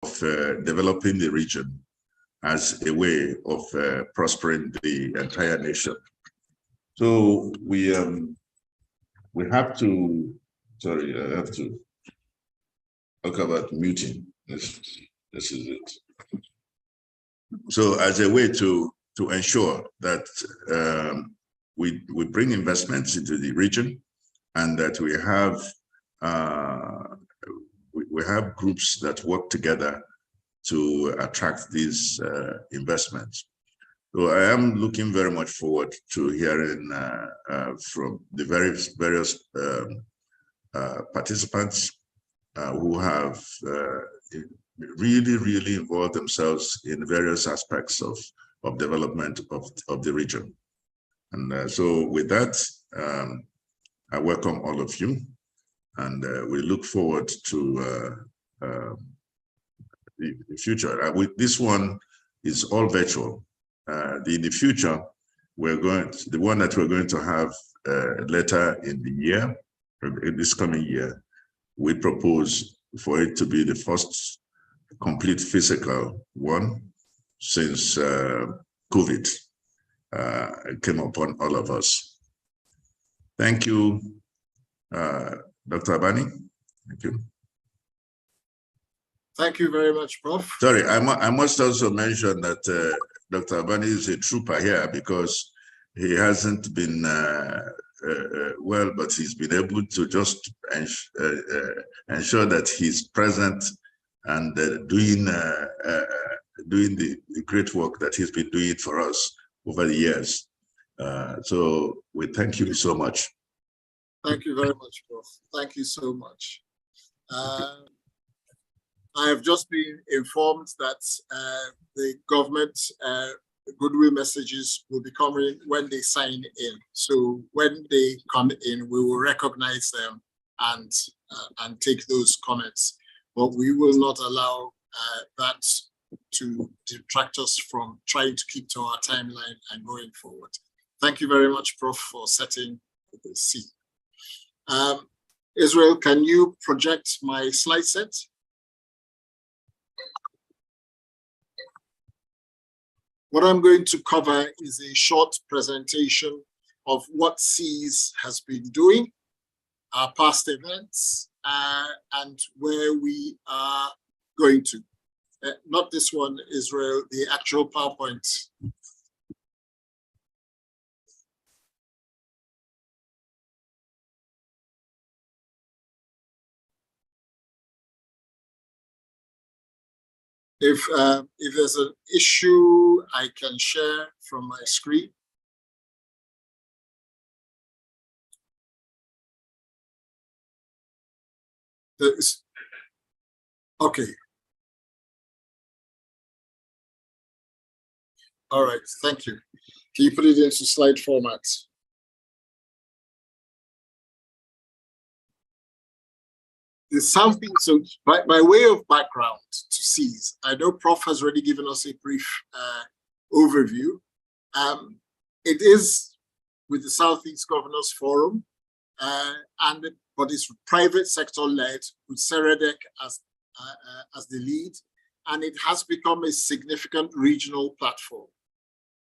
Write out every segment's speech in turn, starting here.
developing the region as a way of prospering the entire nation. So we have to, sorry, I have to talk about muting. This is it. So as a way to ensure that we bring investments into the region, and that we have groups that work together to attract these investments. So I am looking very much forward to hearing from the various participants who have really involved themselves in various aspects of development of the region. And so with that, I welcome all of you, and we look forward to the future. This one is all virtual. In the future, the one that we're going to have later in the year, in this coming year, we propose for it to be the first complete physical one since COVID came upon all of us. Thank you, Dr. Abani. Thank you. Thank you very much, Prof. Sorry, I must also mention that Dr. Abani is a trooper here, because he hasn't been well, but he's been able to just ensure that he's present and doing the great work that he's been doing for us over the years. So we thank you so much. Thank you very much, Prof. Thank you so much. I have just been informed that the government goodwill messages will be coming when they sign in. So when they come in, we will recognize them and take those comments. But we will not allow that to detract us from trying to keep to our timeline and going forward. Thank you very much, Prof, for setting the scene. Israel, can you project my slide set? What I'm going to cover is a short presentation of what SEES has been doing, our past events, and where we are going to. Not this one, Israel, the actual PowerPoint. If there's an issue, I can share from my screen. Okay. All right, thank you. Can you put it into slide format? The Southeast, so by way of background to SEES, I know Prof has already given us a brief overview. It is with the Southeast Governors Forum, but it's private sector led with Seredec as the lead, and it has become a significant regional platform.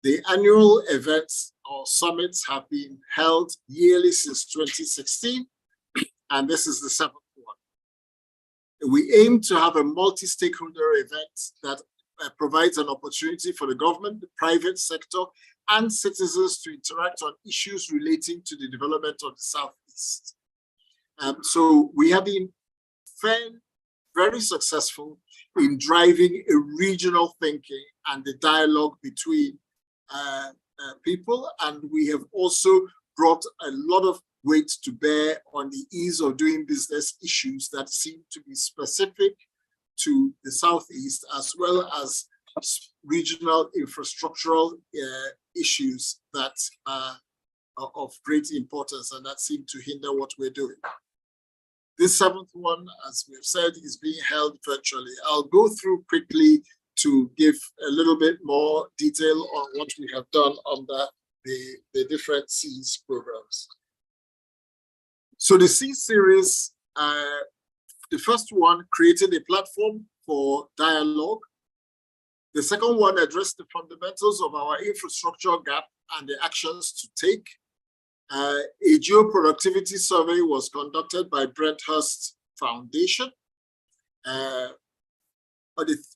The annual events or summits have been held yearly since 2016, and this is the 7th one. We aim to have a multi-stakeholder event that provides an opportunity for the government, the private sector, and citizens to interact on issues relating to the development of the Southeast. So we have been very successful in driving a regional thinking and the dialogue between people, and we have also brought a lot of weight to bear on the ease of doing business issues that seem to be specific to the Southeast, as well as regional infrastructural issues that are of great importance and that seem to hinder what we're doing. This 7th one, as we've said, is being held virtually. I'll go through quickly to give a little bit more detail on what we have done under the different SEES programs. So the SEES series, the first one created a platform for dialogue. The second one addressed the fundamentals of our infrastructure gap and the actions to take. A geoproductivity survey was conducted by Brenthurst Foundation. The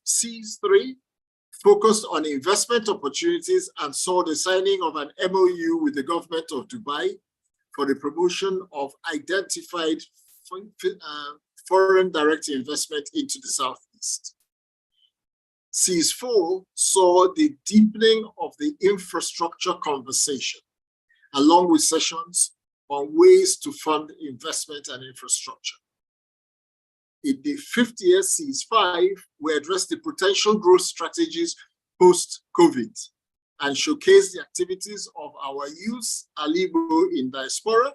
SEES3 focused on investment opportunities and saw the signing of an MOU with the government of Dubai for the promotion of identified foreign direct investment into the Southeast. SEES4 saw the deepening of the infrastructure conversation, along with sessions on ways to fund investment and infrastructure. In the fifth year, SEES5, we addressed the potential growth strategies post-COVID and showcased the activities of our youth, Alibo in diaspora,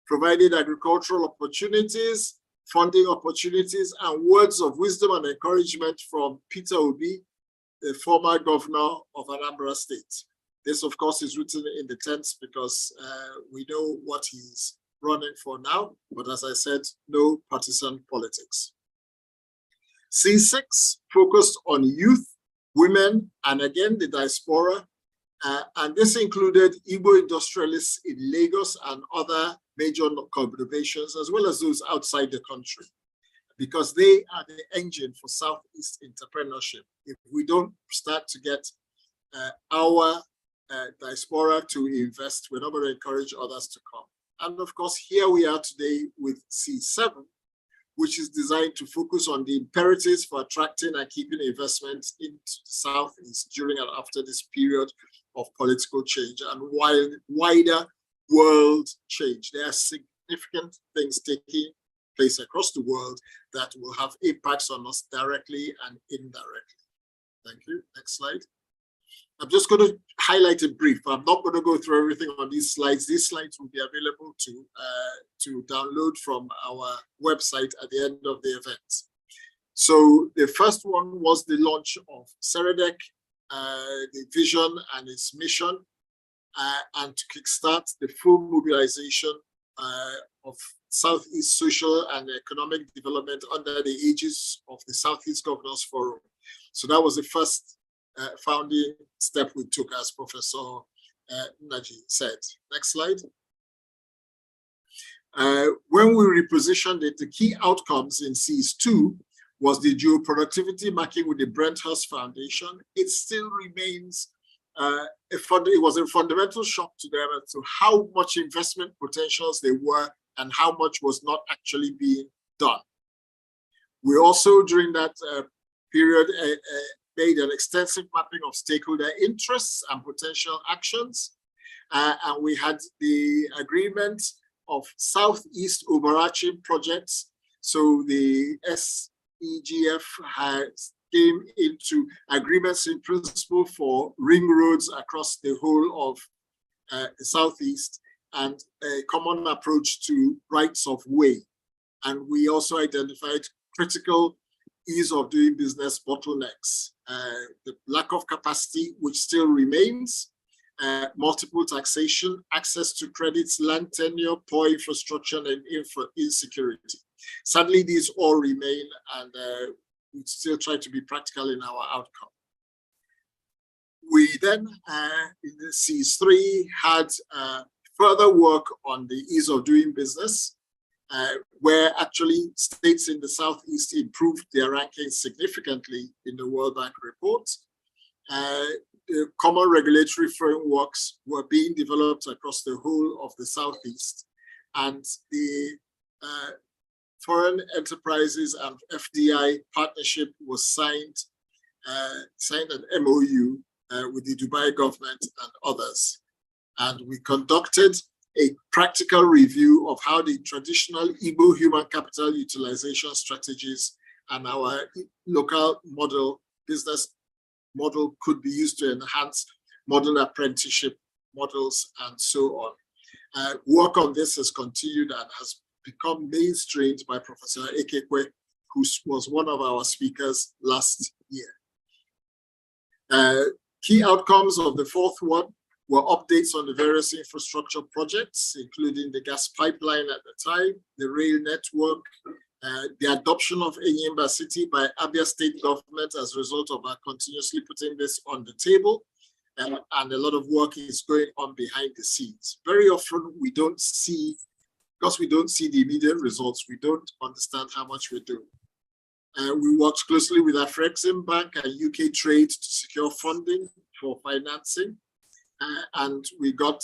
provided agricultural opportunities, funding opportunities, and words of wisdom and encouragement from Peter Obi, the former governor of Anambra State. This, of course, is written in the tense because we know what he's running for now, but as I said, no partisan politics. SEES6 focused on youth, women, and again, the diaspora, and this included Igbo industrialists in Lagos and other major conurbations, as well as those outside the country, because they are the engine for Southeast entrepreneurship. If we don't start to get our diaspora to invest, we're not going to encourage others to come. And of course, here we are today with SEES7, which is designed to focus on the imperatives for attracting and keeping investments into the Southeast during and after this period of political change and wider world change. There are significant things taking place across the world that will have impacts on us directly and indirectly. Thank you. Next slide. I'm just going to highlight a brief. I'm not going to go through everything on these slides. These slides will be available to download from our website at the end of the event. So the first one was the launch of Seredec, the vision and its mission, and to kickstart the full mobilization of Southeast social and economic development under the aegis of the Southeast Governors Forum. So that was the first founding step we took, as Professor Naji said. Next slide. When we repositioned it, the key outcomes in SEES2 was the geoproductivity marking with the Brenthurst Foundation. It still remains, it was a fundamental shock to them as to how much investment potentials there were and how much was not actually being done. We also, during that period, made an extensive mapping of stakeholder interests and potential actions. And we had the agreement of Southeast overarching projects. So the SEGF came into agreements in principle for ring roads across the whole of the Southeast and a common approach to rights of way. And we also identified critical ease of doing business bottlenecks, the lack of capacity, which still remains, multiple taxation, access to credits, land tenure, poor infrastructure, and insecurity. Sadly, these all remain, and we still try to be practical in our outcome. We then, in the SEES3, had further work on the ease of doing business, where actually states in the Southeast improved their rankings significantly in the World Bank report. The common regulatory frameworks were being developed across the whole of the Southeast, and the foreign enterprises and FDI partnership was signed an MOU with the Dubai government and others. And we conducted a practical review of how the traditional Igbo human capital utilization strategies and our local model, business model, could be used to enhance modern apprenticeship models and so on. Work on this has continued and has become mainstreamed by Professor Ekekwe, who was one of our speakers last year. Key outcomes of the fourth one were updates on the various infrastructure projects, including the gas pipeline at the time, the rail network, The adoption of Enyimba City by Abia State government as a result of our continuously putting this on the table, and a lot of work is going on behind the scenes. Very often we don't see, because we don't see the immediate results, we don't understand how much we're doing. We worked closely with Afrexim Bank and UK Trade to secure funding for financing, and we got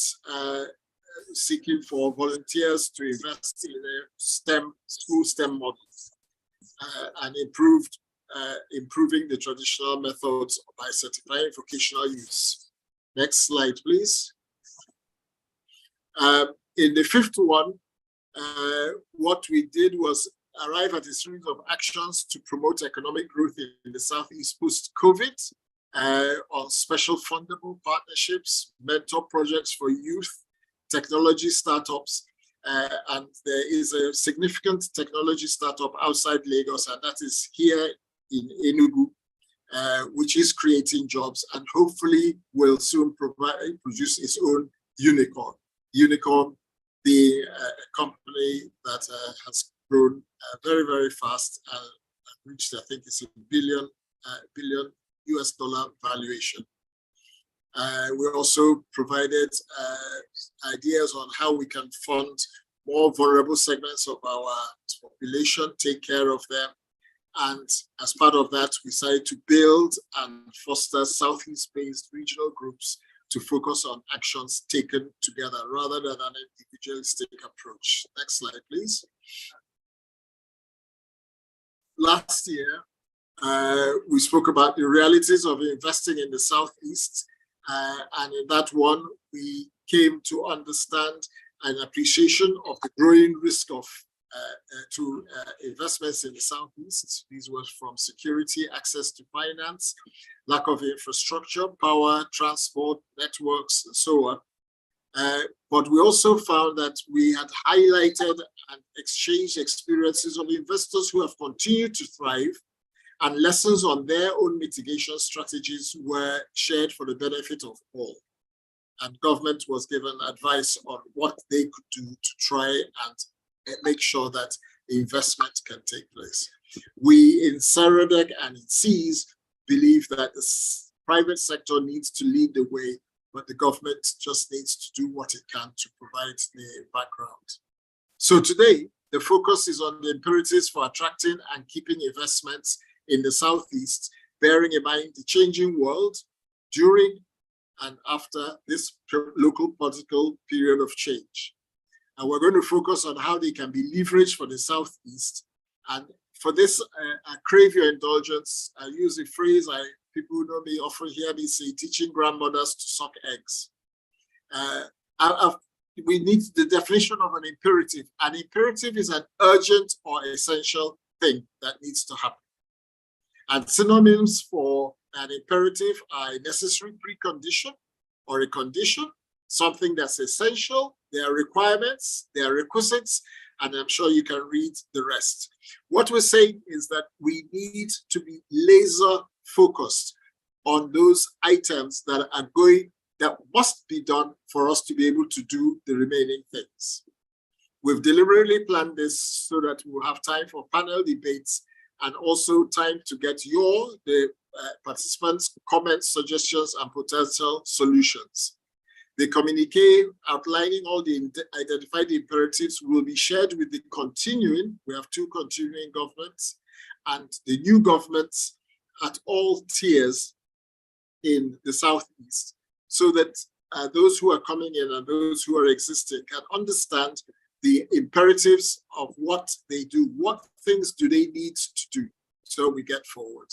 seeking for volunteers to invest in school STEM models and improving the traditional methods by certifying vocational use. Next slide, please. In the fifth one, what we did was arrive at a series of actions to promote economic growth in the Southeast post-COVID on special fundable partnerships, mentor projects for youth, technology startups, and there is a significant technology startup outside Lagos, and that is here in Enugu, which is creating jobs and hopefully will soon produce its own unicorn. Unicorn being a company that has grown very, very fast and reached, I think it's a billion US dollar valuation. We also provided ideas on how we can fund more vulnerable segments of our population, take care of them. And as part of that, we decided to build and foster Southeast-based regional groups to focus on actions taken together rather than an individualistic approach. Next slide, please. Last year, we spoke about the realities of investing in the Southeast. And in that one, we came to understand an appreciation of the growing risk of investments in the Southeast. These were from security, access to finance, lack of infrastructure, power, transport, networks, and so on. But we also found that we had highlighted and exchanged experiences of investors who have continued to thrive, and lessons on their own mitigation strategies were shared for the benefit of all. And government was given advice on what they could do to try and make sure that the investment can take place. We in Saradec and in SEES believe that the private sector needs to lead the way, but the government just needs to do what it can to provide the background. So today, the focus is on the imperatives for attracting and keeping investments in the Southeast, bearing in mind the changing world during and after this local political period of change. And we're going to focus on how they can be leveraged for the Southeast. And for this, I crave your indulgence. I use a phrase people who know me often hear me say, teaching grandmothers to suck eggs. We need the definition of an imperative. An imperative is an urgent or essential thing that needs to happen. And synonyms for an imperative are a necessary precondition or a condition, something that's essential. There are requirements, there are requisites, and I'm sure you can read the rest. What we're saying is that we need to be laser focused on those items that must be done for us to be able to do the remaining things. We've deliberately planned this so that we'll have time for panel debates and also time to get the participants' comments, suggestions, and potential solutions. The communique outlining all the identified imperatives will be shared with the continuing, we have two continuing governments, and the new governments at all tiers in the Southeast, so that those who are coming in and those who are existing can understand the imperatives of what they do, what things do they need to do, so we get forward.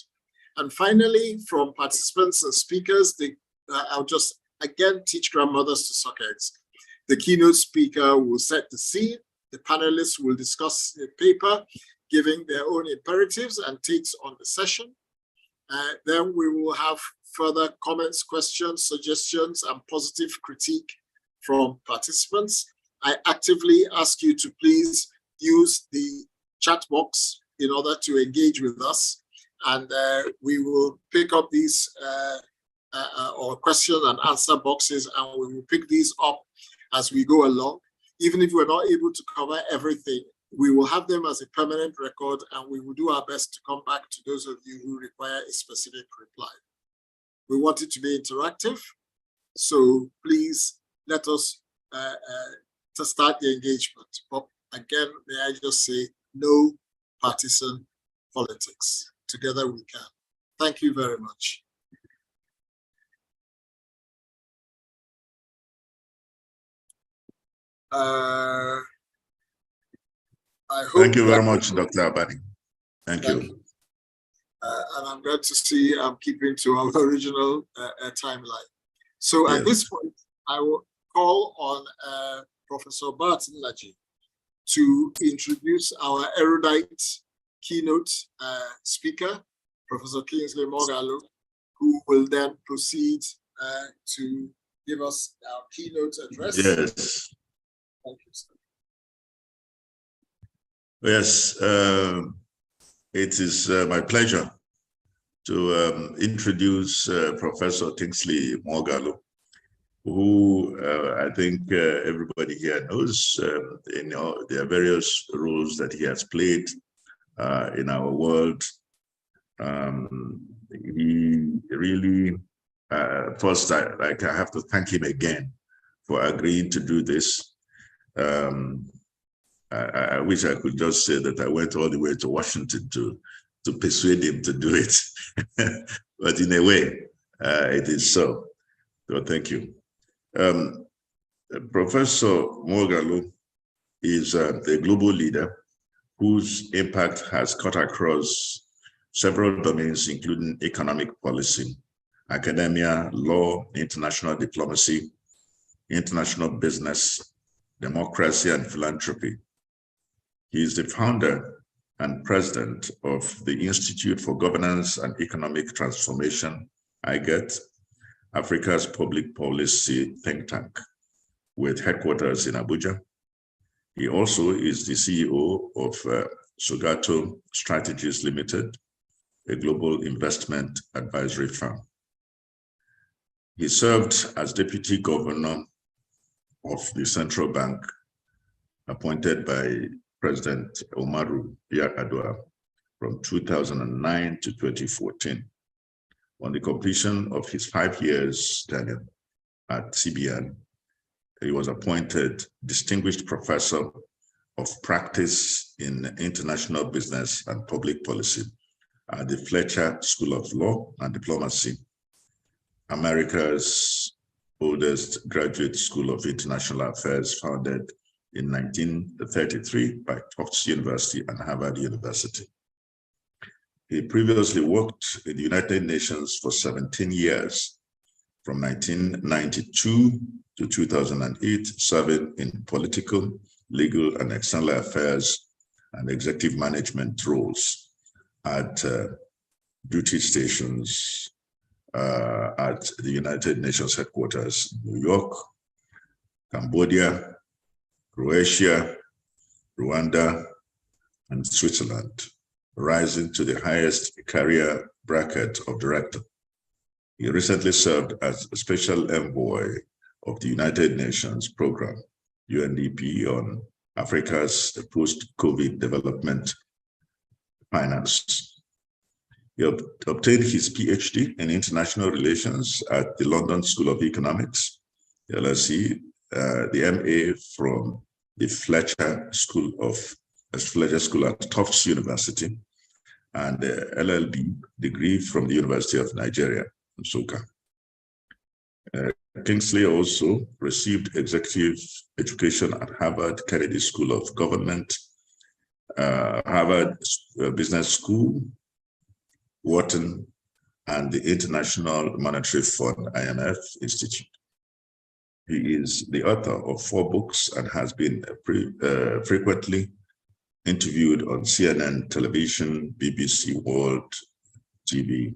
And finally, from participants and speakers, I'll just again teach grandmothers to suck eggs. The keynote speaker will set the scene, the panelists will discuss the paper, giving their own imperatives and takes on the session. Then we will have further comments, questions, suggestions, and positive critique from participants. I actively ask you to please use the chat box in order to engage with us. And we will pick up these or question and answer boxes, and we will pick these up as we go along. Even if we're not able to cover everything, We will have them as a permanent record, and we will do our best to come back to those of you who require a specific reply. We want it to be interactive, so please let us to start the engagement. But again, may I just say, no partisan politics. Together we can. Thank you very much. I hope Thank you very much, Dr. Abadi. Thank you. And I'm glad to see I'm keeping to our original timeline. So Yes. At this point, I will call on Professor Barton Laji to introduce our erudite keynote speaker, Professor Kingsley Moghalu, who will then proceed to give us our keynote address. Yes. Thank you, sir. Yes, it is my pleasure to introduce Professor Kingsley Moghalu, who I think everybody here knows. There are various roles that he has played in our world. He really, first, I have to thank him again for agreeing to do this. I wish I could just say that I went all the way to Washington to persuade him to do it, but in a way, it is so. So thank you. Professor Moghalu is a global leader whose impact has cut across several domains, including economic policy, academia, law, international diplomacy, international business, democracy, and philanthropy. He is the founder and president of the Institute for Governance and Economic Transformation, IGET, Africa's public policy think tank, with headquarters in Abuja. He also is the CEO of Sugato Strategies Limited, a global investment advisory firm. He served as deputy governor of the central bank, appointed by President Umaru Yar'Adua from 2009 to 2014. On the completion of his 5 years tenure at CBN, he was appointed Distinguished Professor of Practice in International Business and Public Policy at the Fletcher School of Law and Diplomacy, America's oldest graduate school of international affairs, founded in 1933 by Tufts University and Harvard University. He previously worked in the United Nations for 17 years, from 1992 to 2008, serving in political, legal, and external affairs and executive management roles at duty stations at the United Nations headquarters in New York, Cambodia, Croatia, Rwanda, and Switzerland, rising to the highest career bracket of director. He recently served as a special envoy of the United Nations program, UNDP, on Africa's post-COVID development finance. He obtained his PhD in international relations at the London School of Economics, LSE, the MA from the Fletcher School at Tufts University, and the LLB degree from the University of Nigeria, Nsukka. Kingsley also received executive education at Harvard Kennedy School of Government, Harvard Business School, Wharton, and the International Monetary Fund, IMF Institute. He is the author of 4 books and has been frequently interviewed on CNN television, BBC World TV,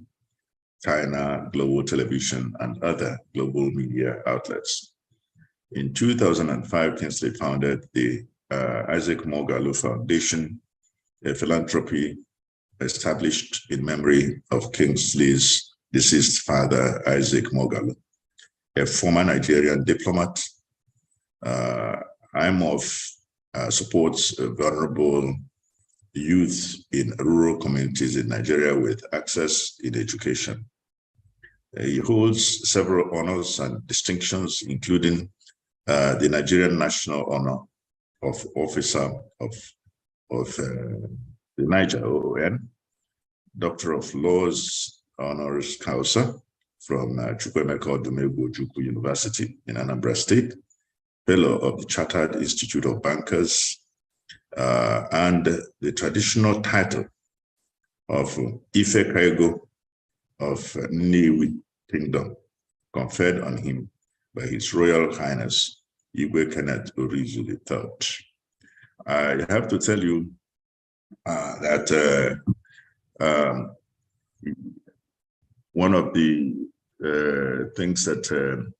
China Global Television, and other global media outlets. In 2005, Kingsley founded the Isaac Moghalu Foundation, a philanthropy established in memory of Kingsley's deceased father, Isaac Moghalu, a former Nigerian diplomat. I'm of supports vulnerable youth in rural communities in Nigeria with access in education. He holds several honors and distinctions, including the Nigerian National Honor of Officer of the Niger OON, Doctor of Laws Honoris Causa from Chukwuemeka Odumegwu Ojukwu University in Anambra State, Fellow of the Chartered Institute of Bankers, and the traditional title of Ife Kaigo of Nnewi Kingdom, conferred on him by His Royal Highness Igwe Kenneth Orizu III. I have to tell you that one of the things that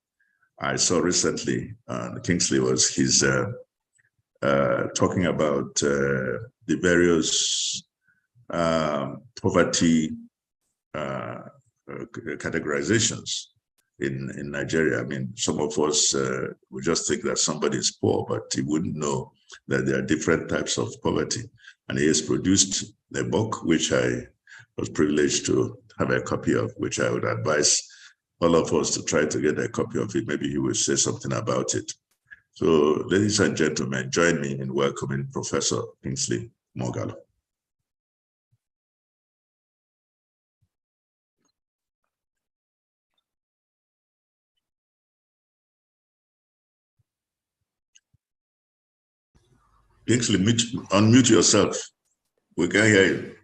I saw recently on Kingsley was his talking about the various poverty categorizations in Nigeria. I mean, some of us would just think that somebody is poor, but he wouldn't know that there are different types of poverty. And he has produced a book, which I was privileged to have a copy of, which I would advise all of us to try to get a copy of it. Maybe he will say something about it. So, ladies and gentlemen, join me in welcoming Professor Kingsley Moghalu. Kingsley, unmute yourself. We can hear you.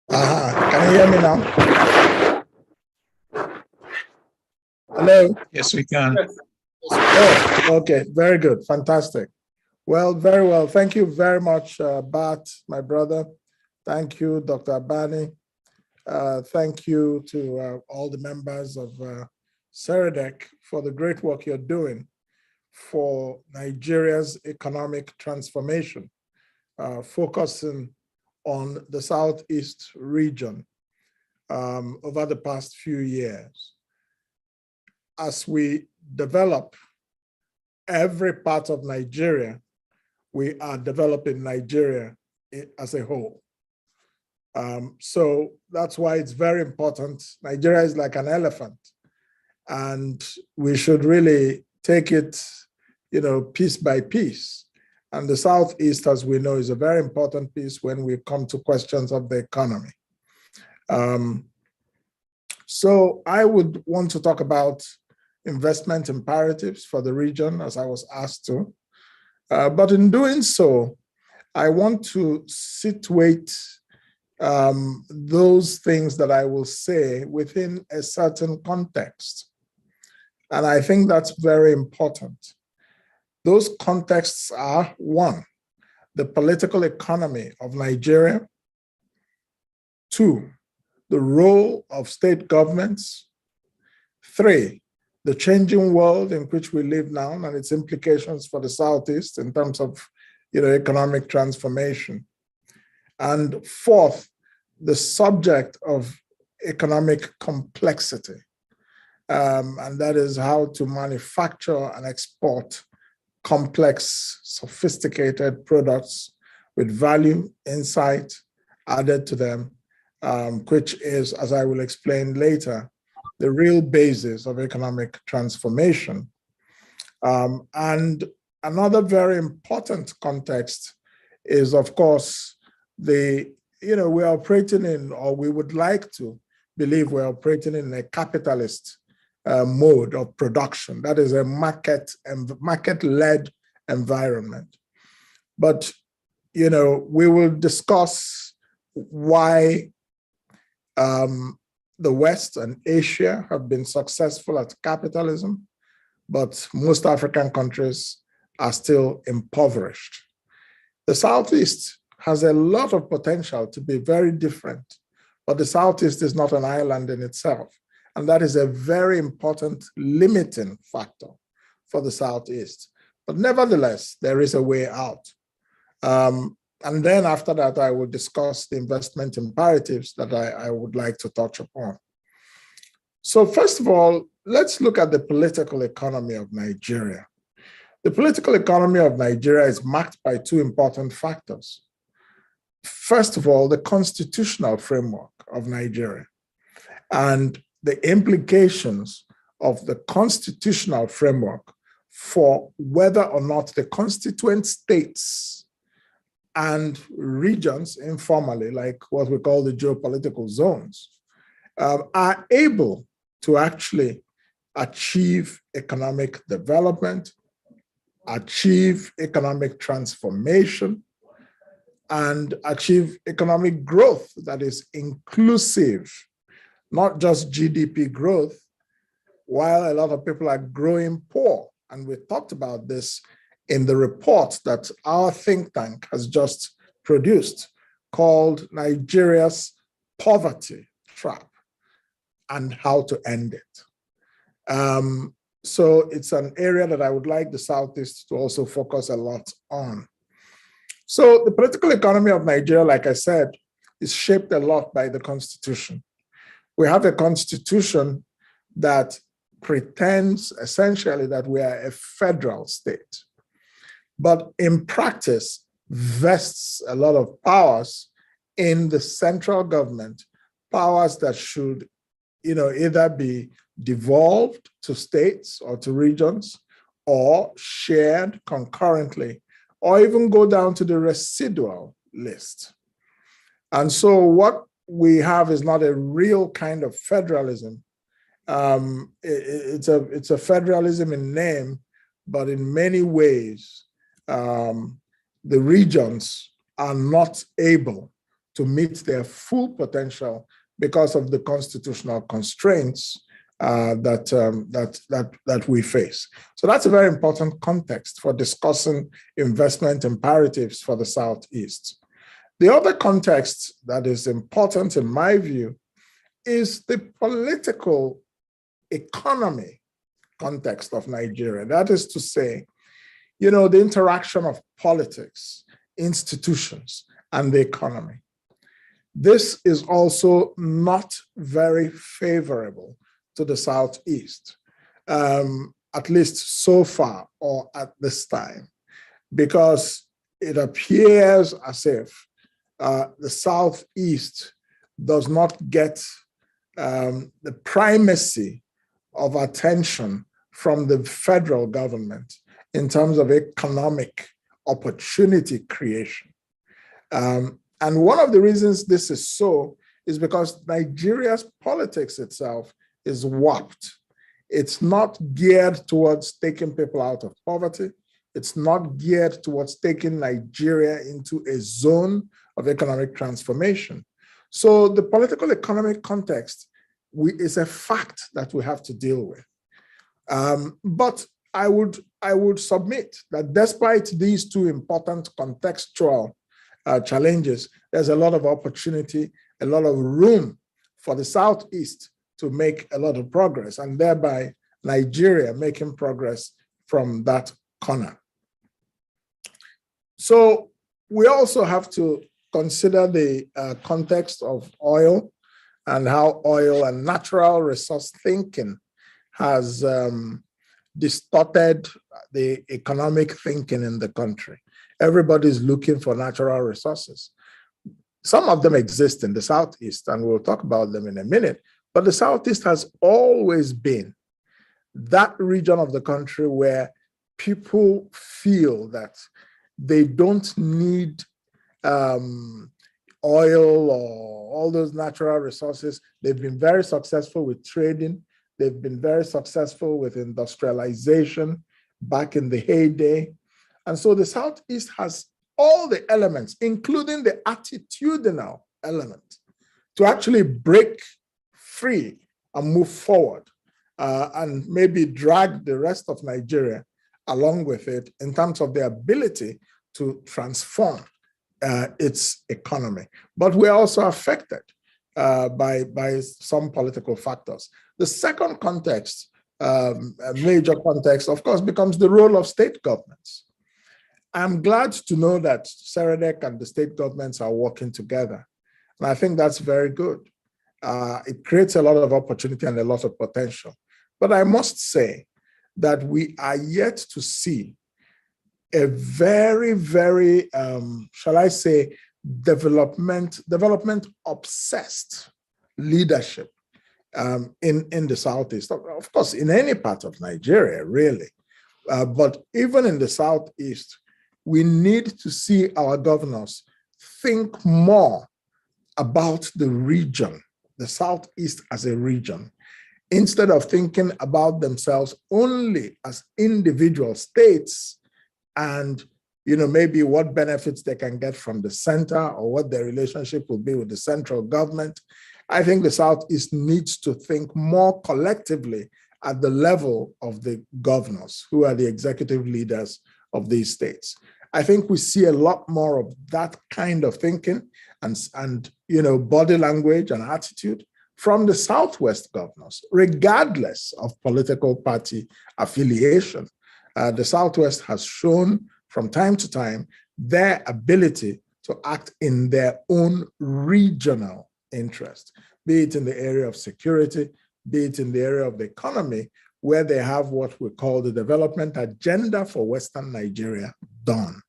Can you hear me now? Hello? Yes, we can. Oh, okay, very good, fantastic. Well, very well. Thank you very much, Bart, my brother. Thank you, Dr. Abani. Thank you to all the members of SEREDEC for the great work you're doing for Nigeria's economic transformation, focusing on the Southeast region over the past few years. As we develop every part of Nigeria, we are developing Nigeria as a whole. So that's why it's very important. Nigeria is like an elephant, and we should really take it, piece by piece. And the Southeast, as we know, is a very important piece when we come to questions of the economy. So I would want to talk about investment imperatives for the region, as I was asked to. But in doing so, I want to situate those things that I will say within a certain context. And I think that's very important. Those contexts are: one, the political economy of Nigeria; two, the role of state governments; three, the changing world in which we live now and its implications for the Southeast in terms of economic transformation; and fourth, the subject of economic complexity, and that is how to manufacture and export complex, sophisticated products with value, insight added to them, which is, as I will explain later, the real basis of economic transformation. And another very important context is, of course, we're operating in, or we would like to believe we're operating in a capitalist mode of production. That is a market-led environment. But, we will discuss why the West and Asia have been successful at capitalism, but most African countries are still impoverished. The Southeast has a lot of potential to be very different, but the Southeast is not an island in itself. And that is a very important limiting factor for the Southeast. But nevertheless, there is a way out. And then after that, I will discuss the investment imperatives that I would like to touch upon. So first of all, let's look at the political economy of Nigeria. The political economy of Nigeria is marked by two important factors. First of all, the constitutional framework of Nigeria and the implications of the constitutional framework for whether or not the constituent states and regions, informally, like what we call the geopolitical zones, are able to actually achieve economic development, achieve economic transformation, and achieve economic growth that is inclusive, not just GDP growth, while a lot of people are growing poor. And we talked about this in the report that our think tank has just produced called Nigeria's Poverty Trap and How to End It. So it's an area that I would like the Southeast to also focus a lot on. So the political economy of Nigeria, like I said, is shaped a lot by the Constitution. We have a Constitution that pretends essentially that we are a federal state, but in practice vests a lot of powers in the central government, powers that should, either be devolved to states or to regions or shared concurrently, or even go down to the residual list. And so what we have is not a real kind of federalism. It's a federalism in name, but in many ways, the regions are not able to meet their full potential because of the constitutional constraints that we face. So that's a very important context for discussing investment imperatives for the Southeast. The other context that is important in my view is the political economy context of Nigeria. That is to say, the interaction of politics, institutions, and the economy. This is also not very favorable to the Southeast, at least so far or at this time, because it appears as if the Southeast does not get the primacy of attention from the federal government in terms of economic opportunity creation. And one of the reasons this is so is because Nigeria's politics itself is warped. It's not geared towards taking people out of poverty. It's not geared towards taking Nigeria into a zone of economic transformation. So the political economic context is a fact that we have to deal with. But I would submit that despite these two important contextual challenges, there's a lot of opportunity, a lot of room for the Southeast to make a lot of progress, and thereby Nigeria making progress from that corner. So we also have to consider the context of oil and how oil and natural resource thinking has distorted the economic thinking in the country. Everybody's looking for natural resources. Some of them exist in the Southeast, and we'll talk about them in a minute, but the Southeast has always been that region of the country where people feel that they don't need oil or all those natural resources. They've been very successful with trading. They've been very successful with industrialization back in the heyday. And so the Southeast has all the elements, including the attitudinal element, to actually break free and move forward and maybe drag the rest of Nigeria along with it in terms of the ability to transform its economy. But we're also affected by some political factors. The second context, a major context, of course, becomes the role of state governments. I'm glad to know that SEREDEC and the state governments are working together. And I think that's very good. It creates a lot of opportunity and a lot of potential. But I must say that we are yet to see a very, very, shall I say, development obsessed leadership in the Southeast. Of course, in any part of Nigeria, really. But even in the Southeast, we need to see our governors think more about the region, the Southeast as a region, instead of thinking about themselves only as individual states and maybe what benefits they can get from the center or what their relationship will be with the central government. I think the Southeast needs to think more collectively at the level of the governors, who are the executive leaders of these states. I think we see a lot more of that kind of thinking and body language and attitude from the Southwest governors, regardless of political party affiliation. The Southwest has shown from time to time their ability to act in their own regional interest, be it in the area of security, be it in the area of the economy, where they have what we call the development agenda for Western Nigeria done.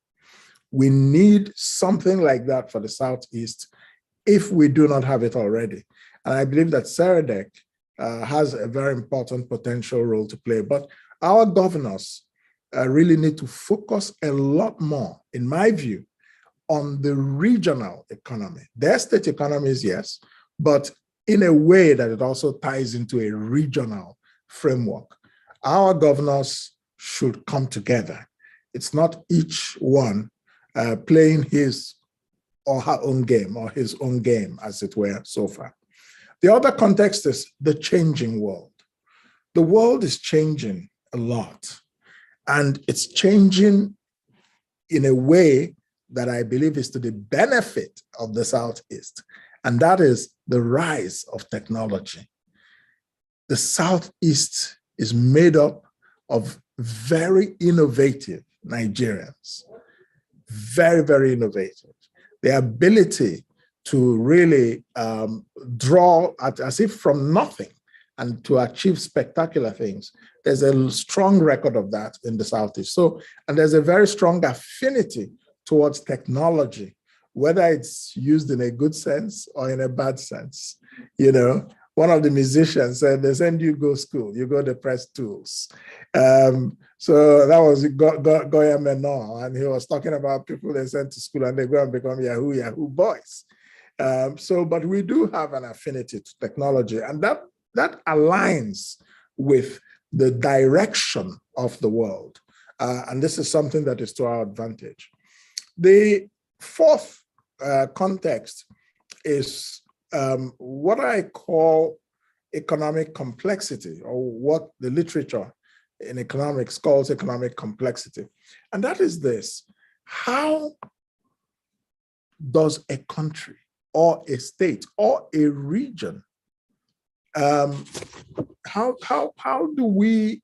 We need something like that for the Southeast if we do not have it already. And I believe that SEREDEC has a very important potential role to play. But our governors really need to focus a lot more, in my view, on the regional economy. Their state economies, yes, but in a way that it also ties into a regional framework. Our governors should come together. It's not each one playing his or her own game, or his own game, as it were, so far. The other context is the changing world. The world is changing a lot, and it's changing in a way that I believe is to the benefit of the Southeast, and that is the rise of technology. The Southeast is made up of very innovative Nigerians, very, very innovative. The ability to really draw as if from nothing and to achieve spectacular things. There's a strong record of that in the Southeast. So, and there's a very strong affinity towards technology, whether it's used in a good sense or in a bad sense. One of the musicians said, they send you go school, you go to press tools. So that was Goya Menor, and he was talking about people they sent to school and they go and become Yahoo boys. But we do have an affinity to technology, and that aligns with the direction of the world. And this is something that is to our advantage. The fourth context is what I call economic complexity, or what the literature in economics calls economic complexity. And that is this: how does a country or a state or a region, how do we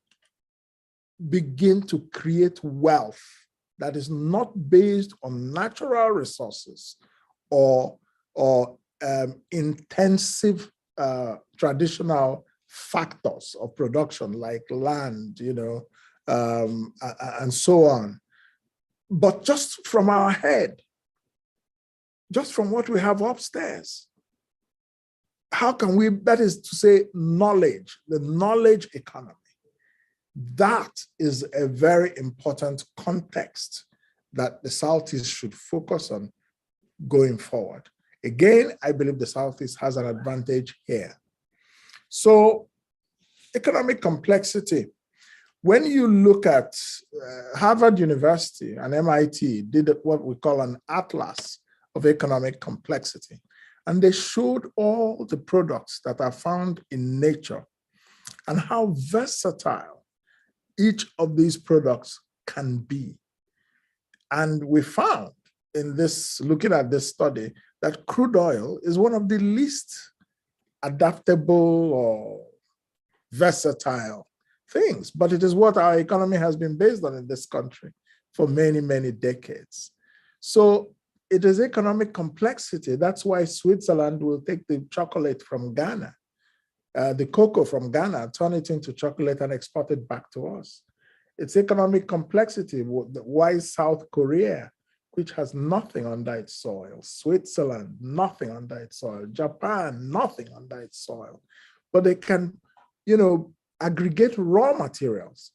begin to create wealth that is not based on natural resources or intensive traditional factors of production like land, and so on, but just from our head, just from what we have upstairs? How can we, that is to say, knowledge, the knowledge economy? That is a very important context that the Southeast should focus on going forward. Again, I believe the Southeast has an advantage here. So, economic complexity. When you look at Harvard University and MIT did what we call an atlas of economic complexity, and they showed all the products that are found in nature and how versatile each of these products can be. And we found in this, looking at this study, that crude oil is one of the least adaptable or versatile things, but it is what our economy has been based on in this country for many, many decades. So it is economic complexity. That's why Switzerland will take the chocolate from Ghana, the cocoa from Ghana, turn it into chocolate and export it back to us. Its economic complexity, why South Korea, which has nothing under its soil, Switzerland, nothing under its soil, Japan, nothing under its soil, but they can, aggregate raw materials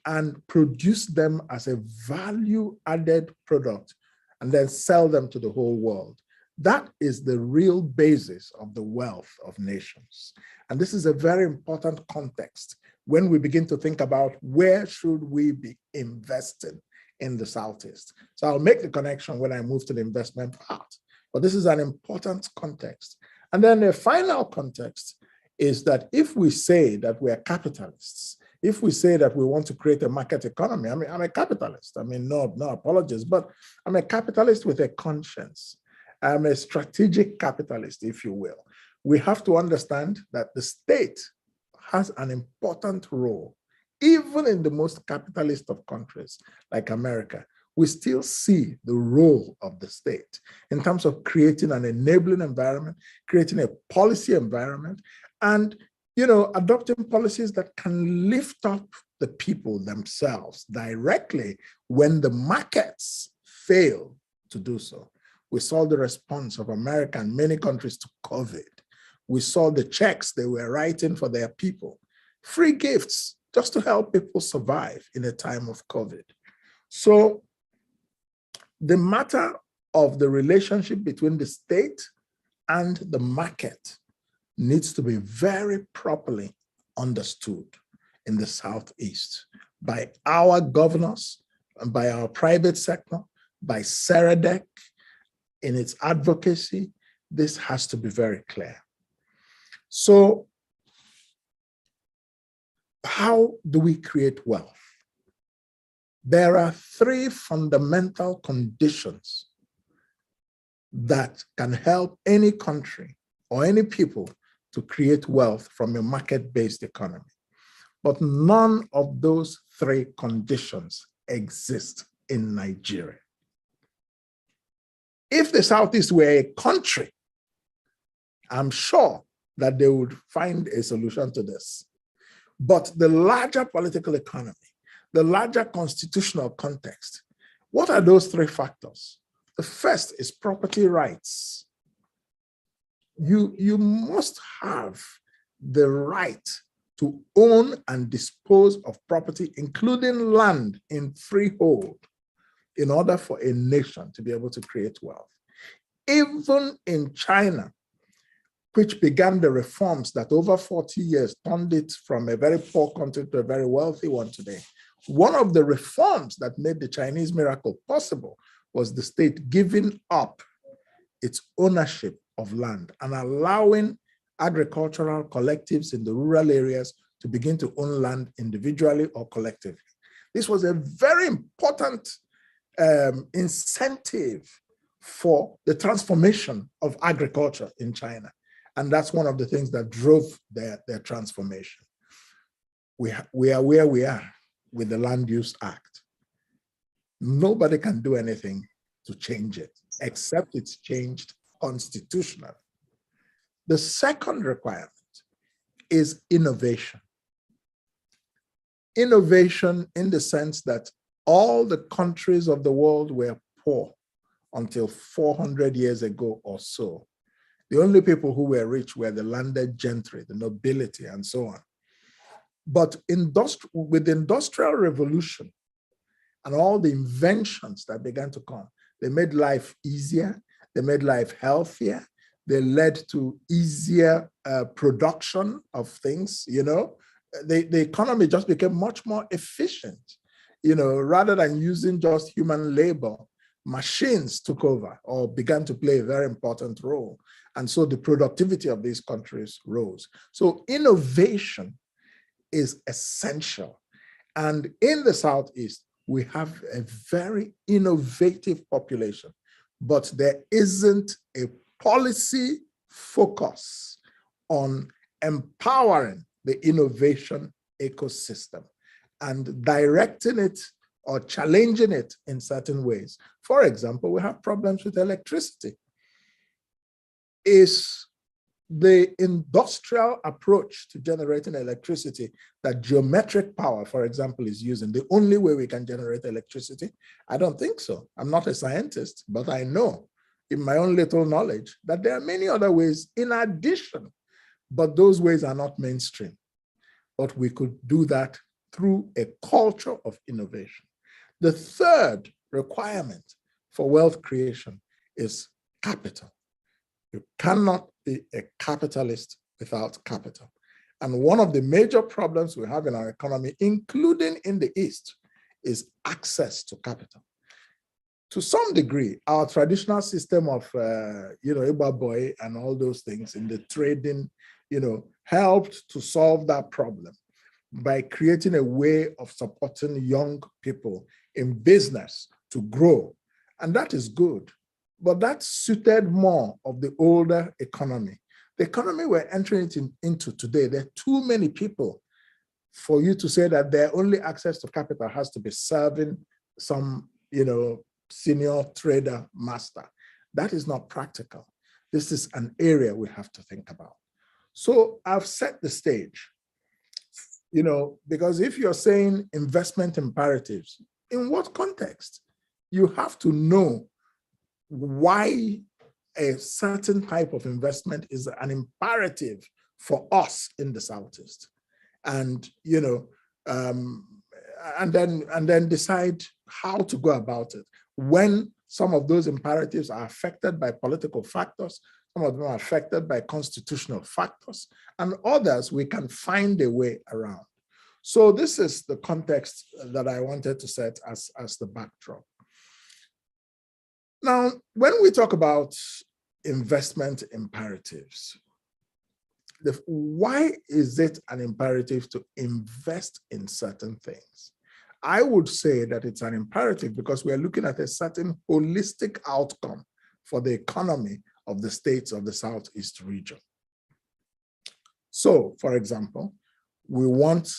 and produce them as a value-added product and then sell them to the whole world. That is the real basis of the wealth of nations. And this is a very important context when we begin to think about where should we be investing in the Southeast. So I'll make the connection when I move to the investment part, but this is an important context. And then the final context is that if we say that we are capitalists, if we say that we want to create a market economy, I'm a capitalist. No apologies, but I'm a capitalist with a conscience. I'm a strategic capitalist, if you will. We have to understand that the state has an important role. Even in the most capitalist of countries like America, we still see the role of the state in terms of creating an enabling environment, creating a policy environment, and adopting policies that can lift up the people themselves directly when the markets fail to do so. We saw the response of America and many countries to COVID. We saw the checks they were writing for their people, free gifts just to help people survive in a time of COVID. So the matter of the relationship between the state and the market needs to be very properly understood in the Southeast by our governors, and by our private sector, by SEREDEC in its advocacy. This has to be very clear. So how do we create wealth? There are three fundamental conditions that can help any country or any people to create wealth from a market-based economy. But none of those three conditions exist in Nigeria. If the Southeast were a country, I'm sure that they would find a solution to this. But the larger political economy, the larger constitutional context, what are those three factors? The first is property rights. You must have the right to own and dispose of property, including land in freehold, in order for a nation to be able to create wealth. Even in China, which began the reforms that over 40 years turned it from a very poor country to a very wealthy one today, one of the reforms that made the Chinese miracle possible was the state giving up its ownership of land and allowing agricultural collectives in the rural areas to begin to own land individually or collectively. This was a very important incentive for the transformation of agriculture in China. And that's one of the things that drove their transformation. We are where we are with the Land Use Act. Nobody can do anything to change it, except it's changed constitutionally. The second requirement is innovation. Innovation in the sense that all the countries of the world were poor until 400 years ago or so. The only people who were rich were the landed gentry, the nobility, and so on. But with the Industrial Revolution and all the inventions that began to come, they made life easier, they made life healthier, they led to easier production of things, The economy just became much more efficient, rather than using just human labor, machines took over or began to play a very important role. And so the productivity of these countries rose. So innovation is essential. And in the Southeast, we have a very innovative population, but there isn't a policy focus on empowering the innovation ecosystem and directing it or challenging it in certain ways. For example, we have problems with electricity. Is the industrial approach to generating electricity that geometric power, for example, is using, the only way we can generate electricity? I don't think so. I'm not a scientist, but I know in my own little knowledge that there are many other ways in addition, but those ways are not mainstream. But we could do that through a culture of innovation. The third requirement for wealth creation is capital. You cannot be a capitalist without capital. And one of the major problems we have in our economy, including in the East, is access to capital. To some degree, our traditional system of, Iba boy and all those things in the trading, helped to solve that problem by creating a way of supporting young people in business to grow. And that is good. But that suited more of the older economy. The economy we're entering into today, there are too many people for you to say that their only access to capital has to be serving some, senior trader master. That is not practical. This is an area we have to think about. So I've set the stage, because if you're saying investment imperatives, in what context? You have to know why a certain type of investment is an imperative for us in the Southeast, and and then decide how to go about it. When some of those imperatives are affected by political factors, some of them are affected by constitutional factors, and others we can find a way around. So this is the context that I wanted to set as the backdrop. Now, when we talk about investment imperatives, why is it an imperative to invest in certain things? I would say that it's an imperative because we are looking at a certain holistic outcome for the economy of the states of the Southeast region. So, for example, we want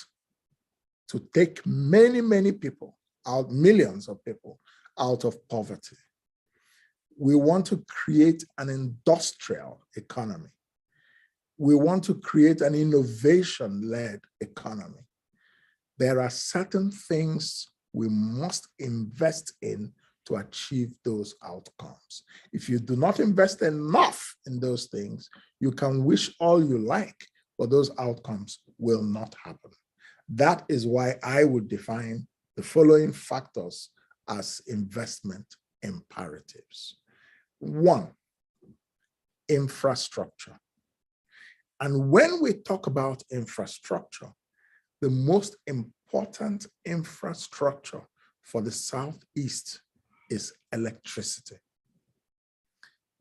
to take many, many people out, millions of people out of poverty. We want to create an industrial economy. We want to create an innovation-led economy. There are certain things we must invest in to achieve those outcomes. If you do not invest enough in those things, you can wish all you like, but those outcomes will not happen. That is why I would define the following factors as investment imperatives. One, infrastructure. And when we talk about infrastructure, the most important infrastructure for the Southeast is electricity.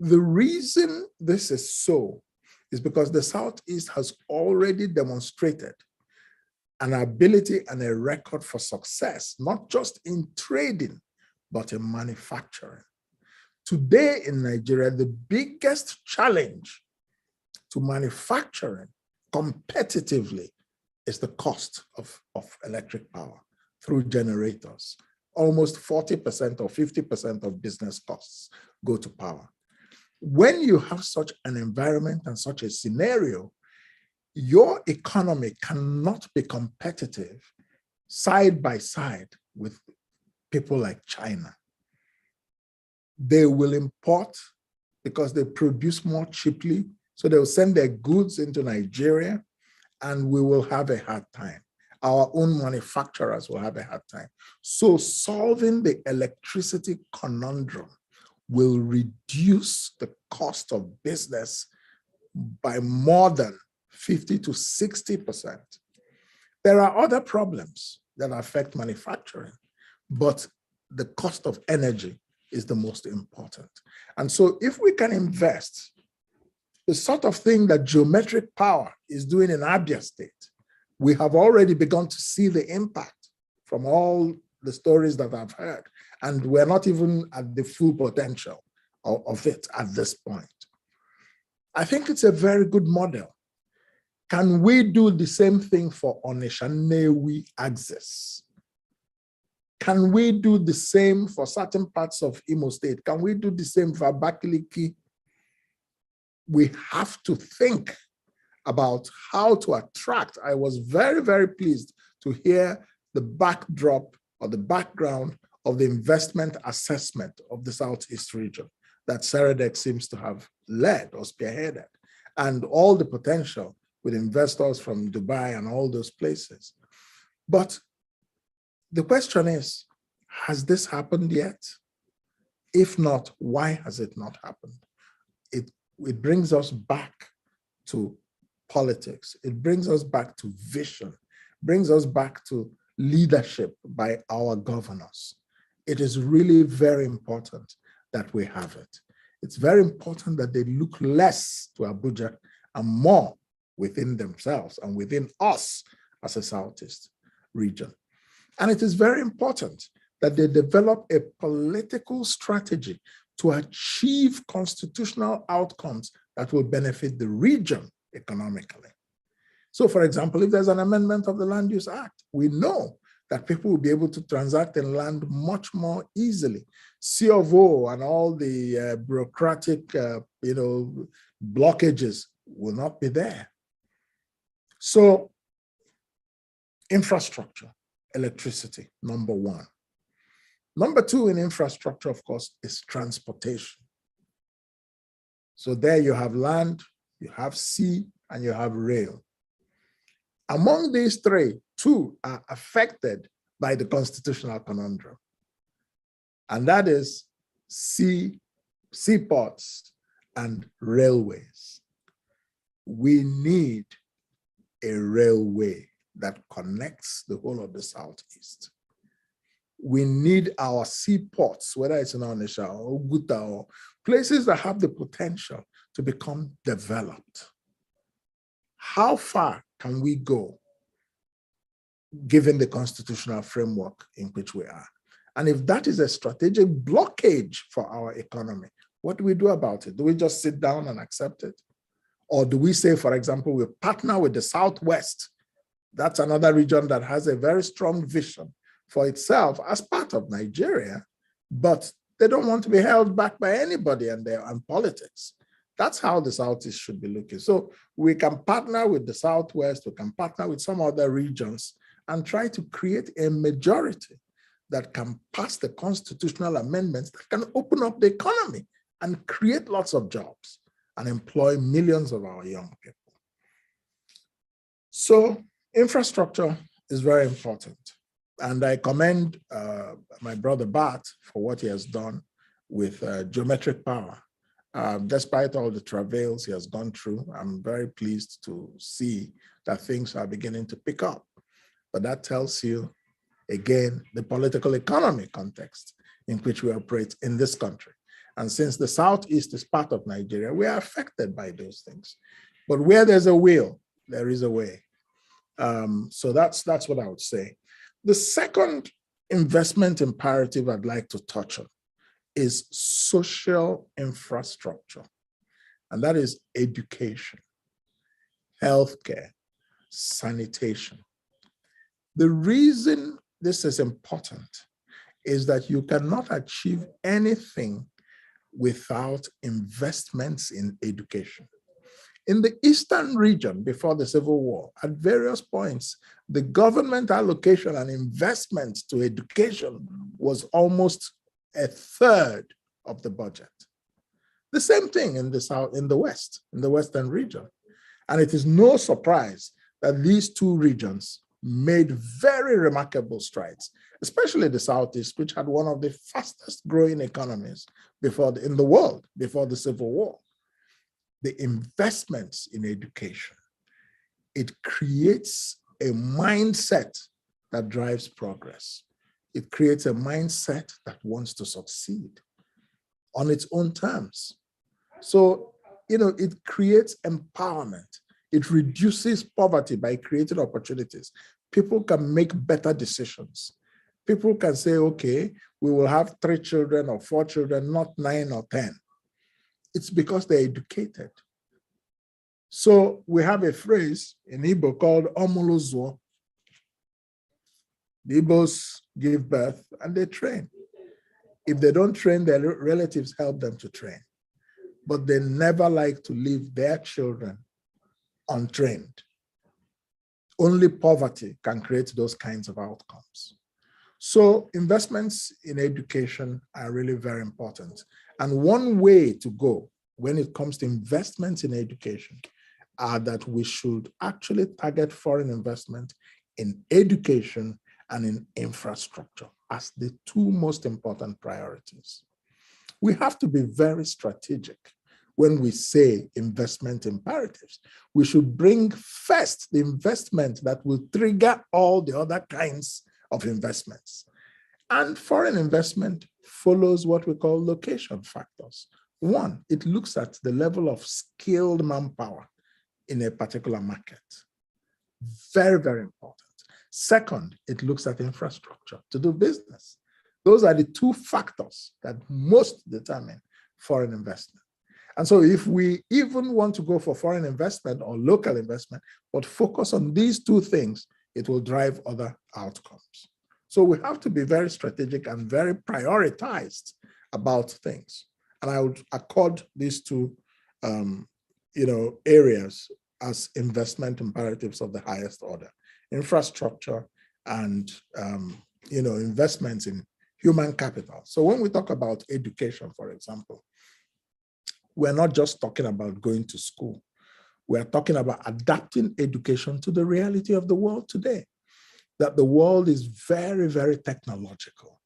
The reason this is so is because the Southeast has already demonstrated an ability and a record for success, not just in trading, but in manufacturing. Today in Nigeria, the biggest challenge to manufacturing competitively is the cost of electric power through generators. Almost 40% or 50% of business costs go to power. When you have such an environment and such a scenario, your economy cannot be competitive side by side with people like China. They will import because they produce more cheaply, so they will send their goods into Nigeria and we will have a hard time. Our own manufacturers will have a hard time. So solving the electricity conundrum will reduce the cost of business by more than 50 to 60%. There are other problems that affect manufacturing, but the cost of energy is the most important. And so if we can invest the sort of thing that geometric power is doing in Abia State, we have already begun to see the impact from all the stories that I've heard, and we're not even at the full potential of it at this point. I think it's a very good model. Can we do the same thing for Onisha-Nnewi axis? Can we do the same for certain parts of Imo State? Can we do the same for Abakaliki? we have to think about how to attract. I was very, very pleased to hear the backdrop or the background of the investment assessment of the Southeast region that Saradec seems to have led or spearheaded, and all the potential with investors from Dubai and all those places. But the question is, has this happened yet? If not, why has it not happened? It brings us back to politics. It brings us back to vision, brings us back to leadership by our governors. It is really very important that we have it. It's very important that they look less to Abuja and more within themselves and within us as a Southeast region. And it is very important that they develop a political strategy to achieve constitutional outcomes that will benefit the region economically. So, for example, if there's an amendment of the Land Use Act, we know that people will be able to transact in land much more easily. C of O and all the bureaucratic, blockages will not be there. So, infrastructure, electricity, number one. Number two in infrastructure, of course, is transportation. So there you have land, you have sea, and you have rail. Among these three, two are affected by the constitutional conundrum. And that is seaports and railways. We need a railway that connects the whole of the Southeast. We need our seaports, whether it's in Onitsha or Oguta or places that have the potential to become developed. How far can we go given the constitutional framework in which we are? And if that is a strategic blockage for our economy, what do we do about it? Do we just sit down and accept it? Or do we say, for example, we partner with the Southwest? That's another region that has a very strong vision for itself as part of Nigeria, but they don't want to be held back by anybody and politics. That's how the Southeast should be looking. So we can partner with the Southwest, we can partner with some other regions and try to create a majority that can pass the constitutional amendments that can open up the economy and create lots of jobs and employ millions of our young people. So infrastructure is very important. And I commend my brother Bart for what he has done with geometric power. Despite all the travails he has gone through, I'm very pleased to see that things are beginning to pick up. But that tells you, again, the political economy context in which we operate in this country. And since the Southeast is part of Nigeria, we are affected by those things. But where there's a will, there is a way. So that's what I would say. The second investment imperative I'd like to touch on is social infrastructure, and that is education, healthcare, sanitation. The reason this is important is that you cannot achieve anything without investments in education. In the Eastern region before the Civil War, at various points, the government allocation and investment to education was almost a third of the budget. The same thing in the South, in the West, in the Western region. And it is no surprise that these two regions made very remarkable strides, especially the Southeast, which had one of the fastest growing economies in the world before the Civil War. The investments in education, it creates a mindset that drives progress. It creates a mindset that wants to succeed on its own terms. So, it creates empowerment. It reduces poverty by creating opportunities. People can make better decisions. People can say, okay, we will have 3 children or 4 children, not 9 or 10. It's because they're educated. So we have a phrase in Igbo called omuluzuo. The Igbos give birth and they train. If they don't train, their relatives help them to train. but they never like to leave their children untrained. Only poverty can create those kinds of outcomes. So investments in education are really very important. And one way to go when it comes to investments in education are that we should actually target foreign investment in education and in infrastructure as the two most important priorities. We have to be very strategic when we say investment imperatives. We should bring first the investment that will trigger all the other kinds of investments. And foreign investment follows what we call location factors. One, it looks at the level of skilled manpower in a particular market. Very, very important. Second, it looks at infrastructure to do business. Those are the two factors that most determine foreign investment. And so if we even want to go for foreign investment or local investment, but focus on these two things, it will drive other outcomes. So we have to be very strategic and very prioritized about things. And I would accord these two areas as investment imperatives of the highest order: infrastructure and investments in human capital. So when we talk about education, for example, we're not just talking about going to school. We're talking about adapting education to the reality of the world today, that the world is very, very technological.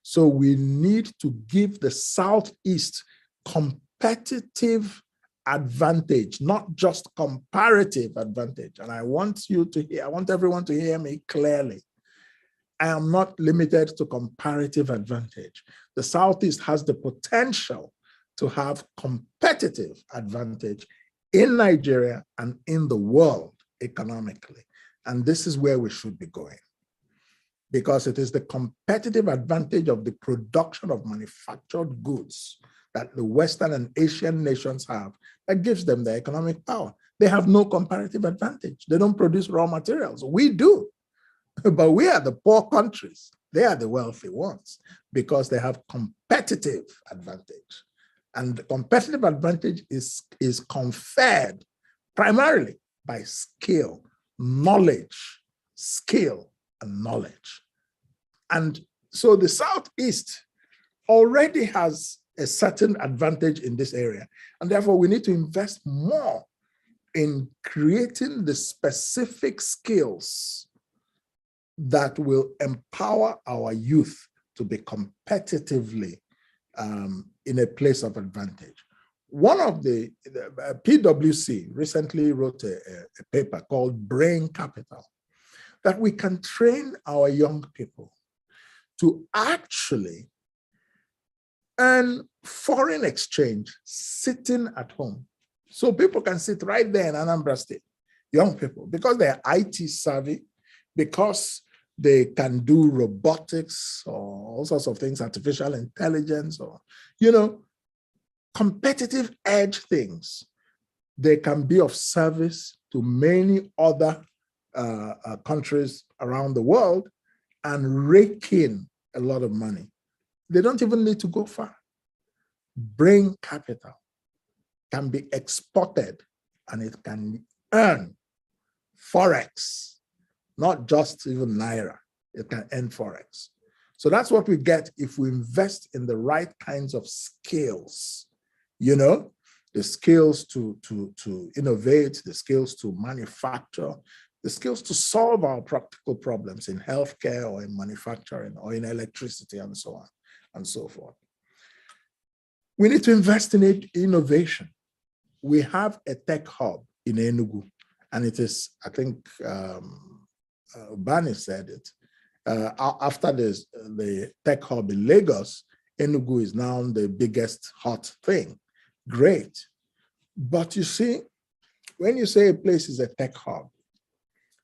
So we need to give the Southeast competitive advantage, not just comparative advantage. And I want everyone to hear me clearly. I am not limited to comparative advantage. The Southeast has the potential to have competitive advantage in Nigeria and in the world economically. And this is where we should be going, because it is the competitive advantage of the production of manufactured goods that the Western and Asian nations have that gives them the economic power. They have no comparative advantage. They don't produce raw materials. We do, but we are the poor countries. They are the wealthy ones because they have competitive advantage. And the competitive advantage is conferred primarily by skill, knowledge, skill, and knowledge. And so the Southeast already has a certain advantage in this area. And therefore, we need to invest more in creating the specific skills that will empower our youth to be competitively in a place of advantage. One of the PwC recently wrote a paper called Brain Capital, that we can train our young people to actually earn foreign exchange sitting at home. So people can sit right there in Anambra State, young people, because they're IT savvy, because they can do robotics or all sorts of things, artificial intelligence, or, competitive edge things. They can be of service to many other countries around the world and rake in a lot of money. They don't even need to go far. Brain capital can be exported and it can earn Forex, not just even Naira. It can earn Forex. So that's what we get if we invest in the right kinds of skills, the skills to innovate, the skills to manufacture, the skills to solve our practical problems in healthcare or in manufacturing or in electricity and so on and so forth. We need to invest in innovation. We have a tech hub in Enugu, and it is, I think, Bani said it. After the tech hub in Lagos, Enugu is now the biggest hot thing. Great. But you see, when you say a place is a tech hub,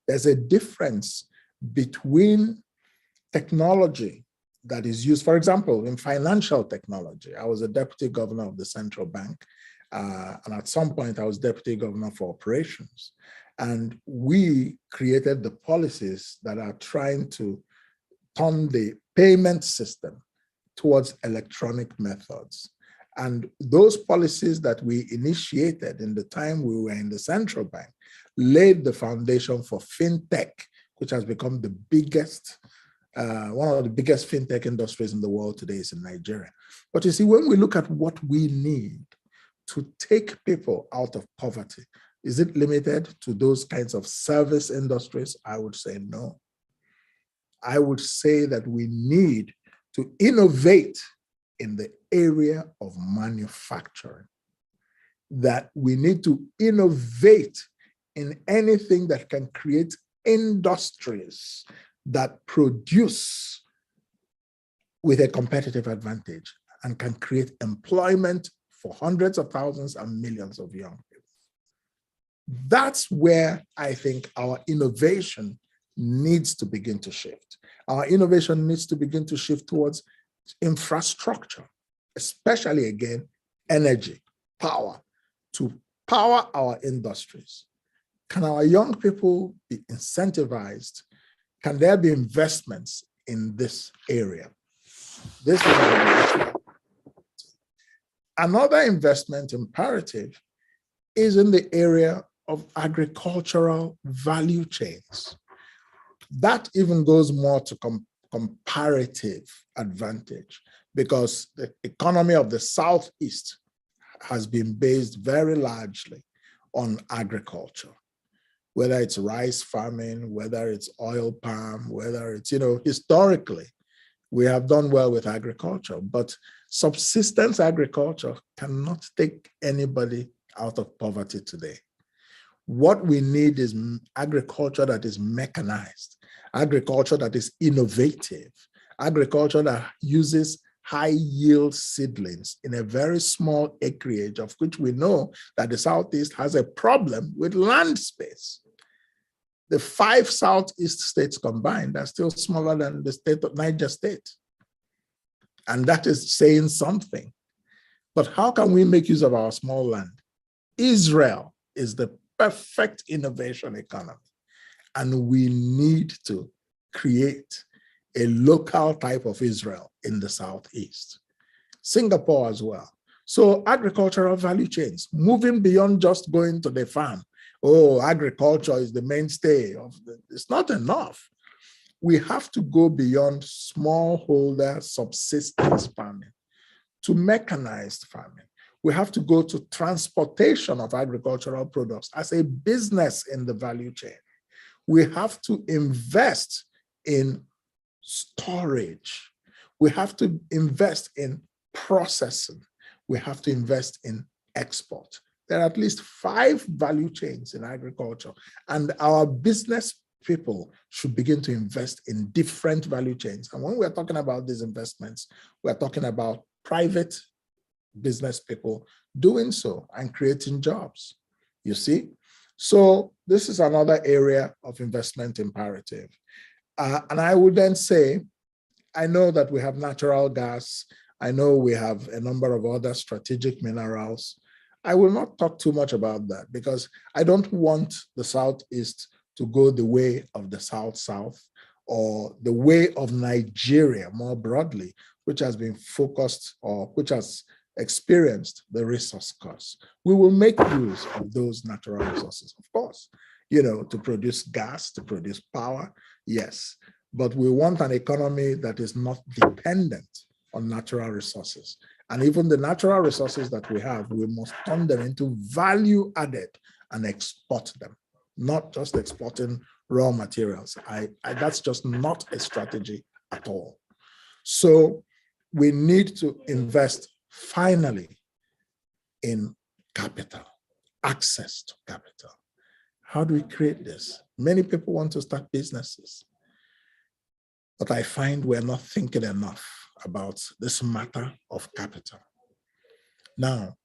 there's a difference between technology that is used, for example, in financial technology. I was a deputy governor of the central bank, and at some point I was deputy governor for operations. And we created the policies that are trying to turn the payment system towards electronic methods. And those policies that we initiated in the time we were in the central bank laid the foundation for fintech, which has become the biggest, one of the biggest fintech industries in the world today is in Nigeria. But you see, when we look at what we need to take people out of poverty, is it limited to those kinds of service industries? I would say no. I would say that we need to innovate in the area of manufacturing, that we need to innovate in anything that can create industries that produce with a competitive advantage and can create employment for hundreds of thousands and millions of young people. That's where I think our innovation needs to begin to shift. Our innovation needs to begin to shift towards infrastructure, especially again, energy, power, to power our industries. Can our young people be incentivized? Can there be investments in this area? This is another investment imperative is in the area of agricultural value chains. That even goes more to comparative advantage because the economy of the Southeast has been based very largely on agriculture, whether it's rice farming, whether it's oil palm, whether it's, historically, we have done well with agriculture, but subsistence agriculture cannot take anybody out of poverty today. What we need is agriculture that is mechanized, agriculture that is innovative, agriculture that uses high yield seedlings in a very small acreage, of which we know that the Southeast has a problem with land space. The 5 Southeast states combined are still smaller than the state of Niger State. And that is saying something. But how can we make use of our small land? Israel is the perfect innovation economy. And we need to create a local type of Israel in the Southeast. Singapore as well. So agricultural value chains, moving beyond just going to the farm. Oh, agriculture is the mainstay of it's not enough. We have to go beyond smallholder subsistence farming to mechanized farming. We have to go to transportation of agricultural products as a business in the value chain. We have to invest in storage. We have to invest in processing. We have to invest in export. There are at least 5 value chains in agriculture, and our business people should begin to invest in different value chains. And when we're talking about these investments, we're talking about private business people doing so and creating jobs, you see? So this is another area of investment imperative. And I would then say, I know that we have natural gas. I know we have a number of other strategic minerals. I will not talk too much about that because I don't want the Southeast to go the way of the South-South or the way of Nigeria more broadly, which has been focused or which has experienced the resource costs. We will make use of those natural resources, of course, to produce gas, to produce power, yes, but we want an economy that is not dependent on natural resources. And even the natural resources that we have, we must turn them into value added and export them, not just exporting raw materials. That's just not a strategy at all. So we need to invest finally in capital, access to capital. How do we create this? Many people want to start businesses, but I find we're not thinking enough about this matter of capital. Now,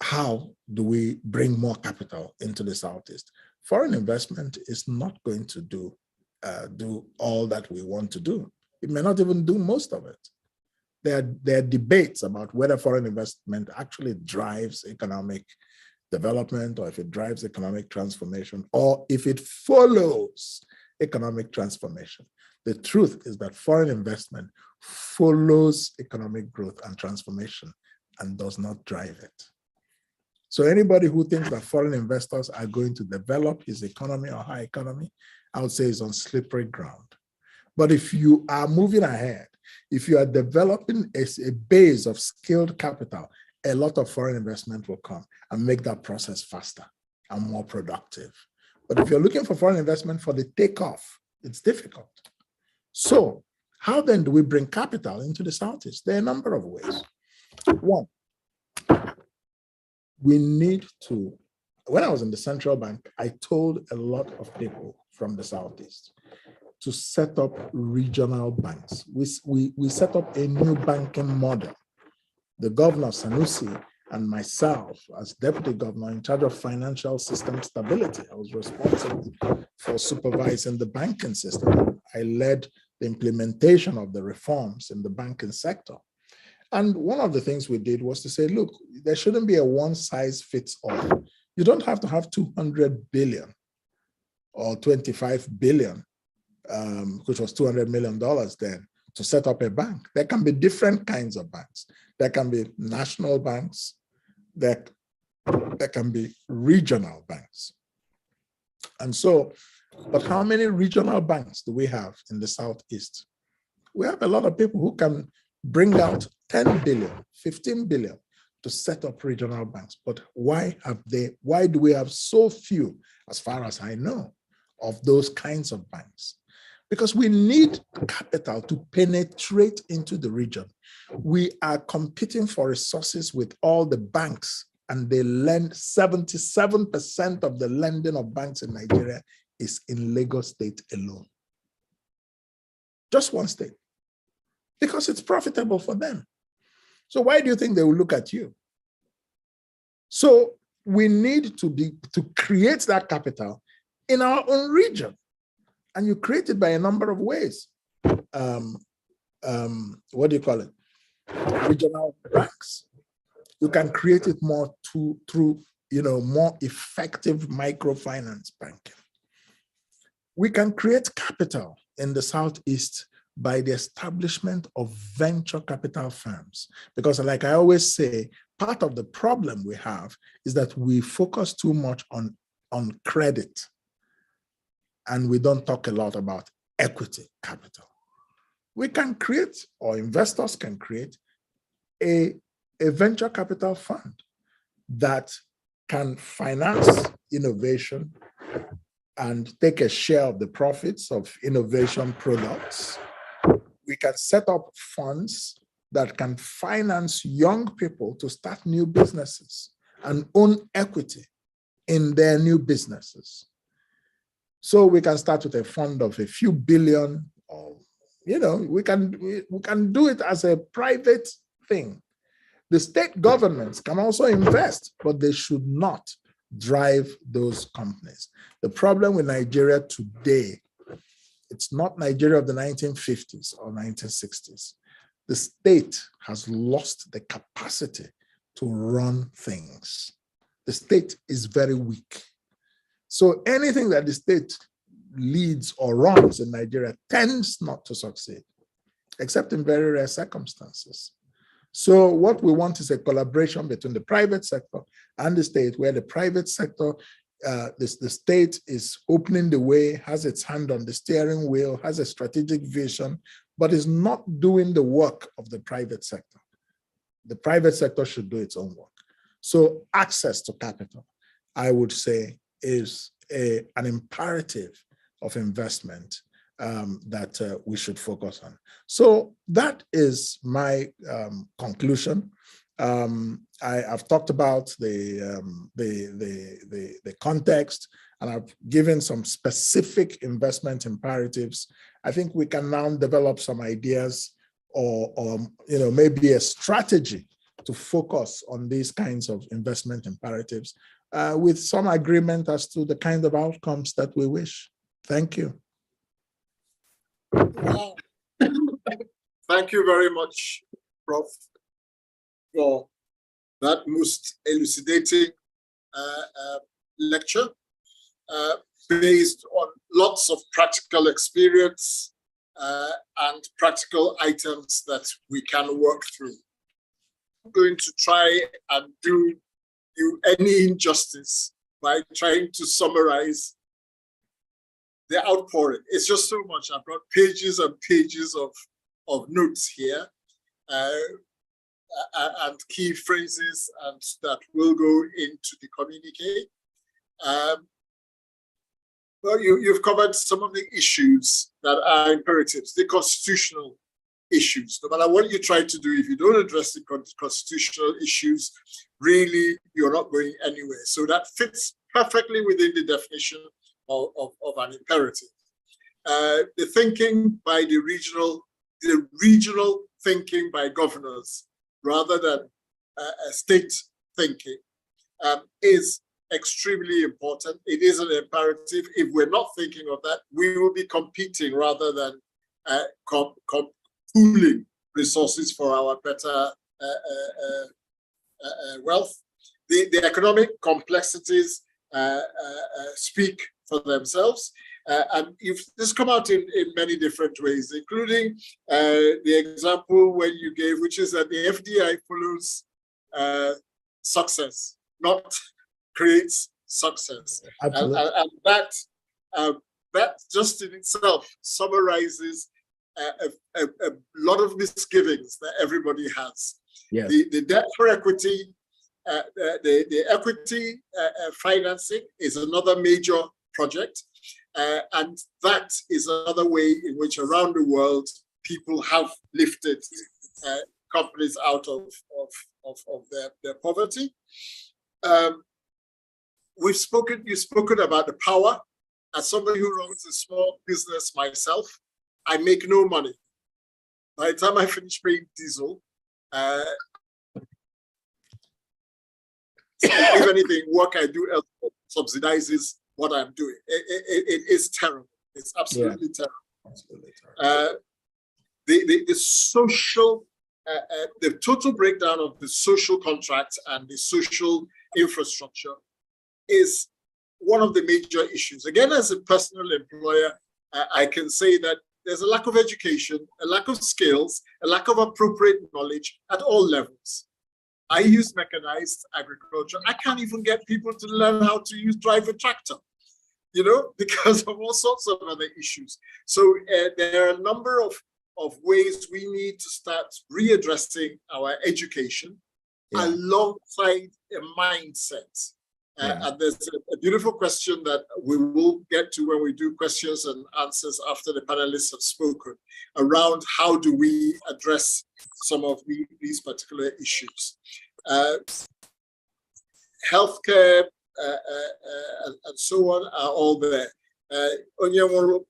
how do we bring more capital into the Southeast? Foreign investment is not going to do all that we want to do. It may not even do most of it. There are debates about whether foreign investment actually drives economic development or if it drives economic transformation or if it follows economic transformation. The truth is that foreign investment follows economic growth and transformation and does not drive it. So anybody who thinks that foreign investors are going to develop his economy or her economy, I would say is on slippery ground. But if you are moving ahead, if you are developing a base of skilled capital, a lot of foreign investment will come and make that process faster and more productive. But if you're looking for foreign investment for the takeoff, it's difficult. So how then do we bring capital into the Southeast? There are a number of ways. One, we need to, when I was in the central bank, I told a lot of people from the Southeast to set up regional banks. We set up a new banking model. The governor, Sanusi, and myself as deputy governor in charge of financial system stability, I was responsible for supervising the banking system. I led the implementation of the reforms in the banking sector. And one of the things we did was to say, look, there shouldn't be a one size fits all. You don't have to have 200 billion or 25 billion, which was $200 million then, to set up a bank. There can be different kinds of banks. There can be national banks. There can be regional banks. And so, but how many regional banks do we have in the Southeast? We have a lot of people who can bring out 10 billion, 15 billion to set up regional banks. But why do we have so few, as far as I know, of those kinds of banks? Because we need capital to penetrate into the region. We are competing for resources with all the banks, and they lend 77% of the lending of banks in Nigeria is in Lagos State alone. Just one state. Because it's profitable for them. So why do you think they will look at you? So we need to create that capital in our own region. And you create it by a number of ways. What do you call it? Regional banks. You can create it more through more effective microfinance banking. We can create capital in the Southeast by the establishment of venture capital firms. Because like I always say, part of the problem we have is that we focus too much on credit, and we don't talk a lot about equity capital. We can create, or investors can create, a venture capital fund that can finance innovation and take a share of the profits of innovation products. We can set up funds that can finance young people to start new businesses and own equity in their new businesses. So we can start with a fund of a few billion, or we can do it as a private thing. The state governments can also invest, but they should not drive those companies. The problem with Nigeria today, it's not Nigeria of the 1950s or 1960s. The state has lost the capacity to run things. The state is very weak. So anything that the state leads or runs in Nigeria tends not to succeed, except in very rare circumstances. So what we want is a collaboration between the private sector and the state, where the private sector, the state is opening the way, has its hand on the steering wheel, has a strategic vision, but is not doing the work of the private sector. The private sector should do its own work. So access to capital, I would say, is an imperative of investment that we should focus on. So that is my conclusion. I've talked about the context, and I've given some specific investment imperatives. I think we can now develop some ideas or maybe a strategy to focus on these kinds of investment imperatives with some agreement as to the kind of outcomes that we wish. Thank you. Wow. Thank you very much, Prof, for that most elucidating lecture based on lots of practical experience and practical items that we can work through. going to try and do you any injustice by trying to summarize the outpouring. It's just so much. I've got pages and pages of notes here and key phrases and that will go into the communique. Well, you've covered some of the issues that are imperatives, the constitutional issues. No matter what you try to do, if you don't address the constitutional issues, really, you're not going anywhere. So that fits perfectly within the definition of an imperative. The thinking by the regional thinking by governors, rather than state thinking, is extremely important. It is an imperative. If we're not thinking of that, we will be competing rather than pooling resources for our better wealth. The economic complexities speak for themselves. And this come out in many different ways, including the example when you gave, which is that the FDI follows success, not creates success. And that just in itself summarizes a lot of misgivings that everybody has. Yes. The debt for equity, the equity financing is another major project. And that is another way in which around the world people have lifted companies out of their poverty. You've spoken about the power. As somebody who runs a small business myself, I make no money. By the time I finish paying diesel, if anything, work I do subsidizes what I'm doing. It is terrible. It's absolutely terrible. Absolutely terrible. The social, the total breakdown of the social contract and the social infrastructure is one of the major issues. Again, as a personal employer, I can say that there's a lack of education, a lack of skills, a lack of appropriate knowledge at all levels. I use mechanized agriculture. I can't even get people to learn how to drive a tractor, you know, because of all sorts of other issues. So there are a number of ways we need to start readdressing our education alongside a mindset. And there's a beautiful question that we will get to when we do questions and answers after the panelists have spoken around how do we address some of these particular issues. Healthcare and so on are all there. Onyemolo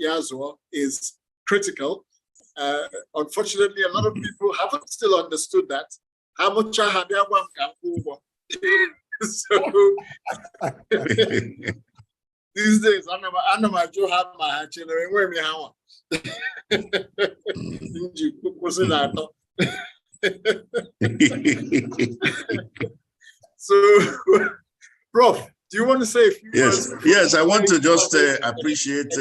Yazo is critical. Unfortunately, a lot of people haven't still understood that. How much I have so these days, I know my Joe have my children. Where me how? So, Prof, do you want to say a few words? Yes, I want to just appreciate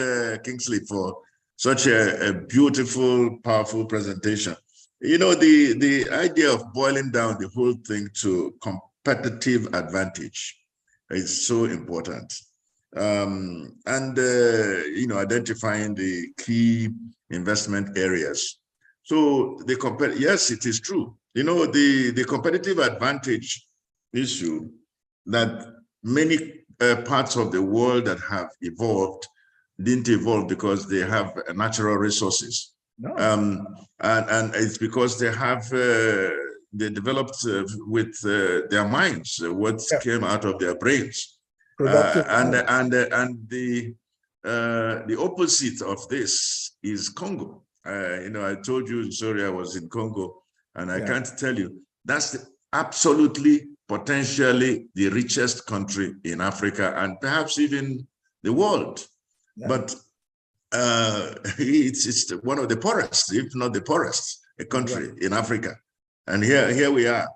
Kingsley for such a beautiful, powerful presentation. You know, the idea of boiling down the whole thing to competitive advantage is so important. You know, identifying the key investment areas. So yes, it is true. You know, the competitive advantage issue that many parts of the world that have evolved didn't evolve because they have natural resources. No. And it's because they have they developed with their minds what came out of their brains. And the opposite of this is Congo. You know, I told you, sorry, I was in Congo, and I can't tell you, that's absolutely potentially the richest country in Africa and perhaps even the world. But it's one of the poorest, if not the poorest, country in Africa. And here we are.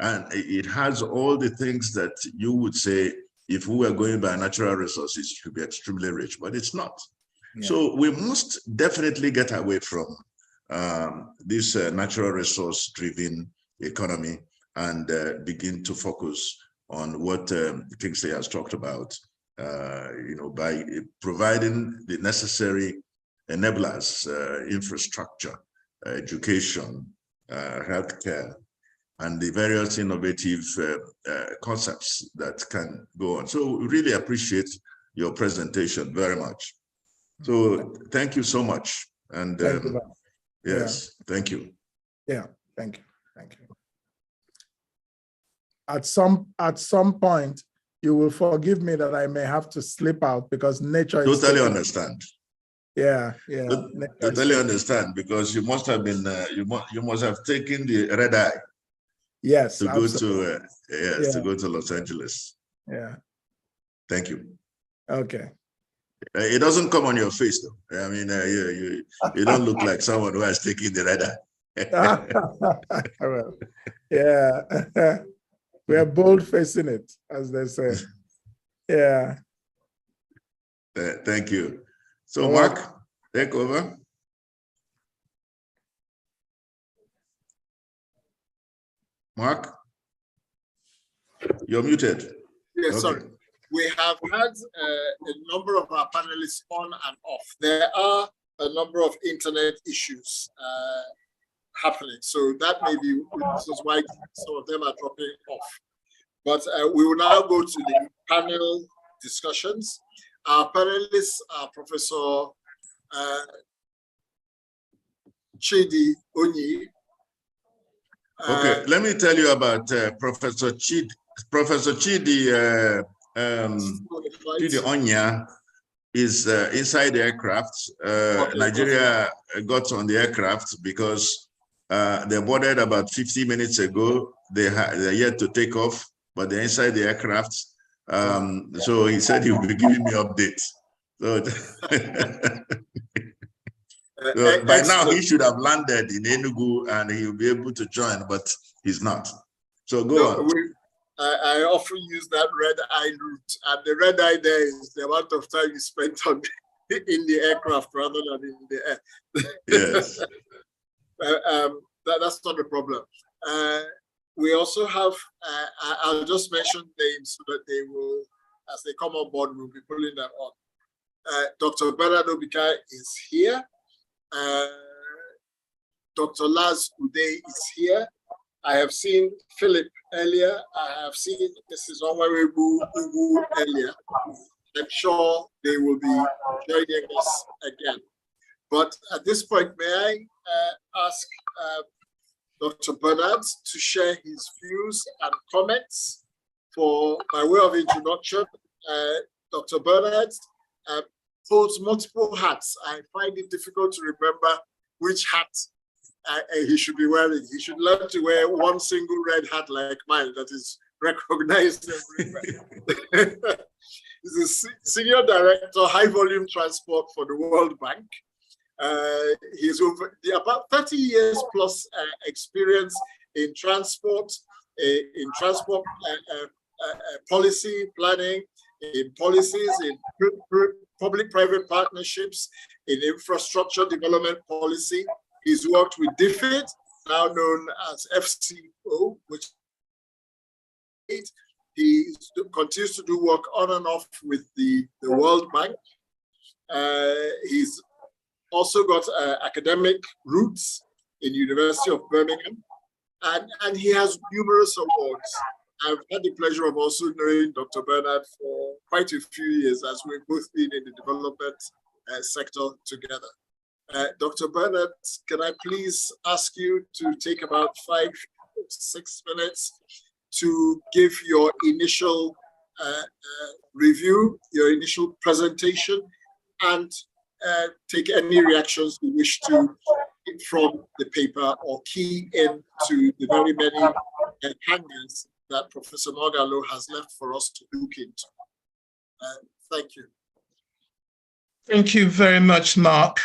And it has all the things that you would say, if we were going by natural resources, it should be extremely rich, but it's not. So we must definitely get away from this natural resource driven economy and begin to focus on what Kingsley has talked about, by providing the necessary enablers, infrastructure, education, healthcare, and the various innovative concepts that can go on. So we really appreciate your presentation very much. So thank you so much. And yes, thank you. Yeah, thank you. Thank you. At some point, you will forgive me that I may have to slip out because nature is totally understand. Yeah. Totally understand, because you must have been you must have taken the red eye. Yes, to absolutely. go to to go to Los Angeles. Yeah. Thank you. Okay. It doesn't come on your face though. I mean, you don't look like someone who has taken the red eye. Well, yeah. We are bold facing it, as they say. Yeah. Thank you. So Mark, take over. Mark, you're muted. Yes, Okay. sorry. We have had a number of our panelists on and off. There are a number of internet issues happening, so that may be reasons why some of them are dropping off. But we will now go to the panel discussions. Our panelists are Professor Chidi Onyi. Okay, let me tell you about Professor Chidi. Professor Chidi Onya is inside the aircraft. Okay, Nigeria got on the aircraft because they boarded about 50 minutes ago. They're yet to take off, but they're inside the aircraft. So he said he will be giving me updates. So, so by now he should have landed in Enugu and he will be able to join, but he's not. So go on. I often use that red eye route, and the red eye there is the amount of time you spent on in the aircraft rather than in the air. Yes. That's not a problem. We also have, I'll just mention names so that they will, as they come on board, we'll be pulling them on. Dr. Bernard Obika is here. Dr. Laz Uday is here. I have seen Philip earlier. I have seen Mrs. Onwarebu Ugu earlier. I'm sure they will be joining us again. But at this point, may I ask Dr. Bernard to share his views and comments by way of introduction. Dr. Bernard holds multiple hats. I find it difficult to remember which hat he should be wearing. He should learn to wear one single red hat like mine that is recognized everywhere. He's a senior director, high volume transport for the World Bank. He's over about 30 years plus experience in transport, policy planning, in policies, in public-private partnerships, in infrastructure development policy. He's worked with DFID, now known as FCO, which he continues to do work on and off with the World Bank. He's also got academic roots in University of Birmingham, and he has numerous awards. I've had the pleasure of also knowing Dr. Bernard for quite a few years, as we've both been in the development sector together. Dr. Bernard, can I please ask you to take about 5 or 6 minutes to give your initial review, your initial presentation, and take any reactions you wish to from the paper or key into the very many hangers that Professor Mogalo has left for us to look into. Thank you. Thank you very much, Mark.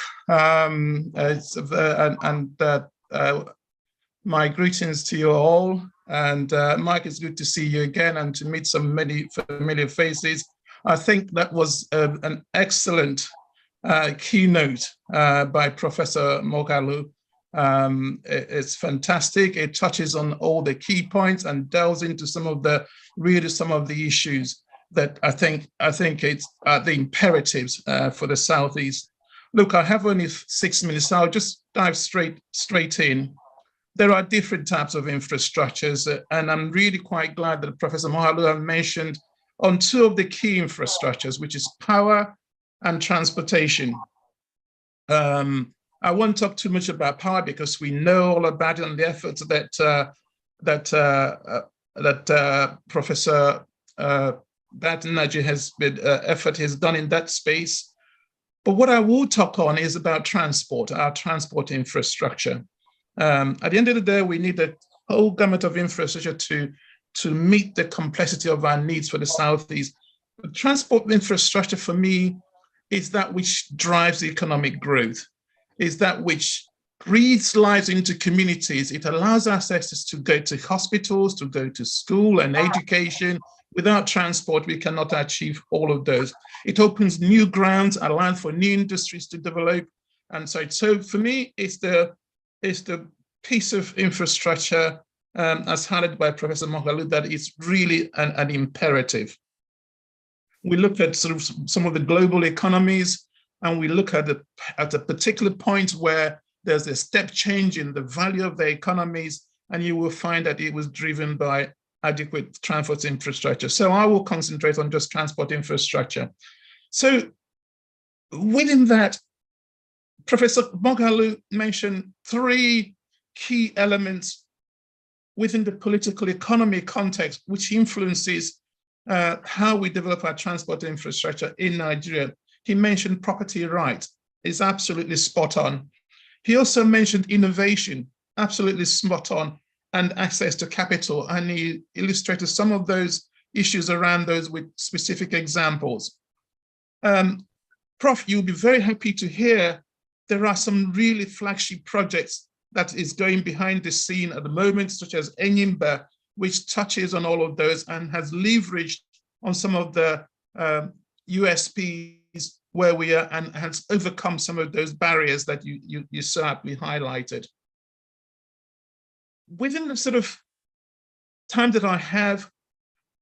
My greetings to you all. And Mike, it's good to see you again and to meet some many familiar faces. I think that was an excellent keynote by Professor Mogalo It's fantastic. It touches on all the key points and delves into some of the issues that I think it's the imperatives for the Southeast. Look, I have only 6 minutes, so I'll just dive straight in. There are different types of infrastructures, and I'm really quite glad that Professor Moghalu has mentioned on two of the key infrastructures, which is power and transportation. I won't talk too much about power because we know all about it and the efforts that Professor Batten-Naji has done in that space. But what I will talk on is about transport, our transport infrastructure. At the end of the day, we need a whole gamut of infrastructure to meet the complexity of our needs for the Southeast. The transport infrastructure for me is that which drives economic growth, is that which breathes lives into communities. It allows our citizens to go to hospitals, to go to school and education. Without transport, we cannot achieve all of those. It opens new grounds, allows for new industries to develop. And so for me, it's the piece of infrastructure, as highlighted by Professor Moghalu, that is really an imperative. We look at sort of some of the global economies, and we look at a particular point where there's a step change in the value of the economies, and you will find that it was driven by adequate transport infrastructure. So I will concentrate on just transport infrastructure. So within that, Professor Moghalu mentioned three key elements within the political economy context, which influences how we develop our transport infrastructure in Nigeria. He mentioned property rights, is absolutely spot on. He also mentioned innovation, absolutely spot on, and access to capital, and he illustrated some of those issues around those with specific examples. Prof, you'll be very happy to hear there are some really flagship projects that is going behind the scene at the moment, such as Enyimba, which touches on all of those and has leveraged on some of the USPs where we are and has overcome some of those barriers that you so aptly highlighted. Within the sort of time that I have,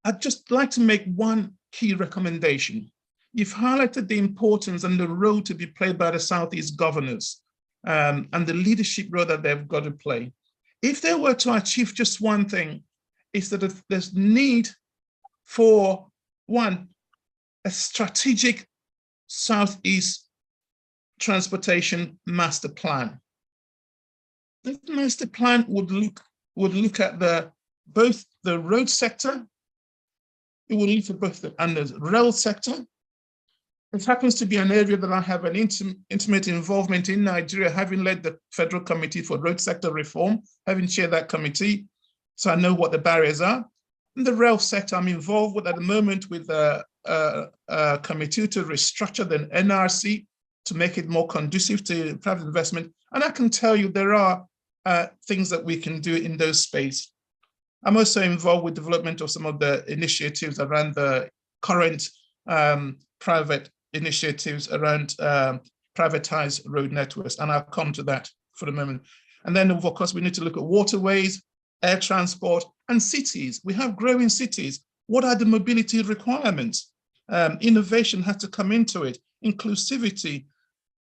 I'd just like to make one key recommendation. You've highlighted the importance and the role to be played by the Southeast governors and the leadership role that they've got to play. If they were to achieve just one thing, is that there's need for, one, a strategic Southeast transportation master plan. The master plan would look at both the road sector, it will look at both the rail sector. It happens to be an area that I have an intimate involvement in Nigeria, having led the Federal Committee for Road Sector Reform, having chaired that committee, so I know what the barriers are. In the rail sector, I'm involved with at the moment with a committee to restructure the NRC to make it more conducive to private investment. And I can tell you there are things that we can do in those space. I'm also involved with development of some of the initiatives around the current private initiatives around privatized road networks, and I'll come to that for the moment. And then, of course, we need to look at waterways, air transport, and cities. We have growing cities. What are the mobility requirements? Innovation has to come into it, inclusivity,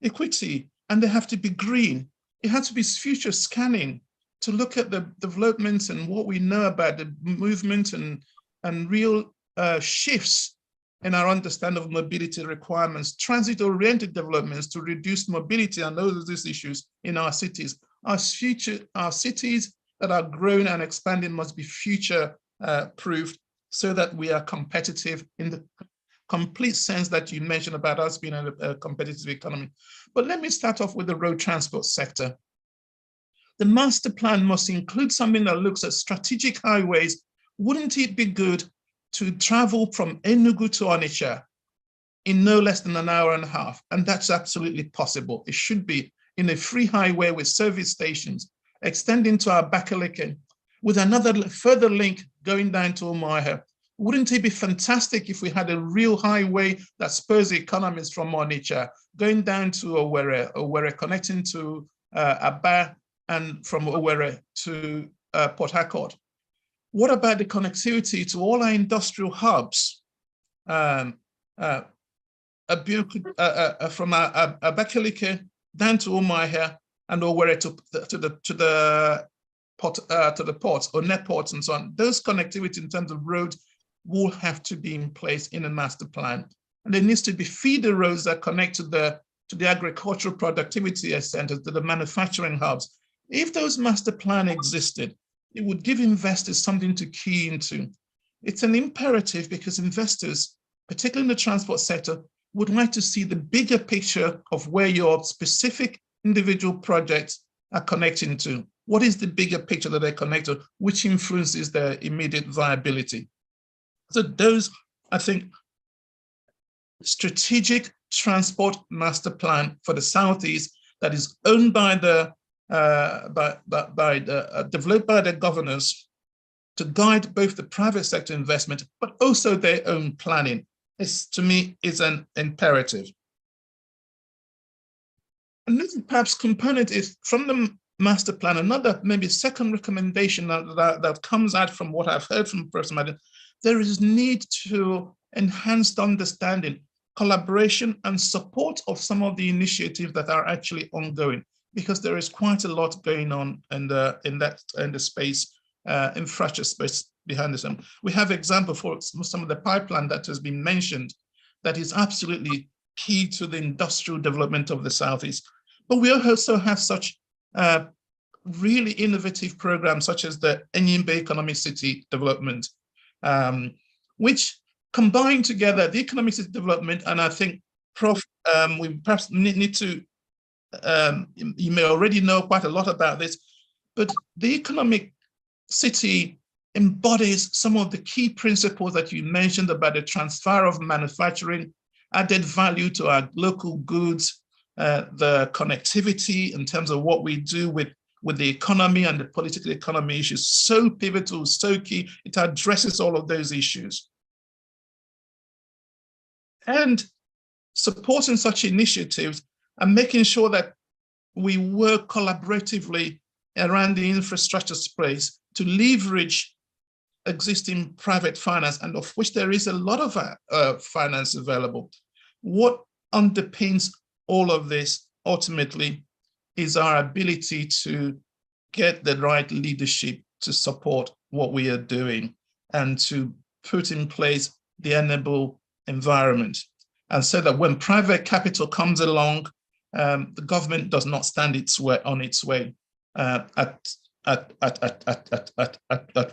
equity, and they have to be green. It has to be future scanning to look at the developments and what we know about the movement and real shifts in our understanding of mobility requirements, transit-oriented developments to reduce mobility and those issues in our cities. Our cities that are growing and expanding must be future-proofed so that we are competitive in the complete sense that you mentioned about us being a competitive economy. But let me start off with the road transport sector. The master plan must include something that looks at strategic highways. Wouldn't it be good to travel from Enugu to Onitsha in no less than an hour and a half? And that's absolutely possible. It should be in a free highway with service stations, extending to Abakaliki, with another further link going down to Umuahia. Wouldn't it be fantastic if we had a real highway that spurs the economies from Onitsha, going down to Owerri, connecting to Aba, and from Owerri to Port Harcourt? What about the connectivity to all our industrial hubs? From Abakaliki down to Umuahia and Owerri to the ports or net ports and so on. Those connectivity in terms of roads will have to be in place in a master plan. And there needs to be feeder roads that connect to the agricultural productivity centers, to the manufacturing hubs. If those master plan existed, it would give investors something to key into. It's an imperative because investors, particularly in the transport sector, would like to see the bigger picture of where your specific individual projects are connecting to. What is the bigger picture that they connect to, which influences their immediate viability? So those, I think, strategic transport master plan for the Southeast that is owned by the developed by the governors to guide both the private sector investment, but also their own planning, is, to me, is an imperative. Another perhaps component is from the master plan, another maybe second recommendation that comes out from what I've heard from Professor Madden, there is need to enhanced understanding, collaboration and support of some of the initiatives that are actually ongoing, because there is quite a lot going on in the space, infrastructure space behind this. We have example for some of the pipeline that has been mentioned that is absolutely key to the industrial development of the Southeast. But we also have such really innovative programs such as the Enyimba Economic City Development, which combine together the economic city development, and I think, Prof, we perhaps need to, you may already know quite a lot about this, but the economic city embodies some of the key principles that you mentioned about the transfer of manufacturing, added value to our local goods, the connectivity in terms of what we do with the economy and the political economy issues, so pivotal, so key. It addresses all of those issues. And supporting such initiatives and making sure that we work collaboratively around the infrastructure space to leverage existing private finance, and of which there is a lot of finance available. What underpins all of this ultimately is our ability to get the right leadership to support what we are doing and to put in place the enable environment. And so that when private capital comes along, the government does not stand on its way at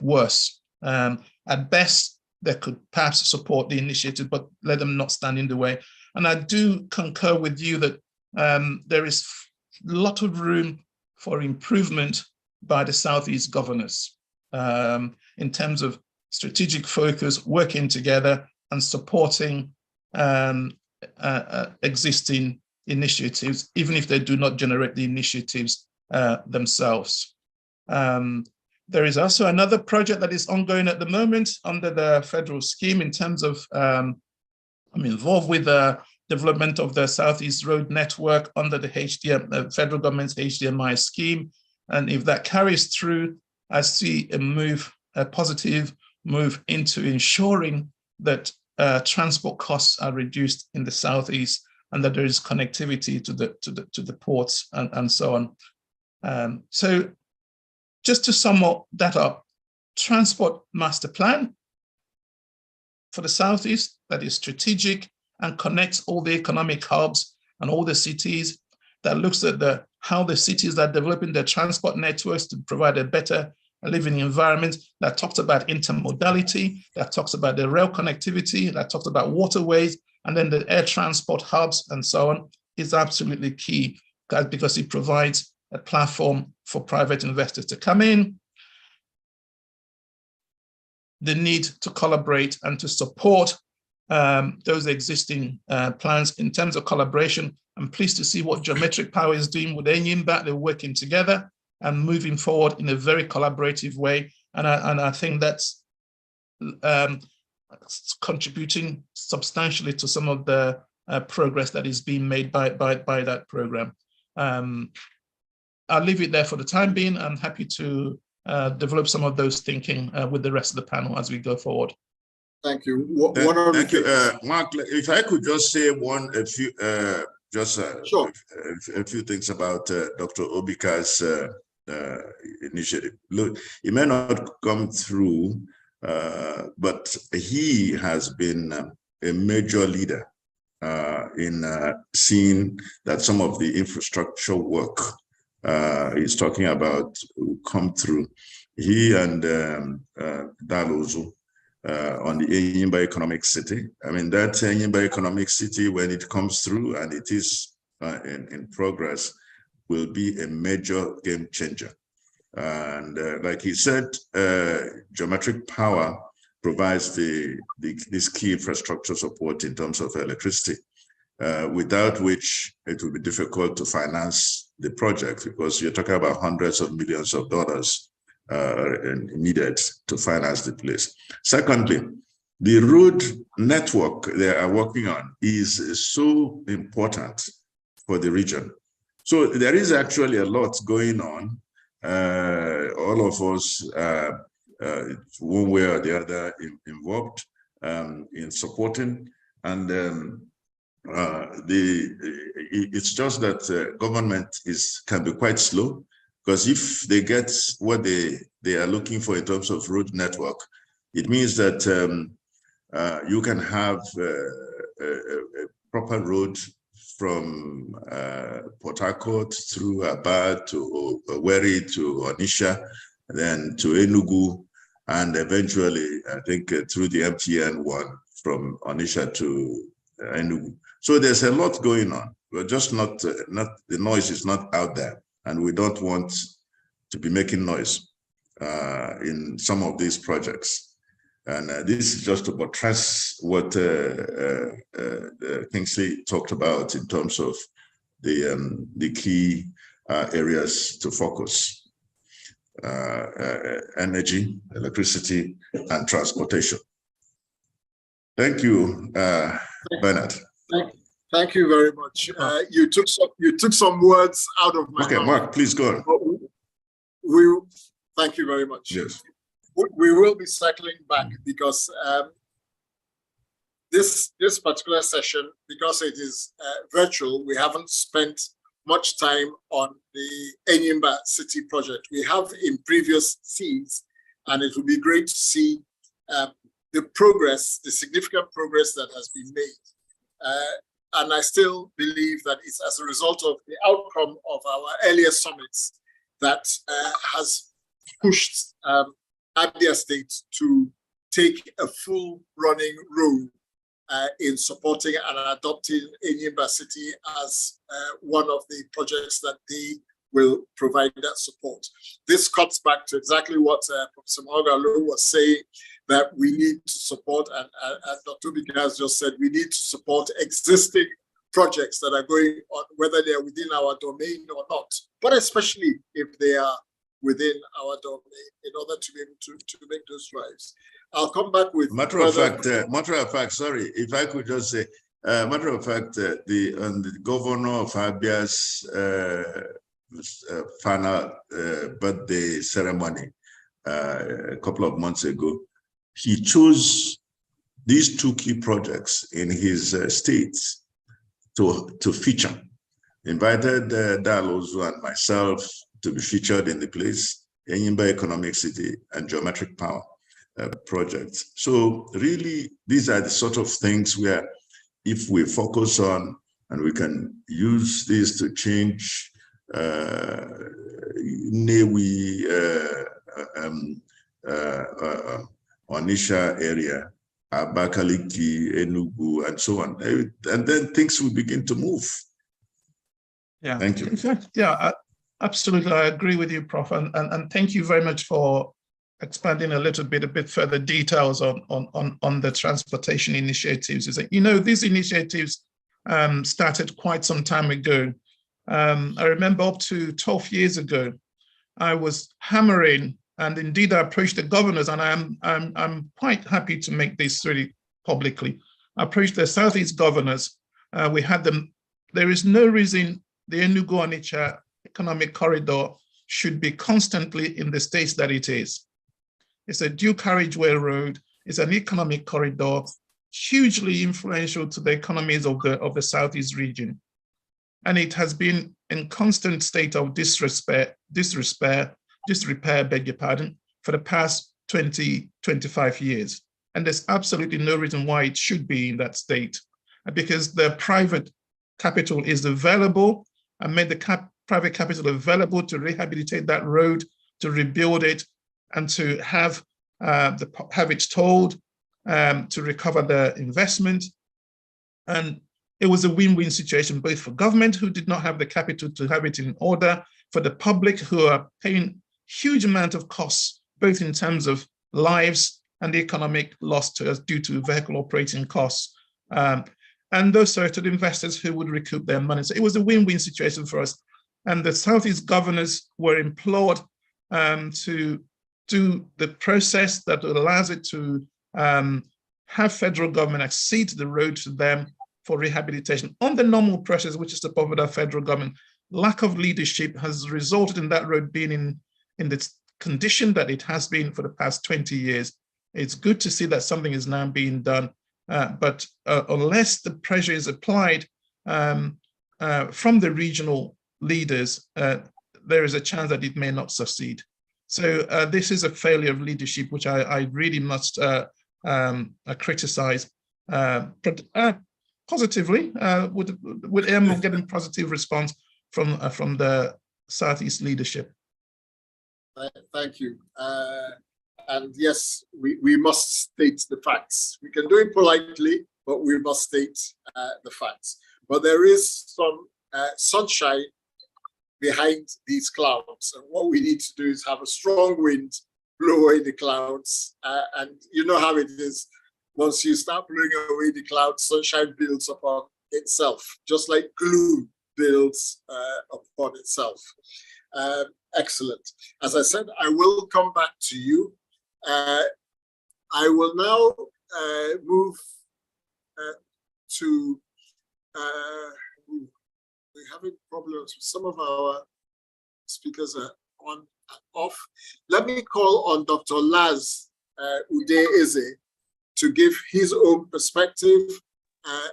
worst. At best, they could perhaps support the initiative, but let them not stand in the way. And I do concur with you that there is a lot of room for improvement by the Southeast governors in terms of strategic focus, working together and supporting existing initiatives, even if they do not generate the initiatives themselves. There is also another project that is ongoing at the moment under the federal scheme in terms of, I'm involved with the development of the Southeast Road Network under the federal government's HDMI scheme. And if that carries through, I see a positive move into ensuring that transport costs are reduced in the Southeast and that there is connectivity to the ports and so on. So just to sum that up, transport master plan for the Southeast that is strategic and connects all the economic hubs and all the cities, that looks at how the cities are developing their transport networks to provide a better living environment, that talks about intermodality, that talks about the rail connectivity, that talks about waterways, and then the air transport hubs and so on, is absolutely key because it provides a platform for private investors to come in, the need to collaborate and to support those existing plans in terms of collaboration. I'm pleased to see what Geometric Power is doing with Enyimba. They're working together and moving forward in a very collaborative way. And I think that's contributing substantially to some of the progress that is being made by that program. I'll leave it there for the time being. I'm happy to develop some of those thinking with the rest of the panel as we go forward. Thank you. Thank you, Mark. If I could just say sure. a few things about Dr. Obika's initiative. Look, it may not come through, but he has been a major leader in seeing that some of the infrastructure work he's talking about will come through. He and Dalozu on the Enyimba Economic City. I mean, that Enyimba Economic City, when it comes through and it is in progress, will be a major game changer. And like he said, geometric power provides this key infrastructure support in terms of electricity, without which it will be difficult to finance the project, because you're talking about hundreds of millions of dollars needed to finance the place. Secondly, the road network they are working on is so important for the region. So there is actually a lot going on. All of us, one way or the other, involved in supporting, and it's just that government can be quite slow, because if they get what they are looking for in terms of road network, it means that you can have a proper road from Port Harcourt through Aba to Owerri to Onitsha, then to Enugu, and eventually, I think, through the MTN one from Onitsha to Enugu. So there's a lot going on. We're just not the noise is not out there, and we don't want to be making noise in some of these projects. And this is just to buttress what Kingsley talked about in terms of the key areas to focus: energy, electricity, and transportation. Thank you, Bernard. Thank you very much. You took some words out of my mouth. Okay, Mark, please go on. Thank you very much. Yes. We will be circling back, because this particular session, because it is virtual, we haven't spent much time on the Enyimba City project. We have in previous SEES, and it will be great to see the progress, the significant progress that has been made. And I still believe that it's as a result of the outcome of our earlier summits that has pushed Abia State to take a full running role in supporting and adopting Enyimba City as one of the projects that they will provide that support. This cuts back to exactly what Professor Mogalo was saying, that we need to support, and Dr. Obika has just said, we need to support existing projects that are going on, whether they are within our domain or not, but especially if they are within our domain, in order to be able to make those drives. I'll come back with matter of fact, sorry, if I could just say, matter of fact, the governor of Abia's final birthday ceremony a couple of months ago, he chose these two key projects in his states to feature. Invited Dalozu and myself to be featured in the place, Enyimba Economic City and Geometric Power projects. So really, these are the sort of things where, if we focus on, and we can use this to change Newi, Onitsha area, Abakaliki, Enugu, and so on. And then things will begin to move. Yeah. Thank you. In fact, yeah, absolutely. I agree with you, Prof. And thank you very much for expanding a bit further details on the transportation initiatives. Is that, you know, these initiatives started quite some time ago. I remember up to 12 years ago, I was hammering, and indeed I approached the governors, and I'm quite happy to make this really publicly. I approached the Southeast governors. We had them. There is no reason the Enugu-Onitsha economic corridor should be constantly in the state that it is. It's a dual carriageway road. It's an economic corridor, hugely influential to the economies of the Southeast region. And it has been in constant state of disrepair, beg your pardon, for the past 20, 25 years. And there's absolutely no reason why it should be in that state, because the private capital is available and made the private capital available to rehabilitate that road, to rebuild it, and to have it tolled, to recover the investment. And it was a win-win situation, both for government, who did not have the capital to have it in order, for the public, who are paying huge amount of costs, both in terms of lives and the economic loss to us due to vehicle operating costs. And those are to the investors who would recoup their money. So it was a win-win situation for us. And the Southeast governors were implored to do the process that allows it to have federal government accede the road to them for rehabilitation on the normal process, which is the popular federal government. Lack of leadership has resulted in that road being in the condition that it has been for the past 20 years. It's good to see that something is now being done, but unless the pressure is applied from the regional leaders, there is a chance that it may not succeed. So this is a failure of leadership, which I really must criticize, but positively, with aim of getting positive response from the Southeast leadership. Thank you. And yes, we must state the facts. We can do it politely, but we must state the facts. But there is some sunshine behind these clouds. And what we need to do is have a strong wind blow away the clouds. And you know how it is. Once you start blowing away the clouds, sunshine builds upon itself, just like glue builds upon itself. Excellent. As I said, I will come back to you. I will now move to, we're having problems with some of our speakers are on and off. Let me call on Dr. Laz Ude-Eze to give his own perspective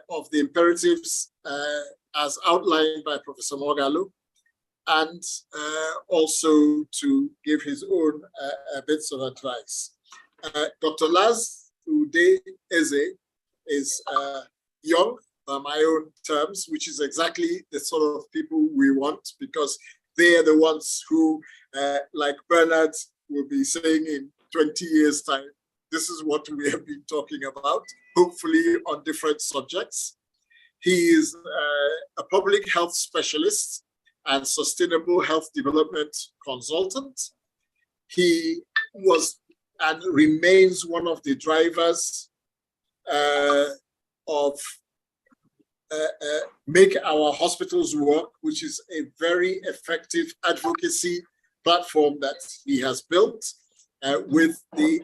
of the imperatives as outlined by Professor Moghalu, and also to give his own bits of advice. Dr. Laz Ude-Eze is young by my own terms, which is exactly the sort of people we want, because they are the ones who, like Bernard will be saying in 20 years' time, this is what we have been talking about, hopefully on different subjects. He is a public health specialist and sustainable health development consultant. He was and remains one of the drivers of Make Our Hospitals Work, which is a very effective advocacy platform that he has built with the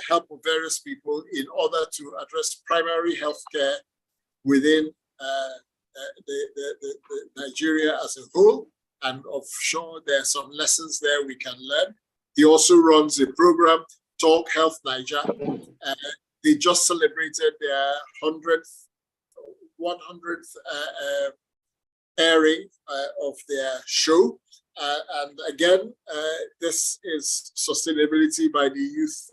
help of various people in order to address primary health care within Nigeria as a whole. And offshore, there are some lessons there we can learn. He also runs a program, Talk Health Niger. They just celebrated their 100th airing of their show. And again, this is sustainability by the youth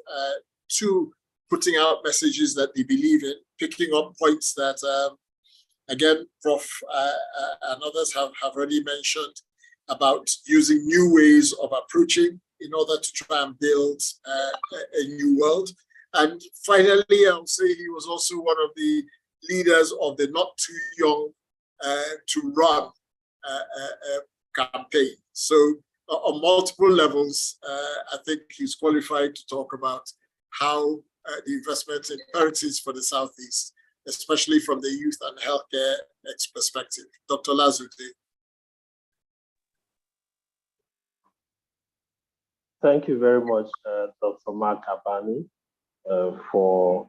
to putting out messages that they believe in, picking up points that, again, Prof. And others have already mentioned about using new ways of approaching in order to try and build a new world. And finally, I'll say he was also one of the leaders of the Not Too Young to Run campaign. So on multiple levels, I think he's qualified to talk about how the investment imperatives for the Southeast, especially from the youth and healthcare perspective. Dr. Laz Ude. Thank you very much, Dr. Mark Abani, for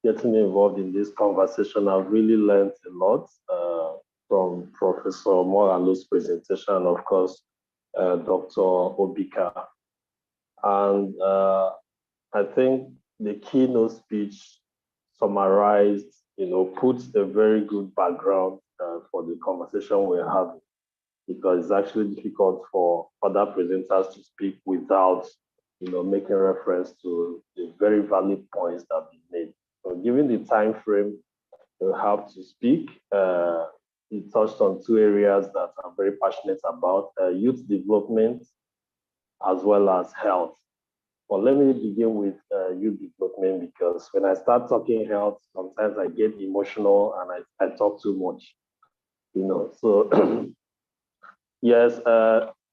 getting me involved in this conversation. I've really learned a lot from Prof. Professor Moralo's presentation, and of course, Dr. Obika. And I think the keynote speech summarized, puts a very good background for the conversation we're having, because it's actually difficult for other presenters to speak without, making reference to the very valid points that have been made. So given the time frame you have to speak, he touched on two areas that I'm very passionate about, youth development as well as health. But let me begin with youth development, because when I start talking health, sometimes I get emotional and I talk too much, So yes,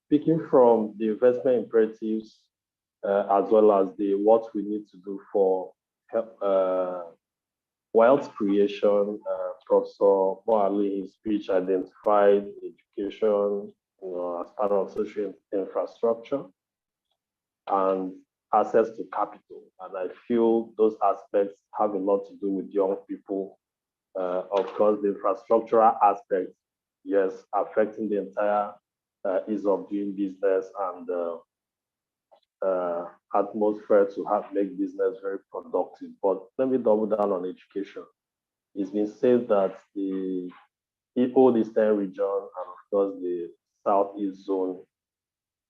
speaking from the investment imperatives, as well as what we need to do for wealth creation, Professor Moali in his speech identified education, as part of social infrastructure and access to capital. And I feel those aspects have a lot to do with young people. Of course, the infrastructural aspect, yes, affecting the entire ease of doing business and atmosphere to make business very productive. But let me double down on education. It's been said that the old Eastern region and of course the Southeast zone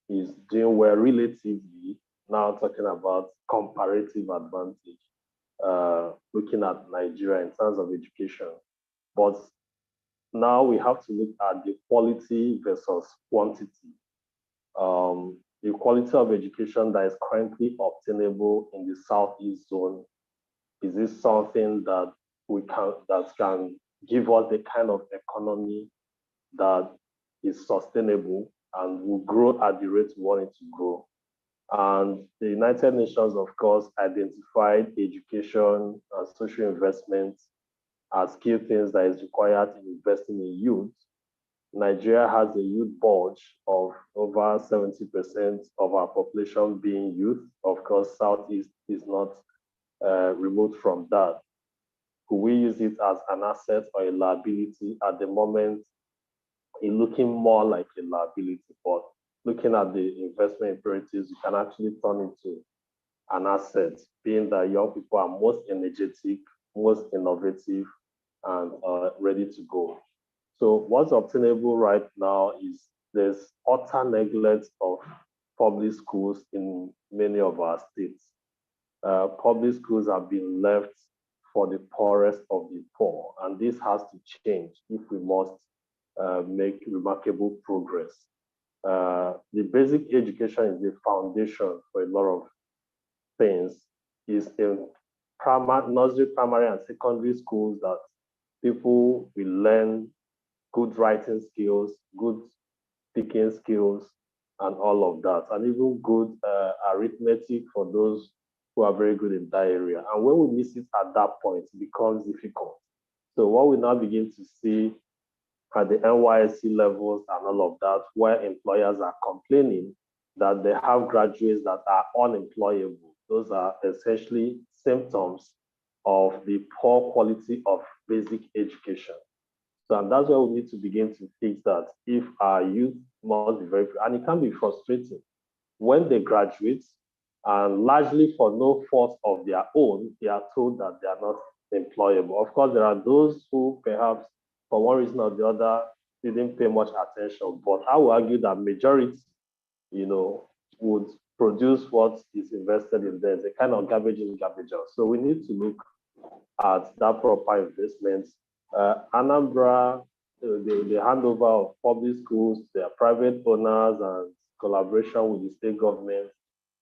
is doing well relatively. Now talking about comparative advantage, looking at Nigeria in terms of education. But now we have to look at the quality versus quantity. The quality of education that is currently obtainable in the Southeast zone, is this something that can give us the kind of economy that is sustainable and will grow at the rate we want it to grow? And the United Nations, of course, identified education and social investment as key things that is required in investing in youth. Nigeria has a youth bulge of over 70% of our population being youth. Of course, Southeast is not removed from that. Could we use it as an asset or a liability? At the moment, it's looking more like a liability, but looking at the investment imperatives, you can actually turn into an asset, being that young people are most energetic, most innovative, and ready to go. So what's obtainable right now is there's utter neglect of public schools in many of our states. Public schools have been left for the poorest of the poor, and this has to change if we must make remarkable progress. The basic education is the foundation for a lot of things. Is in nursery, primary, and secondary schools that people will learn good writing skills, good speaking skills, and all of that, and even good arithmetic for those who are very good in that area. And when we miss it at that point, it becomes difficult. So what we now begin to see at the NYSC levels and all of that, where employers are complaining that they have graduates that are unemployable. Those are essentially symptoms of the poor quality of basic education. So, and that's where we need to begin to fix that. If our youth must be very, and it can be frustrating when they graduate, and largely for no fault of their own, they are told that they are not employable. Of course, there are those who perhaps for one reason or the other didn't pay much attention, but I would argue that majority, would produce what is invested in there. It's a kind of garbage in, garbage out. So we need to look at that proper investment. Anambra, the handover of public schools, their private owners, and collaboration with the state government,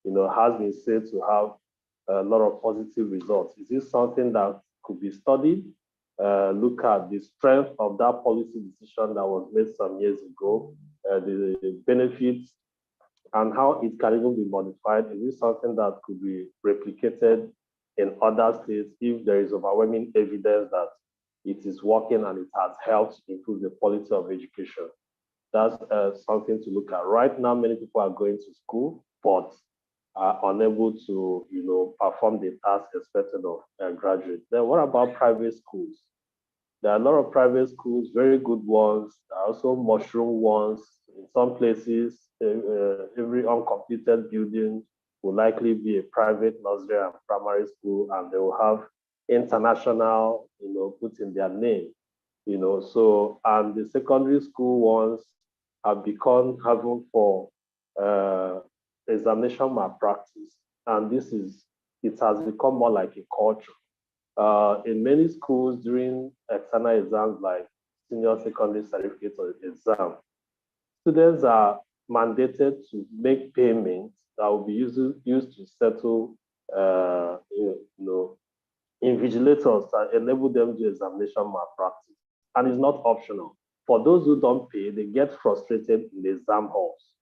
has been said to have a lot of positive results. Is this something that could be studied? Look at the strength of that policy decision that was made some years ago, the benefits, and how it can even be modified. Is this something that could be replicated in other states if there is overwhelming evidence that it is working and it has helped improve the quality of education? That's something to look at. Right now, many people are going to school, but are unable to, perform the task expected of graduates. Then what about private schools? There are a lot of private schools, very good ones. There are also mushroom ones. In some places, every uncompleted building will likely be a private nursery and primary school, and they will have international, put in their name, So, and the secondary school ones have become having for examination malpractice, and it has become more like a culture. In many schools during external exams like senior secondary certificate or exam, students are mandated to make payments that will be used to settle, invigilators that enable them to do examination malpractice. And it's not optional. For those who don't pay, they get frustrated in the exam halls.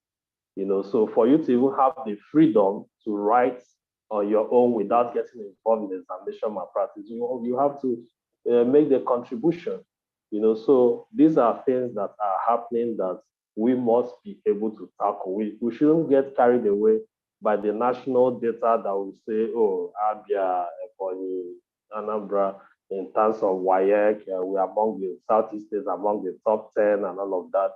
So for you to even have the freedom to write on your own without getting involved in examination malpractice, you have to make the contribution. So these are things that are happening that we must be able to tackle. We shouldn't get carried away by the national data that will say, oh, Abia, Ebonyi, Anambra, in terms of WAEC, we are among the Southeast states, among the top 10 and all of that.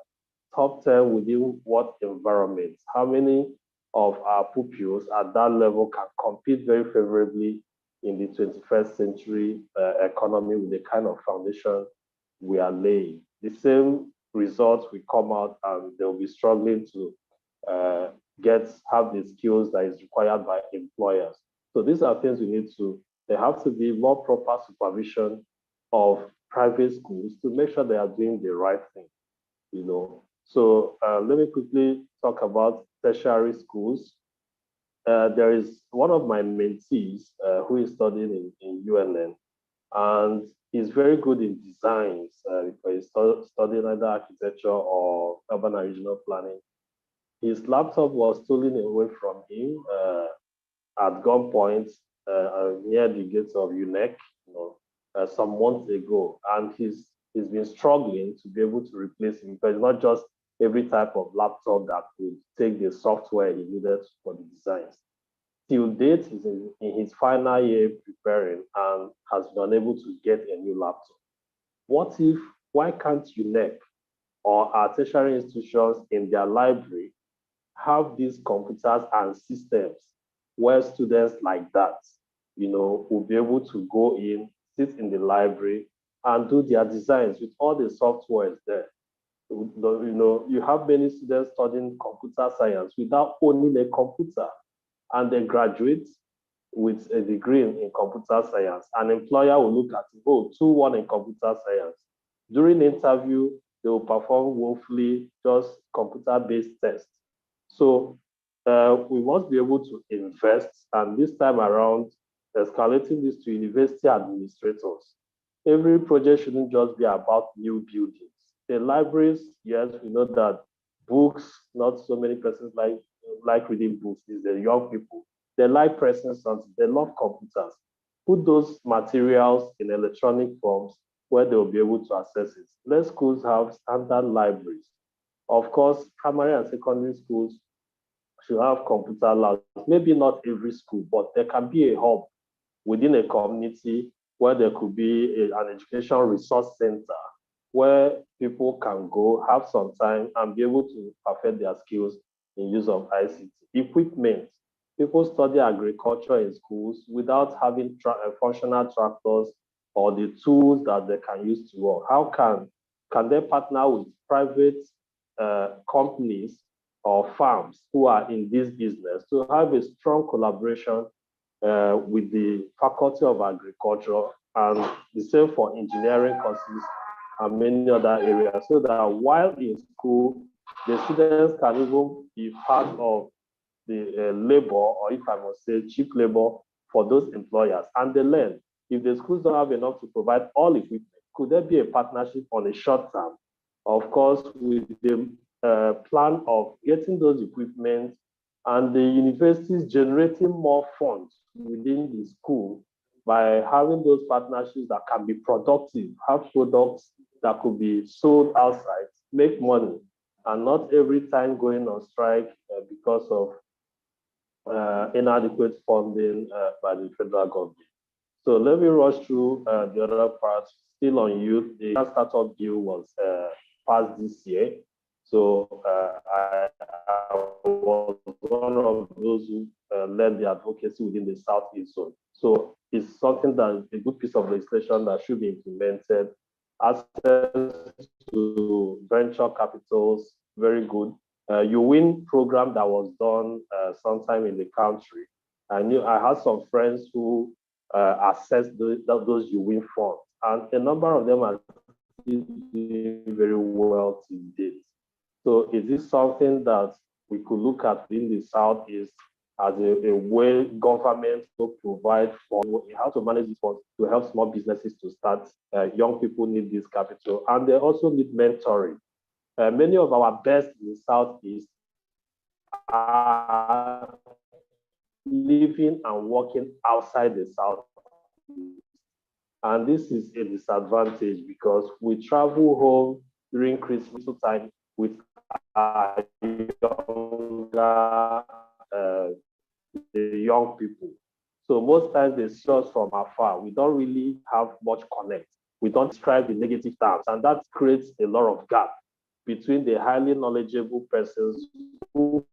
Top 10 within what environment? How many of our pupils at that level can compete very favorably in the 21st century economy with the kind of foundation we are laying? The same results will come out and they'll be struggling to have the skills that is required by employers. So these are things we need to, there have to be more proper supervision of private schools to make sure they are doing the right thing, So let me quickly talk about tertiary schools. There is one of my mentees who is studying in UNN, and he's very good in designs because he's studying either architecture or urban and regional planning. His laptop was stolen away from him at gunpoint near the gates of UNEC, some months ago, and he's been struggling to be able to replace him because it's not just every type of laptop that could take the software he needed for the designs. Till date, he's in his final year preparing and has been unable to get a new laptop. Why can't UNEC or our tertiary institutions in their library have these computers and systems where students like that, will be able to go in, sit in the library and do their designs with all the softwares there? You have many students studying computer science without owning a computer, and they graduate with a degree in computer science. An employer will look at, 2-1 in computer science. During the interview, they will perform woefully just computer-based tests. So we must be able to invest, and this time around, escalating this to university administrators. Every project shouldn't just be about new buildings. The libraries, yes, we know that books, not so many persons like reading books. These are young people. They like pressing something. They love computers. Put those materials in electronic forms where they will be able to access it. Let schools have standard libraries. Of course, primary and secondary schools should have computer labs. Maybe not every school, but there can be a hub within a community where there could be an education resource center where people can go, have some time, and be able to perfect their skills in use of ICT. Equipment. People study agriculture in schools without having functional tractors or the tools that they can use to work. How can they partner with private companies or farms who are in this business to have a strong collaboration with the Faculty of Agriculture, and the same for engineering courses and many other areas, so that while in school, the students can even be part of the labor, or if I must say cheap labor, for those employers, and they learn. If the schools don't have enough to provide all equipment, could there be a partnership on a short term? Of course, with the plan of getting those equipment and the universities generating more funds within the school by having those partnerships that can be productive, have products that could be sold outside, make money, and not every time going on strike because of inadequate funding by the federal government. So let me rush through the other parts still on youth, the startup bill was passed this year. So I was one of those who led the advocacy within the Southeast zone. So it's something that is a good piece of legislation that should be implemented. Access to venture capitals, very good. You win program that was done sometime in the country. I had some friends who accessed those you win funds, and a number of them are doing very well to date. So is this something that we could look at in the Southeast as a way government to provide for how to manage this funds to help small businesses to start? Young people need this capital, and they also need mentoring. Many of our best in the Southeast are living and working outside the Southeast. And this is a disadvantage because we travel home during Christmas time with our the young people. So most times they see us from afar. We don't really have much connect. We don't describe the negative terms, and that creates a lot of gap between the highly knowledgeable persons who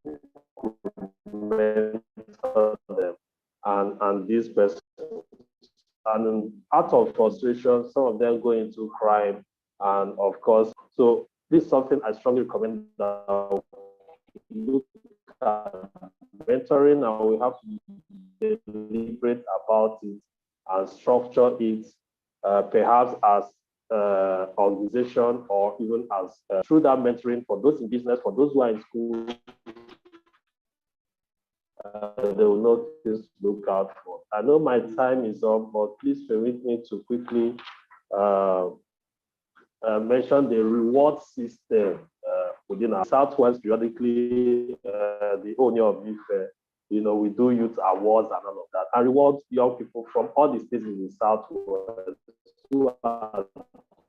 mentor them and these persons. And out of frustration, some of them go into crime. And of course, so this is something I strongly recommend that we look at mentoring, and we have to be deliberate about it and structure it, perhaps as organization or even as through that mentoring for those in business, for those who are in school, they will know things to look out for. I know my time is up, but please permit me to quickly mention the reward system within our Southwest. Periodically, the owner of Ife, we do youth awards and all of that, and reward young people from all the states in the Southwest who are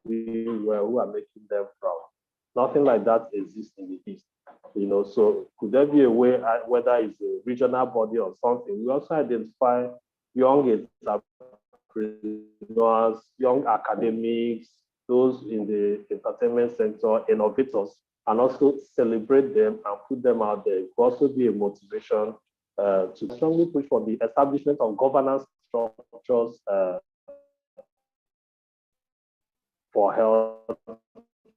doing well, who are making them proud. Nothing like that exists in the East. So could there be a way, whether it's a regional body or something, we also identify young entrepreneurs, young academics, those in the entertainment sector, innovators, and also celebrate them and put them out there. It could also be a motivation to strongly push for the establishment of governance structures for health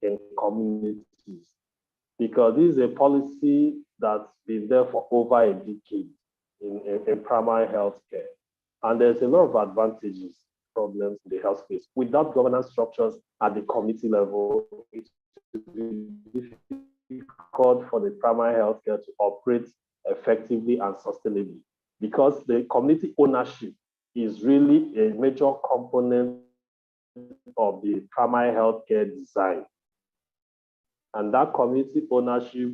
in communities. Because this is a policy that's been there for over a decade in primary health care. And there's a lot of advantages, problems in the health space. Without governance structures at the community level, it will be difficult for the primary health care to operate effectively and sustainably, because the community ownership is really a major component of the primary health care design. And that community ownership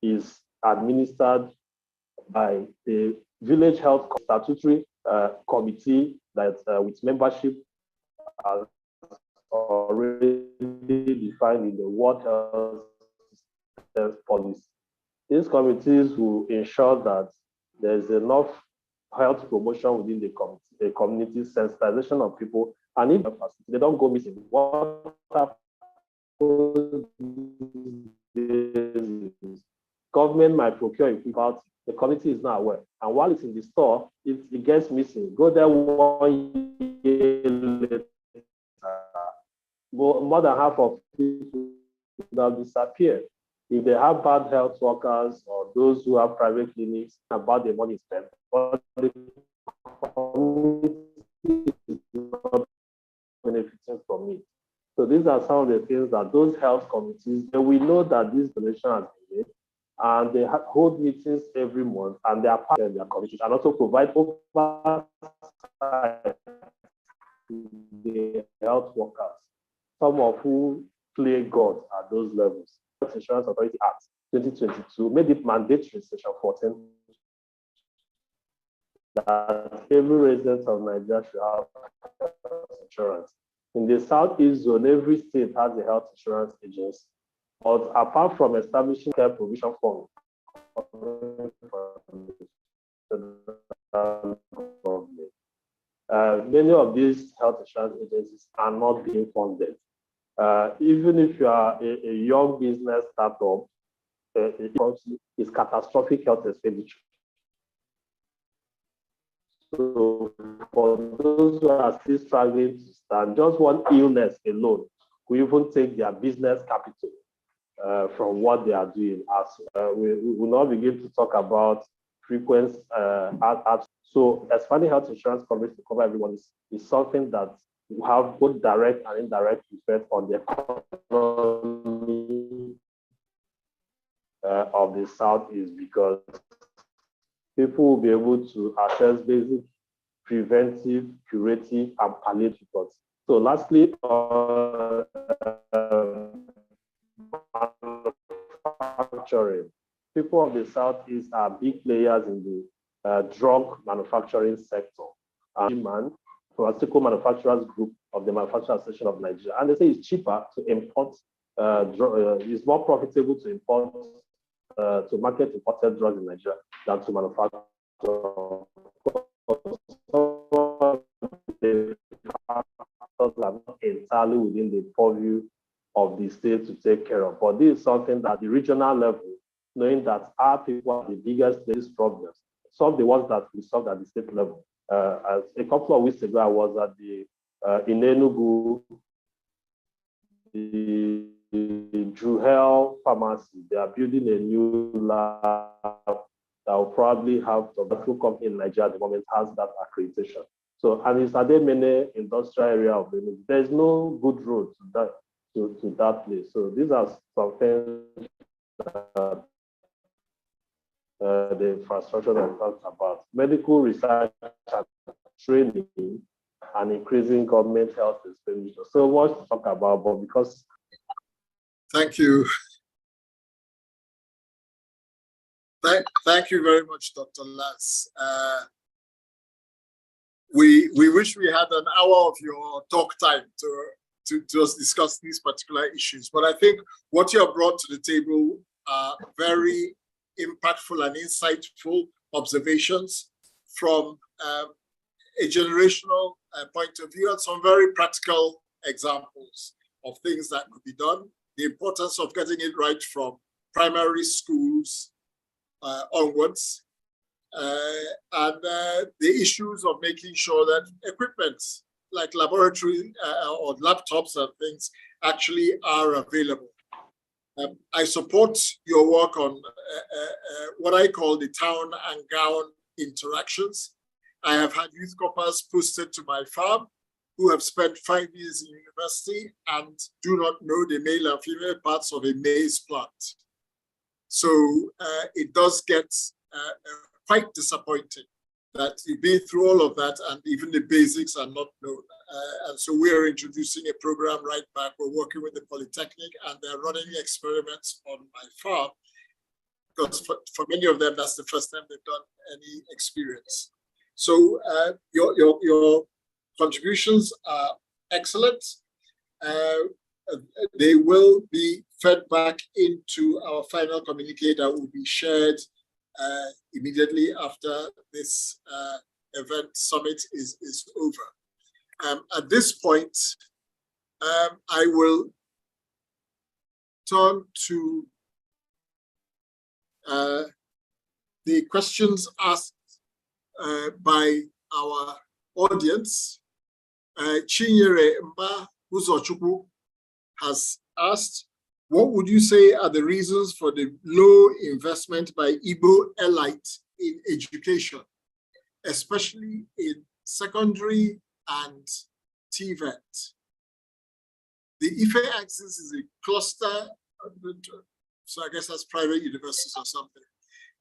is administered by the village health statutory committee that with membership as already defined in the World Health Policy. These committees will ensure that there's enough health promotion within the community, sensitization of people, and if they don't go missing, what government might procure equipment, the community is not aware. And while it's in the store, it gets missing. Go there 1 year later, more than half of people will disappear. If they have bad health workers or those who have private clinics, about the money spent, but the community is not benefiting from it. So these are some of the things that those health committees, we know that this donation has been made, and they hold meetings every month, and they are part of their committees, and also provide oversight to the health workers, some of who play God at those levels. Health Insurance Authority Act 2022 made it mandatory, Section 14, that every resident of Nigeria should have health insurance. In the Southeast zone, every state has a health insurance agency. But apart from establishing care provision fund, Many of these health insurance agencies are not being funded. Even if you are a young business startup, it's catastrophic health expenditure. So for those who are still struggling to stand, just one illness alone could even take their business capital from what they are doing. As we will now begin to talk about frequent so expanding health insurance coverage to cover everyone is something that will have both direct and indirect effect on the economy of the Southeast, because people will be able to access basic preventive, curative, and palliative supports. So lastly, manufacturing. People of the Southeast are big players in the drug manufacturing sector. Man, Pharmaceutical Manufacturers Group of the Manufacturing Association of Nigeria, and they say it's cheaper to import, it's more profitable to import, to market imported drugs in Nigeria than to manufacture. The factors are not entirely within the purview of the state to take care of. But this is something that the regional level, knowing that our people are the biggest these problems, solve the ones that we solve at the state level. As a couple of weeks ago, I was at the in Enugu, the Juhel pharmacy. They are building a new lab that will probably have the full company in Nigeria at the moment has that accreditation. So, and it's Ademene industrial area of Enugu. There's no good road to that place. So these are some things that the infrastructure that talks about. Medical research and training and increasing government health expenditure. So much to talk about, but because... Thank you. Thank you very much, Dr. Lass. We wish we had an hour of your talk time to just discuss these particular issues. But I think what you have brought to the table are very impactful and insightful observations from a generational point of view, and some very practical examples of things that could be done. The importance of getting it right from primary schools onwards, and the issues of making sure that equipment like laboratory or laptops and things actually are available. I support your work on what I call the town and gown interactions. I have had youth corpers posted to my farm who have spent 5 years in university and do not know the male and female parts of a maize plant. So it does get quite disappointing that you've been through all of that and even the basics are not known. And so we're introducing a program right back. We're working with the Polytechnic and they're running experiments on my farm because for many of them, that's the first time they've done any experience. So your contributions are excellent. They will be fed back into our final communique that will be shared immediately after this event summit is over. At this point, I will turn to the questions asked by our audience. Chinyere Mba Uzochukwu has asked, what would you say are the reasons for the low investment by Igbo elite in education, especially in secondary and TVET? The IFE axis is a cluster, so I guess that's private universities or something.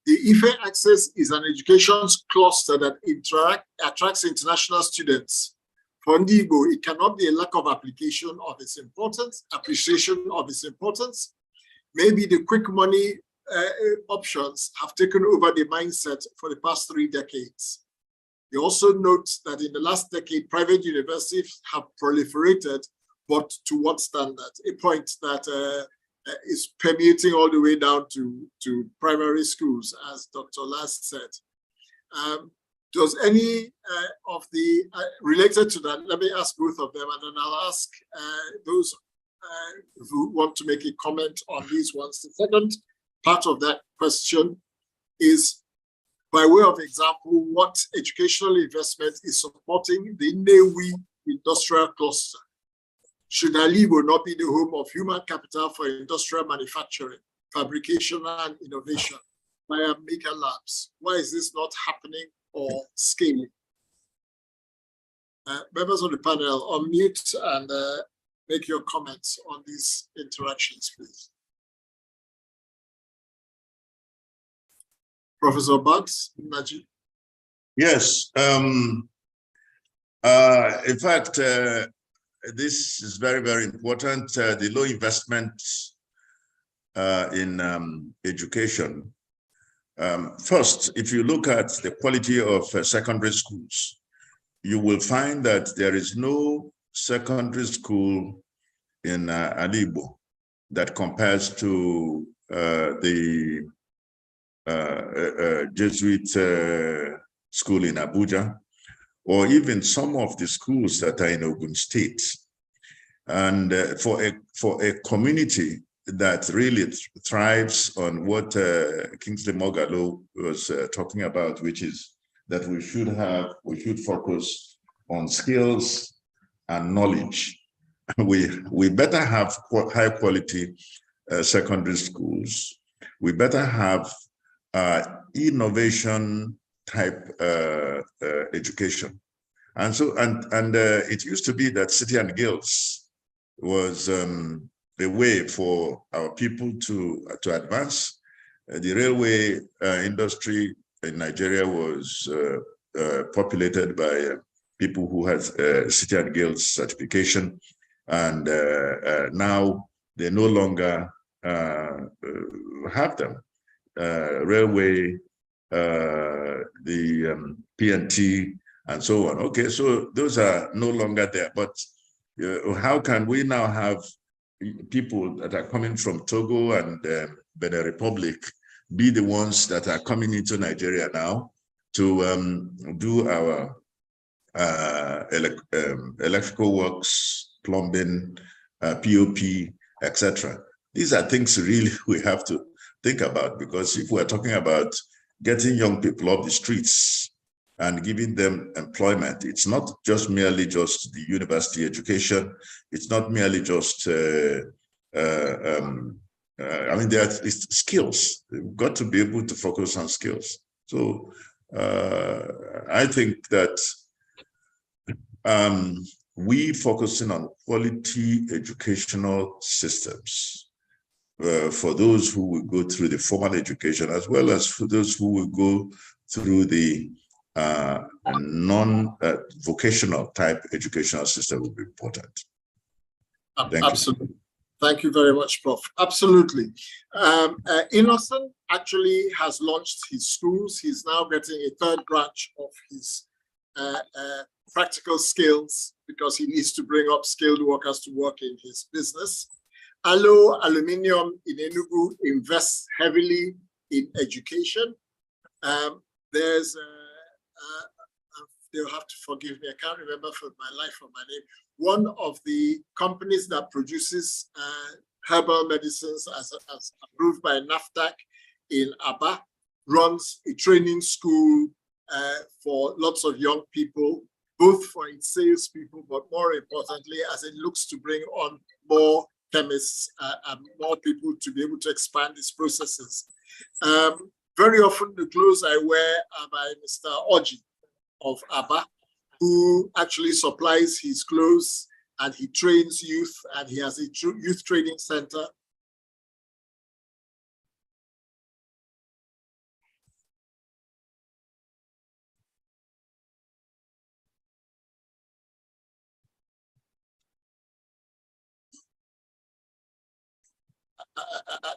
The IFE axis is an education cluster that attracts international students. For Igbo, it cannot be a lack of appreciation of its importance. Maybe the quick money options have taken over the mindset for the past 3 decades. They also note that in the last decade, private universities have proliferated, but to what standard? A point that is permeating all the way down to primary schools, as Dr. Lass said. Does any of the, related to that, let me ask both of them, and then I'll ask those who want to make a comment on these ones. The second part of that question is, by way of example, what educational investment is supporting the Nnewi industrial cluster? Should Alibo not be the home of human capital for industrial manufacturing, fabrication, and innovation via maker labs? Why is this not happening or scaling? Members of the panel, unmute and make your comments on these interactions, please. Professor Bugs, Naji. Yes. In fact, this is very, very important. The low investment in education. First, if you look at the quality of secondary schools, you will find that there is no secondary school in Alibo that compares to the Jesuit school in Abuja, or even some of the schools that are in Ogun State. And for a community that really thrives on what Kingsley Mogalo was talking about, which is that we should focus on skills and knowledge. We better have high quality secondary schools. We better have innovation type education. And so, it used to be that City and Guilds was a way for our people to advance. The railway industry in Nigeria was populated by people who had City and Guilds certification, and now they no longer have them. Railway, the PNT, and so on. Okay, so those are no longer there. But how can we now have people that are coming from Togo and Benin Republic be the ones that are coming into Nigeria now to do our electrical works, plumbing, POP, etc. These are things really we have to think about, because if we're talking about getting young people off the streets and giving them employment, it's not just merely just the university education. It's not merely just, I mean, there are skills. We've got to be able to focus on skills. So I think that we focusing on quality educational systems for those who will go through the formal education, as well as for those who will go through the non-vocational type educational system will be important. Absolutely. Thank you very much, Prof. Absolutely. Innocent actually has launched his schools. He's now getting a third branch of his practical skills because he needs to bring up skilled workers to work in his business. Allo Aluminium in Enugu invests heavily in education. There's they'll have to forgive me, I can't remember for my life or my name. One of the companies that produces herbal medicines as approved by NAFDAC in Aba runs a training school for lots of young people, both for its salespeople, but more importantly, as it looks to bring on more chemists and more people to be able to expand its processes. Very often the clothes I wear are by Mr. Oji of Aba, who actually supplies his clothes and he trains youth, and he has a youth training center.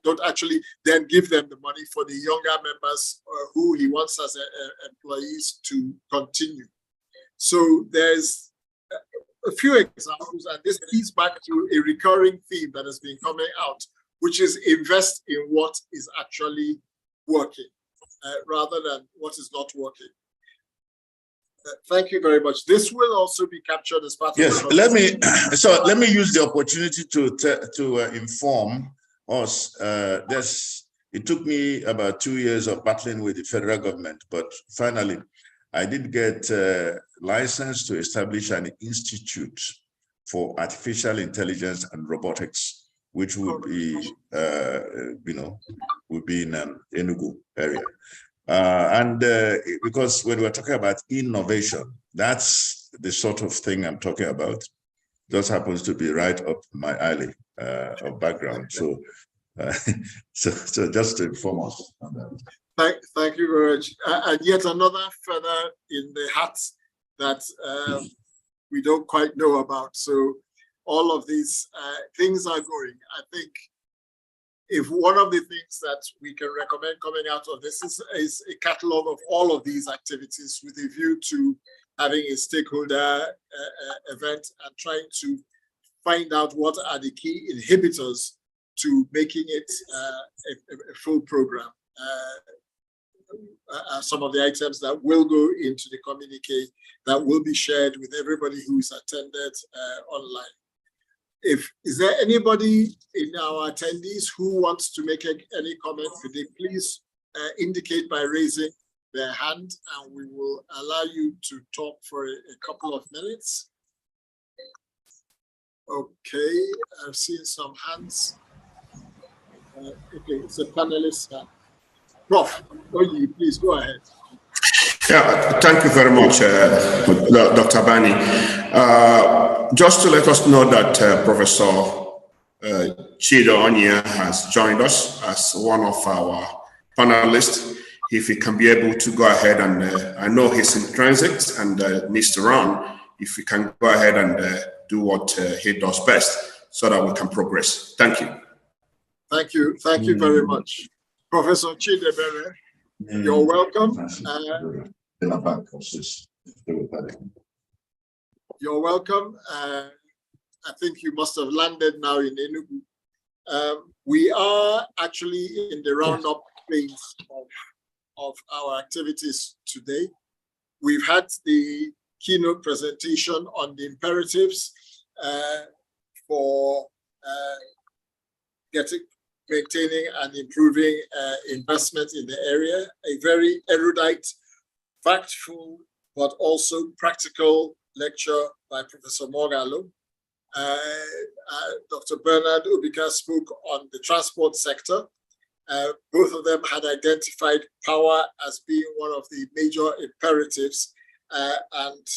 Don't actually then give them the money for the younger members who he wants as employees to continue. So there's a few examples, and this leads back to a recurring theme that has been coming out, which is invest in what is actually working rather than what is not working. Thank you very much. This will also be captured as part yes, of the let me use the opportunity to inform us. It took me about 2 years of battling with the federal government, but finally I did get license to establish an institute for artificial intelligence and robotics, which would be, would be in Enugu area. Because when we're talking about innovation, that's the sort of thing I'm talking about. Just happens to be right up my alley of background. So, so just to inform us on that. Thank you very much. And yet another feather in the hat that we don't quite know about. So all of these things are going. I think if one of the things that we can recommend coming out of this is a catalog of all of these activities with a view to having a stakeholder event and trying to find out what are the key inhibitors to making it a full program. Some of the items that will go into the communique that will be shared with everybody who's attended online. Is there anybody in our attendees who wants to make any comment? Could they please indicate by raising their hand, and we will allow you to talk for a couple of minutes. Okay, I've seen some hands. Okay, it's a panelist. Prof, please go ahead. Yeah, thank you very much, Dr. Bani. Just to let us know that Professor Chido Onyia has joined us as one of our panelists. If he can be able to go ahead and, I know he's in transit and needs to run, if he can go ahead and do what he does best so that we can progress. Thank you. Thank you very much. Professor Chidebere, you're welcome. You're welcome. I think you must have landed now in Enugu. We are actually in the roundup phase of our activities today. We've had the keynote presentation on the imperatives for maintaining and improving investment in the area, a very erudite, factful, but also practical lecture by Professor Mogalo. Dr. Bernard Ubika spoke on the transport sector. Both of them had identified power as being one of the major imperatives, and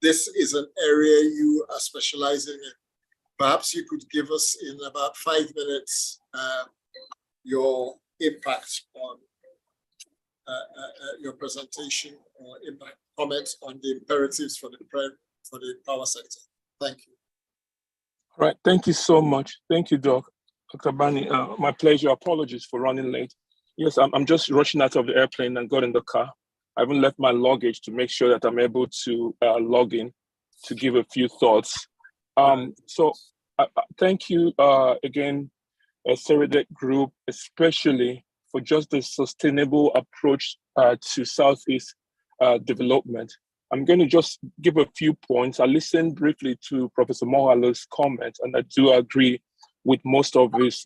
this is an area you are specializing in. Perhaps you could give us in about 5 minutes your impact on your presentation or impact comments on the imperatives for the power sector. Thank you. All right, thank you so much. Thank you, Dr. Bani. My pleasure. Apologies for running late. Yes, I'm just rushing out of the airplane and got in the car. I haven't left my luggage to make sure that I'm able to log in to give a few thoughts. So thank you again, Seredec Group, especially for just the sustainable approach to Southeast development. I'm going to just give a few points. I listened briefly to Professor Mohalo's comment, and I do agree with most of his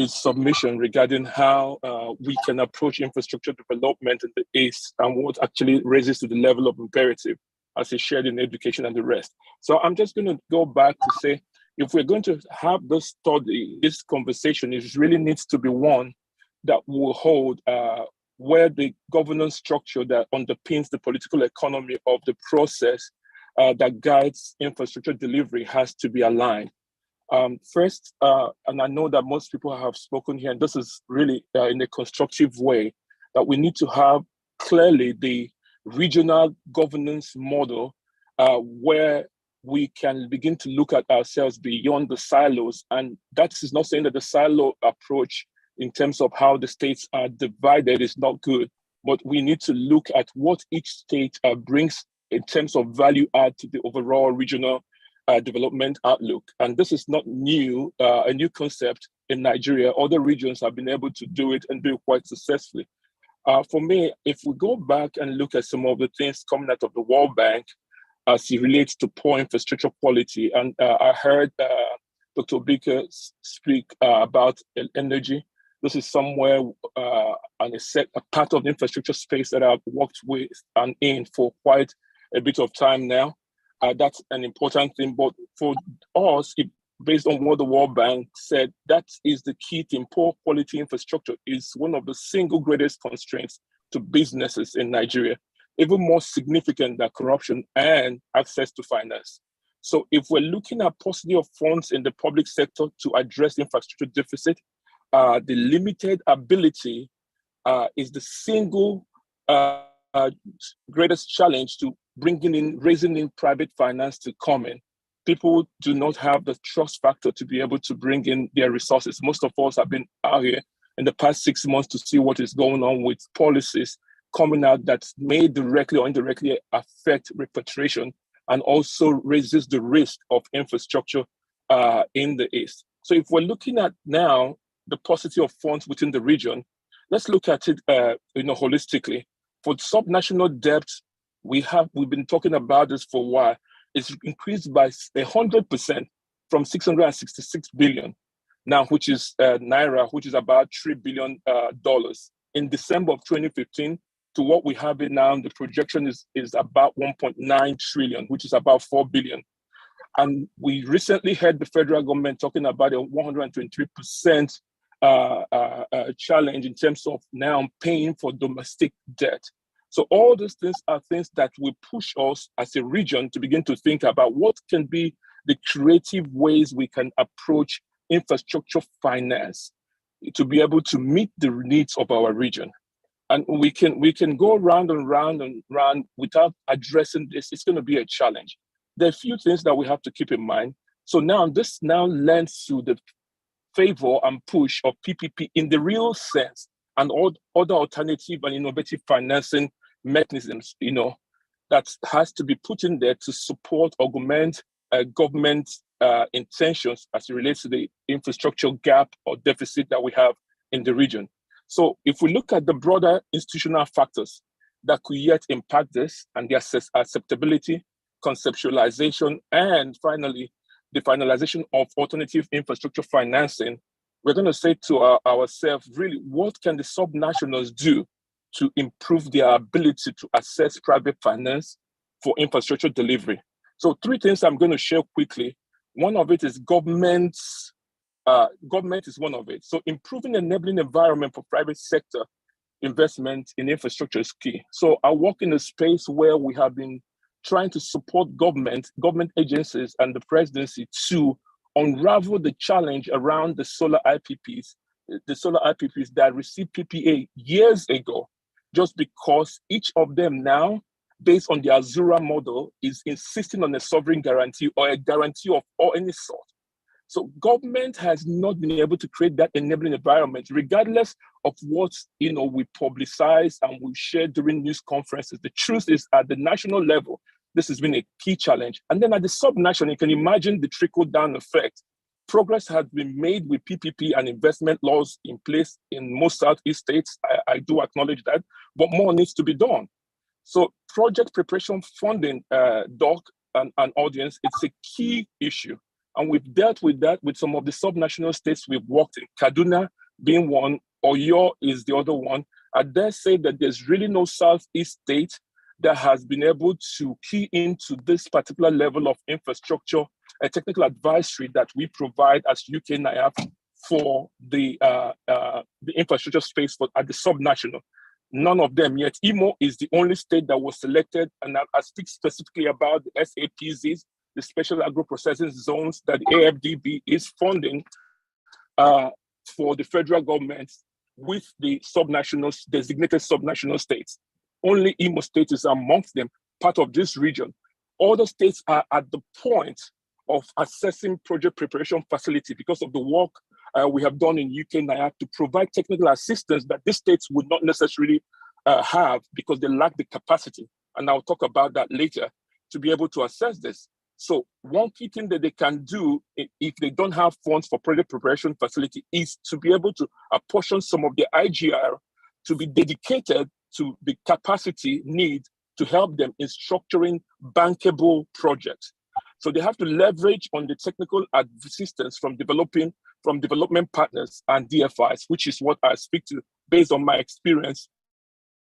submission regarding how we can approach infrastructure development in the East and what actually raises to the level of imperative as is shared in education and the rest. So I'm just going to go back to say, if we're going to have this study, this conversation, it really needs to be one that will hold where the governance structure that underpins the political economy of the process that guides infrastructure delivery has to be aligned. First, and I know that most people have spoken here, and this is really in a constructive way, that we need to have clearly the regional governance model where we can begin to look at ourselves beyond the silos. And that is not saying that the silo approach in terms of how the states are divided is not good, but we need to look at what each state brings in terms of value add to the overall regional development outlook. And this is not new, a new concept in Nigeria. Other regions have been able to do it and do it quite successfully. For me, if we go back and look at some of the things coming out of the World Bank as it relates to poor infrastructure quality, and I heard Dr. Baker speak about energy. This is somewhere and a part of the infrastructure space that I've worked with and in for quite a bit of time now. That's an important thing. But for us, based on what the World Bank said, that is the key thing. Poor quality infrastructure is one of the single greatest constraints to businesses in Nigeria, even more significant than corruption and access to finance. So if we're looking at paucity of funds in the public sector to address infrastructure deficit, the limited ability is the single greatest challenge to raising in private finance to come in. People do not have the trust factor to be able to bring in their resources. Most of us have been out here in the past 6 months to see what is going on with policies coming out that may directly or indirectly affect repatriation and also raises the risk of infrastructure in the East. So if we're looking at now the paucity of funds within the region, let's look at it holistically. For subnational debt, we've been talking about this for a while. It's increased by 100% from 666 billion now, which is Naira, which is about $3 billion in December of 2015 to what we have it now. The projection is about 1.9 trillion, which is about 4 billion. And we recently heard the federal government talking about a 123% challenge in terms of now paying for domestic debt. So all these things are things that will push us as a region to begin to think about what can be the creative ways we can approach infrastructure finance to be able to meet the needs of our region. And we can go round and round and round without addressing this. It's going to be a challenge. There are a few things that we have to keep in mind. So this lends to the favor and push of PPP in the real sense, and all other alternative and innovative financing mechanisms, that has to be put in there to support, augment government intentions as it relates to the infrastructure gap or deficit that we have in the region. So if we look at the broader institutional factors that could yet impact this and the acceptability, conceptualization, and finally, the finalization of alternative infrastructure financing, we're going to say to ourselves, really, what can the subnationals do to improve their ability to access private finance for infrastructure delivery? So 3 things I'm going to share quickly. One of it is government is one of it. So improving the enabling environment for private sector investment in infrastructure is key. So I work in a space where we have been trying to support government agencies and the presidency to unravel the challenge around the solar IPPs that received PPA years ago, just because each of them now, based on the Azura model, is insisting on a sovereign guarantee or a guarantee of any sort. So government has not been able to create that enabling environment, regardless of what we publicize and we share during news conferences. The truth is, at the national level, this has been a key challenge. And then at the subnational, you can imagine the trickle-down effect. Progress has been made with PPP and investment laws in place in most Southeast states. I do acknowledge that, but more needs to be done. So project preparation funding, Doc and audience, it's a key issue. And we've dealt with that with some of the subnational states we've worked in, Kaduna being one, Oyo is the other one. I dare say that there's really no Southeast state that has been able to key into this particular level of infrastructure and technical advisory that we provide as UK NIAF for the infrastructure space at the subnational. None of them yet. Imo is the only state that was selected, and I speak specifically about the SAPZs, the special agro-processing zones that the AFDB is funding for the federal government with the designated subnational states. Only Imo State is amongst them, part of this region. Other states are at the point of assessing project preparation facility because of the work we have done in UK NIAF to provide technical assistance that these states would not necessarily have because they lack the capacity. And I'll talk about that later to be able to assess this. So one key thing that they can do if they don't have funds for project preparation facility is to be able to apportion some of the IGR to be dedicated to the capacity need to help them in structuring bankable projects. So they have to leverage on the technical assistance from development partners and DFIs, which is what I speak to based on my experience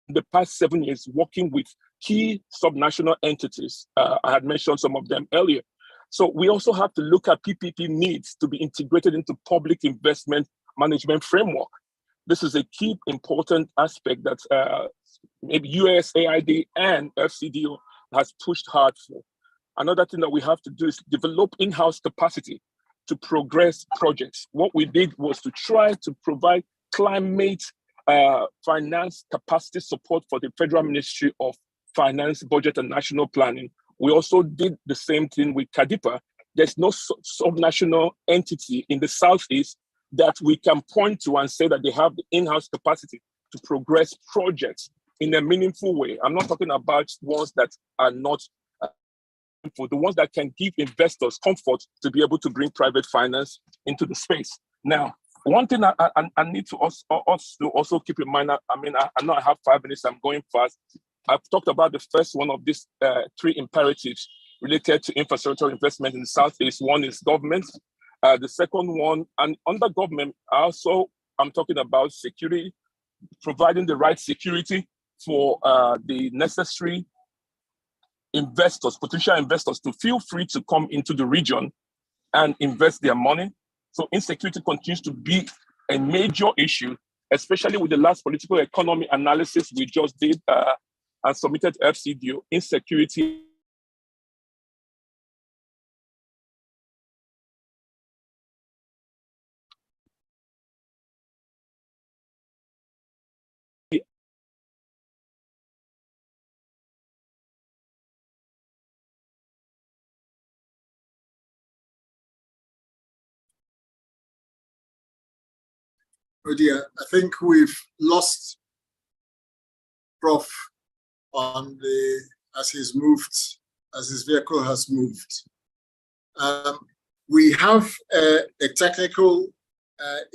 in the past 7 years working with key subnational entities. I had mentioned some of them earlier. So we also have to look at PPP needs to be integrated into public investment management framework. This is a key important aspect that maybe USAID and FCDO has pushed hard for. Another thing that we have to do is develop in-house capacity to progress projects. What we did was to try to provide climate finance capacity support for the Federal Ministry of Finance, Budget and National Planning. We also did the same thing with CADIPA. There's no subnational entity in the Southeast that we can point to and say that they have the in-house capacity to progress projects in a meaningful way. I'm not talking about ones that are not for the ones that can give investors comfort to be able to bring private finance into the space. Now, one thing I need to also keep in mind, I know I have 5 minutes, I'm going fast. I've talked about the first one of these 3 imperatives related to infrastructure investment in the Southeast. One is government. The second one, and under government, I'm talking about security, providing the right security for the necessary investors, potential investors, to feel free to come into the region and invest their money. So insecurity continues to be a major issue, especially with the last political economy analysis we just did and submitted FCDO. Insecurity Oh dear, I think we've lost Prof on as his vehicle has moved. We have a technical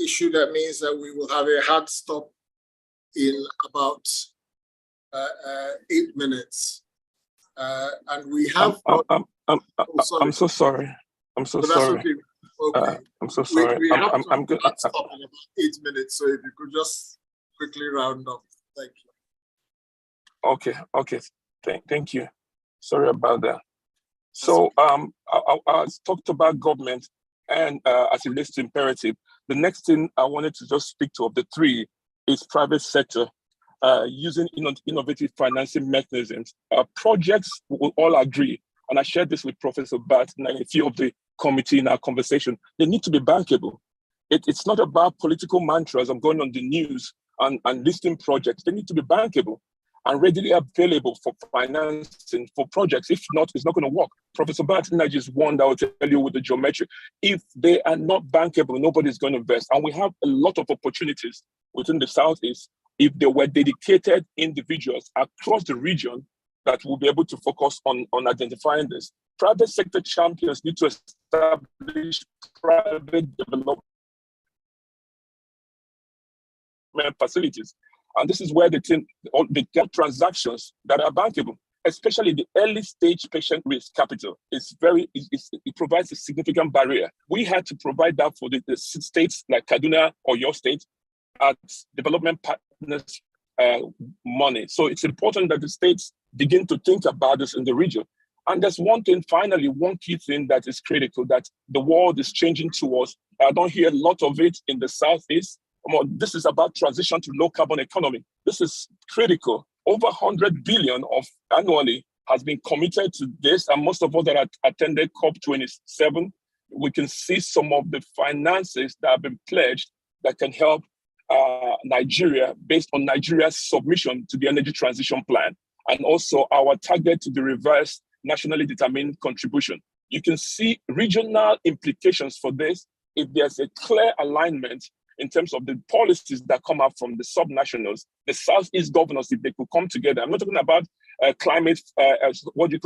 issue that means that we will have a hard stop in about 8 minutes. And we have... I'm so sorry. I'm so sorry. Okay. Okay. I'm so sorry. I'm good. Stop in about 8 minutes. So if you could just quickly round up. Thank you. Okay. Thank you. Sorry about that. So I talked about government and as it relates to imperative. The next thing I wanted to just speak to of the 3 is private sector using innovative financing mechanisms. Projects will all agree, and I shared this with Professor Bat and a few of the committee in our conversation. They need to be bankable. It's not about political mantras. I'm going on the news and listing projects. They need to be bankable and readily available for financing for projects. If not, it's not going to work. Professor Bat is one that will tell you with the geometry. If they are not bankable, nobody's going to invest. And we have a lot of opportunities within the Southeast if there were dedicated individuals across the region that will be able to focus on identifying this. Private sector champions need to establish private development facilities. And this is where the get transactions that are bankable, especially the early stage patient risk capital. It provides a significant barrier. We had to provide that for the states like Kaduna or your state at development partners money. So it's important that the states begin to think about this in the region. And there's one key thing that is critical that the world is changing towards. I don't hear a lot of it in the Southeast. This is about transition to low carbon economy. This is critical. Over 100 billion annually has been committed to this. And most of us that attended COP27, we can see some of the finances that have been pledged that can help Nigeria based on Nigeria's submission to the energy transition plan. And also our target to the reverse nationally determined contribution. You can see regional implications for this if there's a clear alignment in terms of the policies that come out from the subnationals, the Southeast governors, if they could come together. I'm not talking about climate,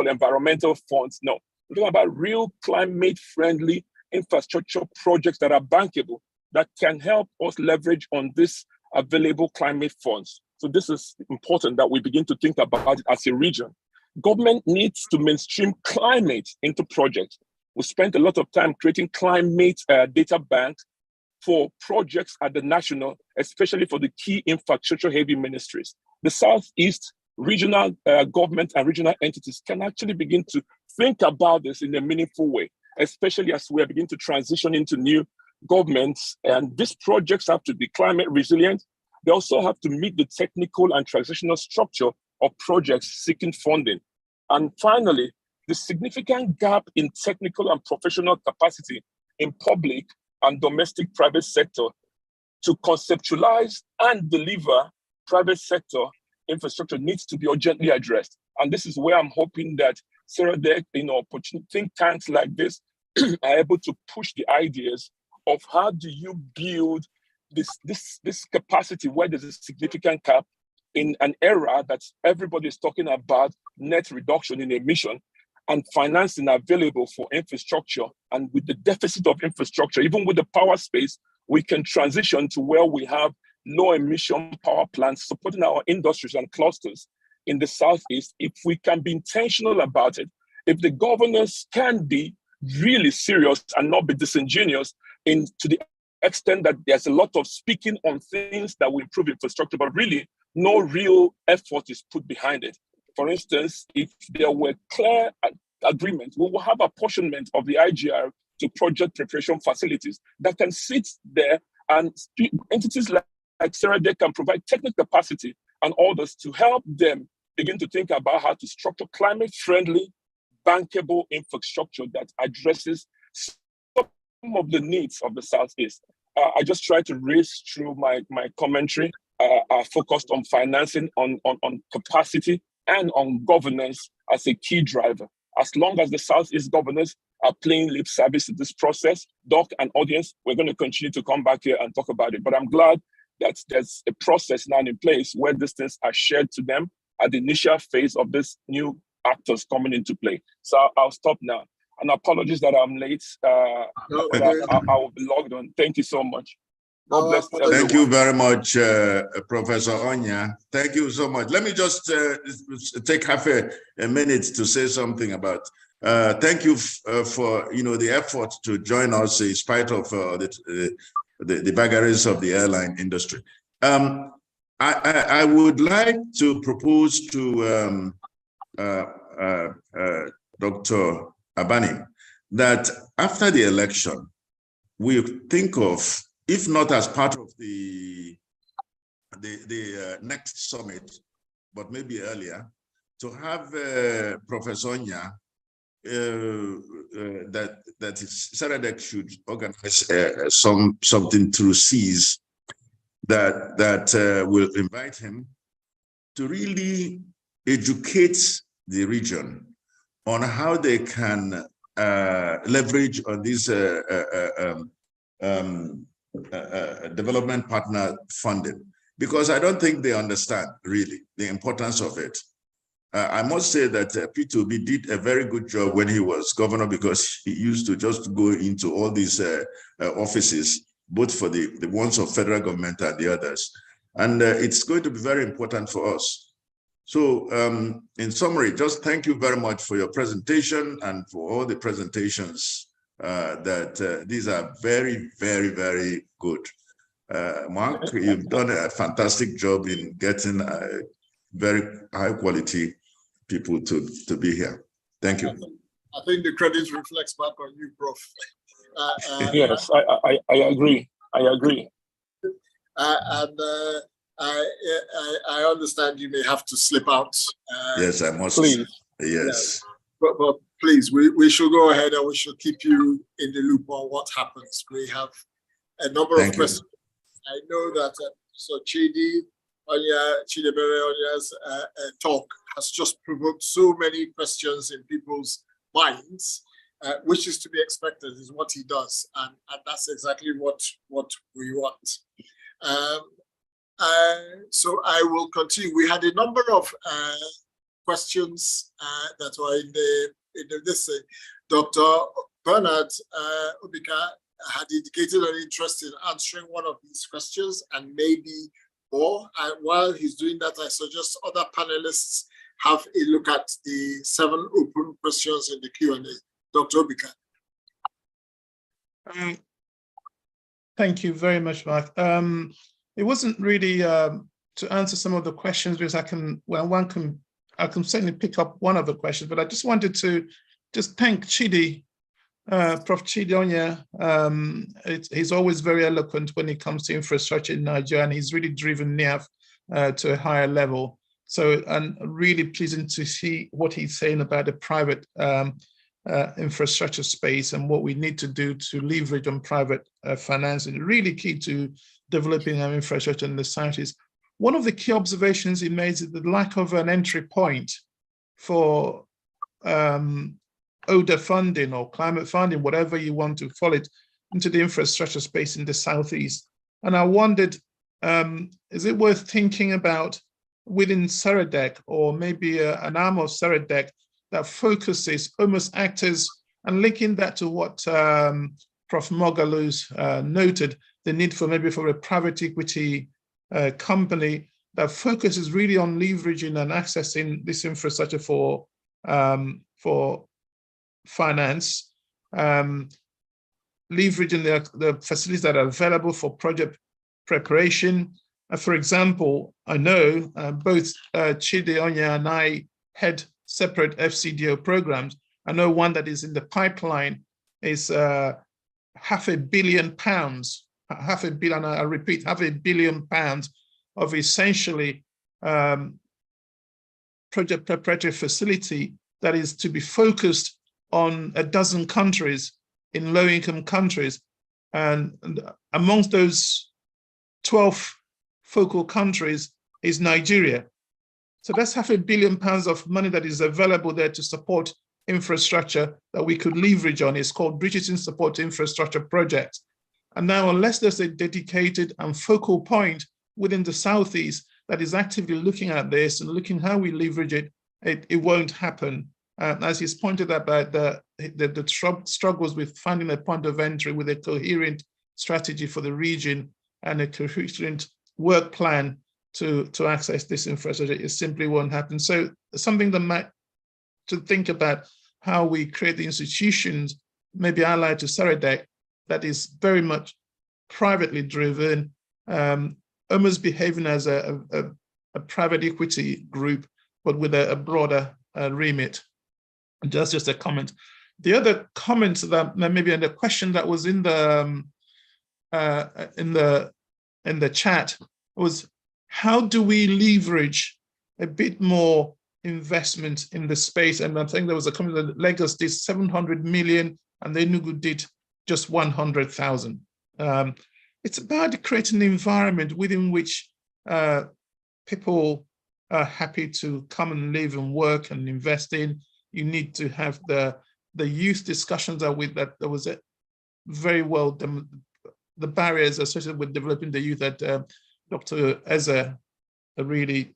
environmental funds. No, I'm talking about real climate-friendly infrastructure projects that are bankable, that can help us leverage on this available climate funds. So this is important that we begin to think about it as a region. Government needs to mainstream climate into projects. We spent a lot of time creating climate data banks for projects at the national, especially for the key infrastructure heavy ministries. The Southeast regional government and regional entities can actually begin to think about this in a meaningful way, especially as we are beginning to transition into new governments. And these projects have to be climate resilient. They also have to meet the technical and transitional structure of projects seeking funding. And finally, the significant gap in technical and professional capacity in public and domestic private sector to conceptualize and deliver private sector infrastructure needs to be urgently addressed. And this is where I'm hoping that SERADEC, think tanks like this are able to push the ideas of how do you build this capacity where there's a significant gap in an era that everybody is talking about net reduction in emission and financing available for infrastructure. And with the deficit of infrastructure, even with the power space, we can transition to where we have low emission power plants supporting our industries and clusters in the Southeast. If we can be intentional about it, if the governors can be really serious and not be disingenuous to the extent that there's a lot of speaking on things that will improve infrastructure, but really no real effort is put behind it. For instance, if there were clear agreement, we will have apportionment of the IGR to project preparation facilities that can sit there, and entities like SERADEC can provide technical capacity and others to help them begin to think about how to structure climate-friendly, bankable infrastructure that addresses some of the needs of the Southeast. I just tried to race through my commentary, focused on financing, on capacity, and on governance as a key driver. As long as the Southeast governors are playing lip service to this process, Doc and audience, we're going to continue to come back here and talk about it. But I'm glad that there's a process now in place where these things are shared to them at the initial phase of this new actors coming into play. So I'll stop now. And apologies that I'm late. I will be logged on. Thank you so much. God bless everyone. Thank you very much, Professor Onya. Thank you so much. Let me just take half a minute to say something about. Thank you for the effort to join us in spite of the vagaries of the airline industry. I would like to propose to Dr. Abani that after the election, we think of, if not as part of the next summit, but maybe earlier, to have Professor Onya, that SERADEC should organize something through SEES that will invite him to really educate the region on how they can leverage on this development partner funding, because I don't think they understand really the importance of it. I must say that P2B did a very good job when he was governor, because he used to just go into all these offices, both for the ones of federal government and the others. And it's going to be very important for us. So in summary, just thank you very much for your presentation and for all the presentations that these are very, very, very good. Mark, you've done a fantastic job in getting very high quality people to be here. Thank you. I think the credit reflects back on you, Prof. Yes, I agree. I agree. And I understand you may have to slip out. Yes, I must. Please. Yes. But please, we should go ahead and we should keep you in the loop on what happens. We have a number of questions. I know that so Chidebere Onya's talk has just provoked so many questions in people's minds, which is to be expected, is what he does, and that's exactly what we want. So I will continue. We had a number of questions that were in this. Dr. Bernard Obika had indicated an interest in answering one of these questions and maybe more. And while he's doing that, I suggest other panelists have a look at the 7 open questions in the Q&A. Dr. Obika. Thank you very much, Mark. It wasn't really to answer some of the questions because I can certainly pick up one of the questions, but I just wanted to just thank Chidi, Prof. Chidi Onya. He's always very eloquent when it comes to infrastructure in Nigeria, and he's really driven NIAF to a higher level. So, and really pleasing to see what he's saying about the private infrastructure space and what we need to do to leverage on private financing. Really key to developing our infrastructure in the Southeast. One of the key observations he made is the lack of an entry point for ODA funding or climate funding, whatever you want to call it, into the infrastructure space in the Southeast. And I wondered, is it worth thinking about within SEREDEC or maybe an arm of SEREDEC that focuses, almost acts as, and linking that to what Prof. Mogalu's noted, the need for maybe for a private equity company that focuses really on leveraging and accessing this infrastructure for finance, leveraging the facilities that are available for project preparation. For example, I know both Chidi Onya and I head separate FCDO programs. I know one that is in the pipeline is £500 million, £500 million, I repeat, £500 million of essentially project preparatory facility that is to be focused on a dozen countries in low-income countries. And amongst those 12 focal countries is Nigeria. So that's £500 million of money that is available there to support infrastructure that we could leverage on. It's called Bridges in Support Infrastructure Project. And now, unless there's a dedicated and focal point within the Southeast that is actively looking at this and looking how we leverage it, it won't happen. As he's pointed out about the struggles with finding a point of entry with a coherent strategy for the region and a coherent work plan to access this infrastructure, it simply won't happen. So something that might to think about how we create the institutions, maybe allied to SEREDEC, that is very much privately driven, almost behaving as a private equity group, but with a broader remit. And that's just a comment. The other comment that maybe in the question that was in the chat was, how do we leverage a bit more investment in the space? And I think there was a comment that Lagos did 700 million and Enugu did just 100,000. It's about creating an environment within which people are happy to come and live and work and invest in. You need to have the youth discussions that there was a very well, the barriers associated with developing the youth that Dr. Eze really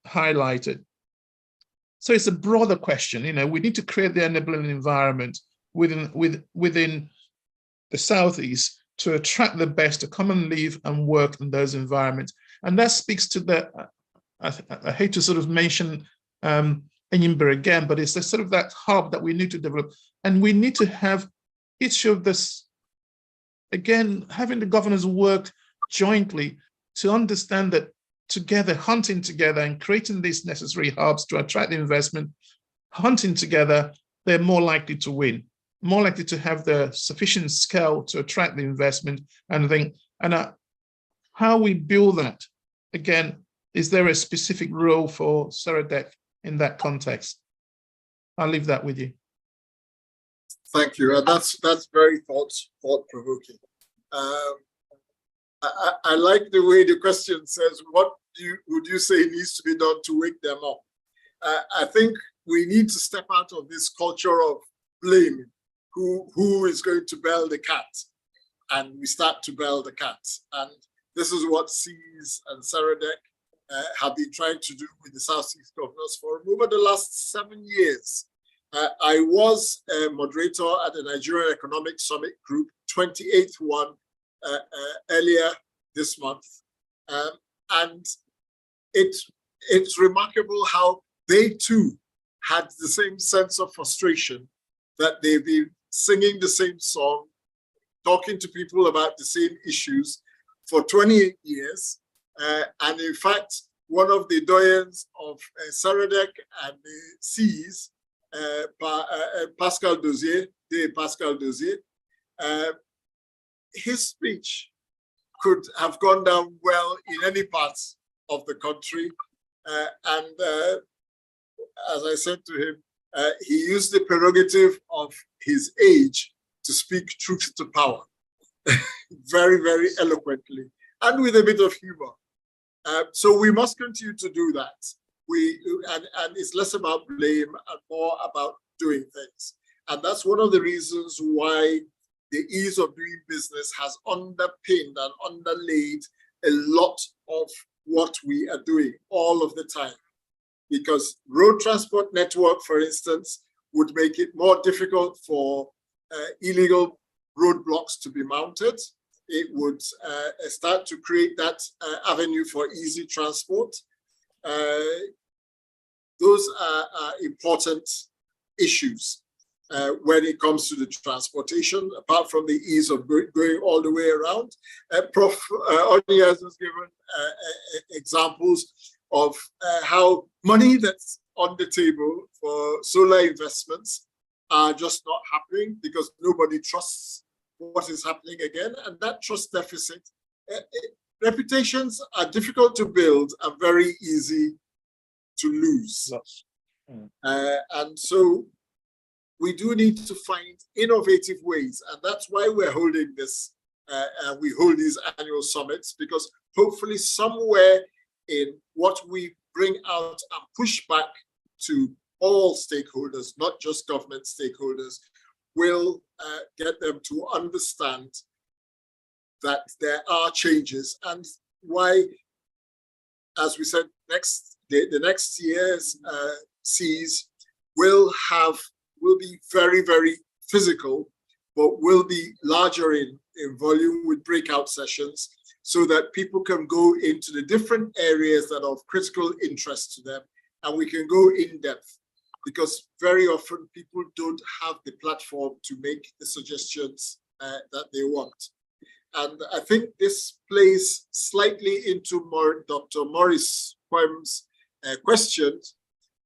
highlighted. So it's a broader question. You know, we need to create the enabling environment within the Southeast to attract the best to come and live and work in those environments. And that speaks to the, I hate to sort of mention Enyimba again, but it's the sort of that hub that we need to develop. And we need to have each of this, again, having the governors work jointly to understand that together, hunting together and creating these necessary hubs to attract the investment, hunting together, they're more likely to win, more likely to have the sufficient scale to attract the investment and think, and how we build that, again, is there a specific role for SEREDEC in that context? I'll leave that with you. Thank you. That's very thought-provoking. I like the way the question says, what would you say needs to be done to wake them up? I think we need to step out of this culture of blame. Who is going to bail the cat? And we start to bail the cat. And this is what SEES and SEREDEC have been trying to do with the Southeast Governors Forum over the last 7 years. I was a moderator at the Nigerian Economic Summit Group, 28th one, earlier this month. And it's remarkable how they too had the same sense of frustration, that they've been singing the same song, talking to people about the same issues for 28 years. And in fact, one of the doyens of Saradec and the SEES, Pascal Dozier, his speech could have gone down well in any parts of the country. And as I said to him, he used the prerogative of his age to speak truth to power very, very eloquently and with a bit of humor. So we must continue to do that. And it's less about blame and more about doing things. And that's one of the reasons why the ease of doing business has underpinned and underlaid a lot of what we are doing all of the time. Because road transport network, for instance, would make it more difficult for illegal roadblocks to be mounted. It would start to create that avenue for easy transport. Those are important issues when it comes to the transportation, apart from the ease of going all the way around. Prof. Oni has just given examples of how money that's on the table for solar investments are just not happening because nobody trusts what is happening again. And that trust deficit, reputations are difficult to build and very easy to lose. And so we do need to find innovative ways. And that's why we're holding this, we hold these annual summits, because hopefully somewhere in what we bring out and push back to all stakeholders, not just government stakeholders, will get them to understand that there are changes and why, as we said, the next year's SEES will be very, very physical, but will be larger in volume with breakout sessions, so that people can go into the different areas that are of critical interest to them, and we can go in depth, because very often people don't have the platform to make the suggestions that they want. And I think this plays slightly into Dr. Maurice Quem's question,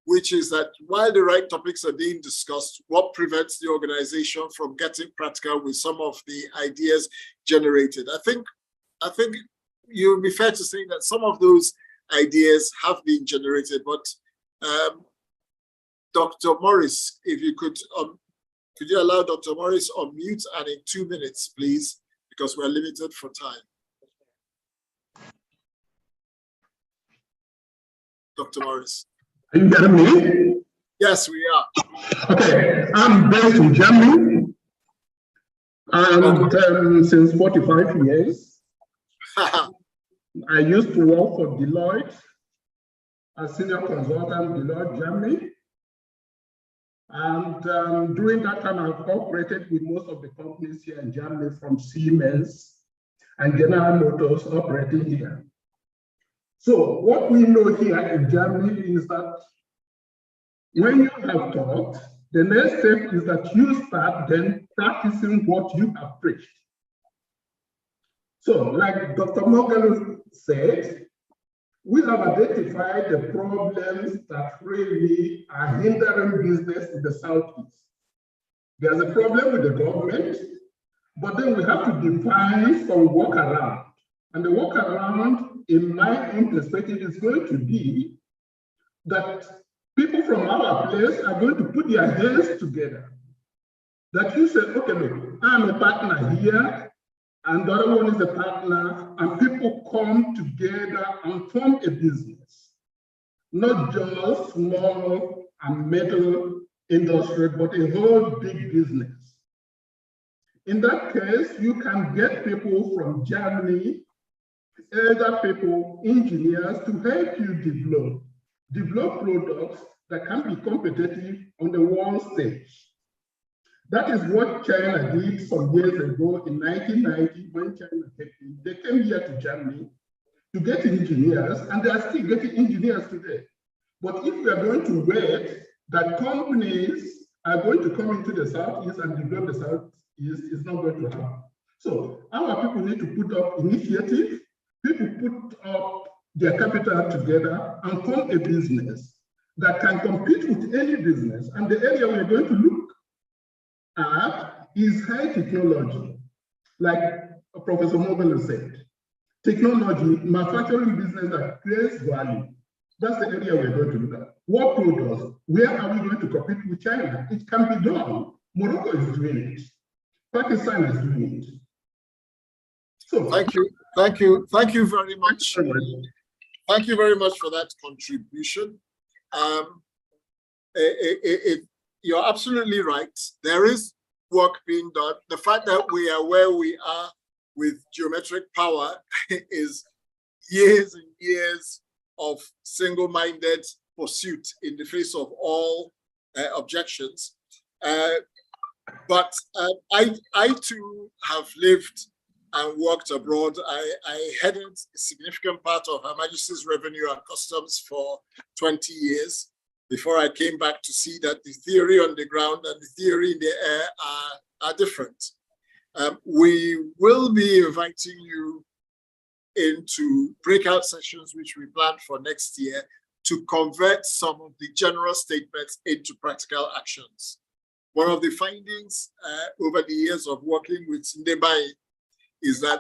which is that while the right topics are being discussed, what prevents the organization from getting practical with some of the ideas generated? I think you would be fair to say that some of those ideas have been generated, but Dr. Morris, if you could you allow Dr. Morris on mute and in 2 minutes, please, because we're limited for time. Dr. Morris. Are you hearing me? Yes, we are. Okay, I'm based in Germany, and since 45 years, I used to work for Deloitte as senior consultant, Deloitte, Germany. And during that time, I cooperated with most of the companies here in Germany, from Siemens and General Motors operating here. So what we know here in Germany is that when you have taught, the next step is that you start then practicing what you have preached. So like Dr. Morgan said, we have identified the problems that really are hindering business in the Southeast. There's a problem with the government, but then we have to define some workaround. And the workaround, in my own perspective, is going to be that people from our place are going to put their hands together. That you say, okay, look, I'm a partner here, and the other one is a partner, and people come together and form a business. Not just small and middle industry, but a whole big business. In that case, you can get people from Germany, other people, engineers, to help you develop products that can be competitive on the world stage. That is what China did some years ago in 1990 when China came in. They came here to Germany to get engineers, and they are still getting engineers today. But if we are going to wait that companies are going to come into the Southeast and develop the Southeast, it's not going to happen. So our people need to put up initiative, people put up their capital together and form a business that can compete with any business. And the area we're going to look at is high technology. Like Professor Mogul said, technology, manufacturing business that creates value. That's the area we're going to look at. What products? Where are we going to compete with China? It can be done. Morocco is doing it. Pakistan is doing it. So thank you very much. Thank you very much for that contribution. You're absolutely right. There is work being done. The fact that we are where we are with geometric power is years and years of single-minded pursuit in the face of all objections. But I too have lived and worked abroad. I headed a significant part of Her Majesty's Revenue and Customs for 20 years before I came back to see that the theory on the ground and the theory in the air are different. We will be inviting you into breakout sessions, which we plan for next year, to convert some of the general statements into practical actions. One of the findings over the years of working with Ndebai is that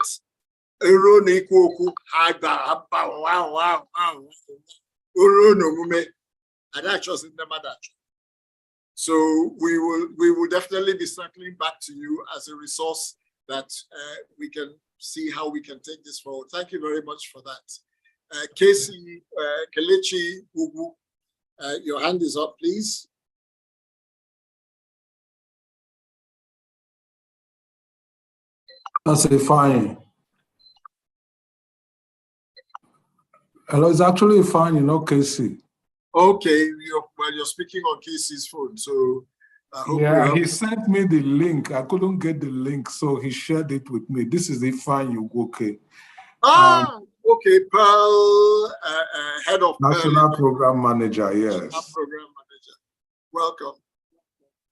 so we will definitely be circling back to you as a resource that we can see how we can take this forward. Thank you very much for that. Casey Kelechi Ugu, your hand is up, please. That's a fine. Hello, it's actually fine, you know, Casey. Okay, you're speaking on Casey's phone, so I hope yeah, he sent me the link. I couldn't get the link, so he shared it with me. This is the fine you okay. Okay, Pearl, head of National Program Manager, yes. National Program Manager. Welcome.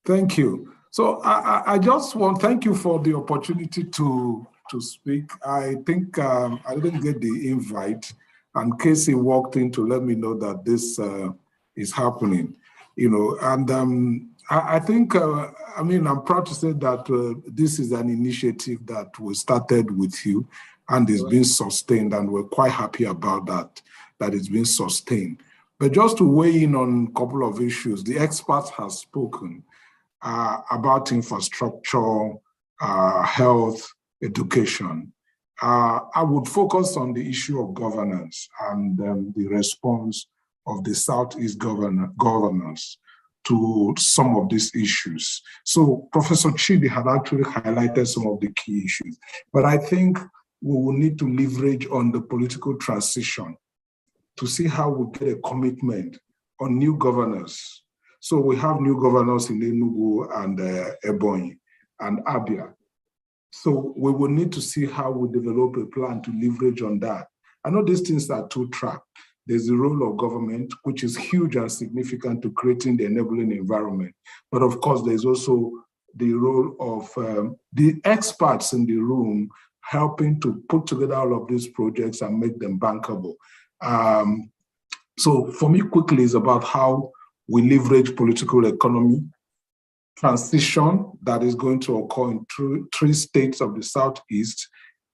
Thank you. So I just want thank you for the opportunity to speak. I think I didn't get the invite, and Casey walked in to let me know that this is happening. You know, and I think I mean I'm proud to say that this is an initiative that was started with you, and is being sustained, and we're quite happy about that it's been sustained. But just to weigh in on a couple of issues, the experts have spoken about infrastructure, health, education. I would focus on the issue of governance and the response of the Southeast governors to some of these issues. So Professor Chidi had actually highlighted some of the key issues, but I think we will need to leverage on the political transition to see how we get a commitment on new governors. So we have new governors in Enugu and Ebonyi and Abia. So we will need to see how we develop a plan to leverage on that. I know these things are two-track. There's the role of government, which is huge and significant to creating the enabling environment. But of course, there's also the role of the experts in the room helping to put together all of these projects and make them bankable. So for me, quickly, is about how we leverage political economy, transition that is going to occur in three states of the Southeast,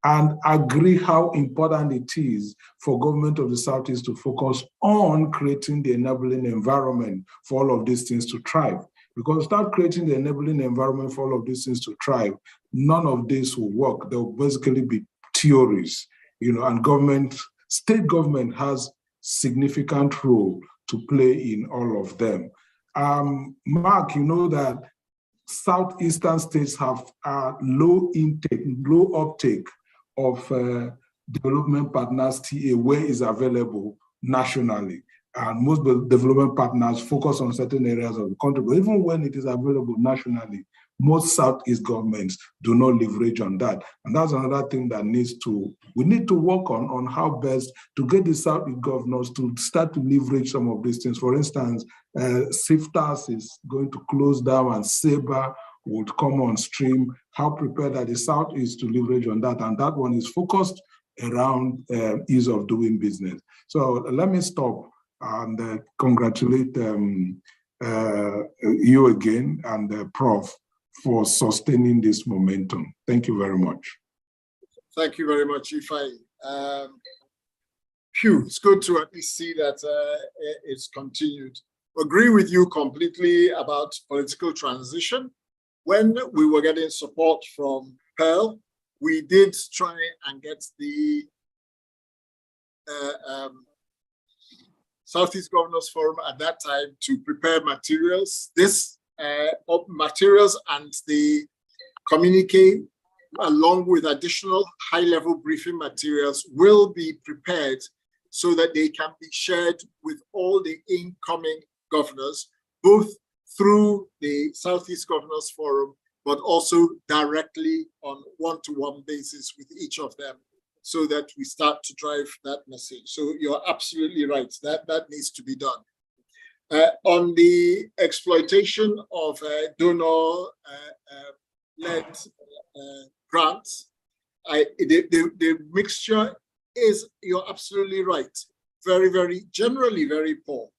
and agree how important it is for government of the Southeast to focus on creating the enabling environment for all of these things to thrive. Because without creating the enabling environment for all of these things to thrive, none of this will work. There will basically be theories, you know, and government, state government has significant role to play in all of them. Mark, you know that Southeastern states have low intake, low uptake of development partners TA where is available nationally. And most development partners focus on certain areas of the country, but even when it is available nationally, most Southeast governments do not leverage on that. And that's another thing that we need to work on how best to get the Southeast governors to start to leverage some of these things. For instance, SEES7 is going to close down and SEBA would come on stream. How prepared are the Southeast to leverage on that? And that one is focused around ease of doing business. So let me stop and congratulate you again and Prof for sustaining this momentum. Thank you very much. Thank you very much, Ifai. It's good to at least see that it's continued. Agree with you completely about political transition. When we were getting support from Pearl, we did try and get the Southeast Governors Forum at that time to prepare materials. This materials and the communique, along with additional high-level briefing materials, will be prepared so that they can be shared with all the incoming governors, both through the Southeast Governors Forum, but also directly on one-to-one basis with each of them, so that we start to drive that message. So you're absolutely right, that needs to be done. On the exploitation of donor-led grants, the mixture is, you're absolutely right, generally very poor.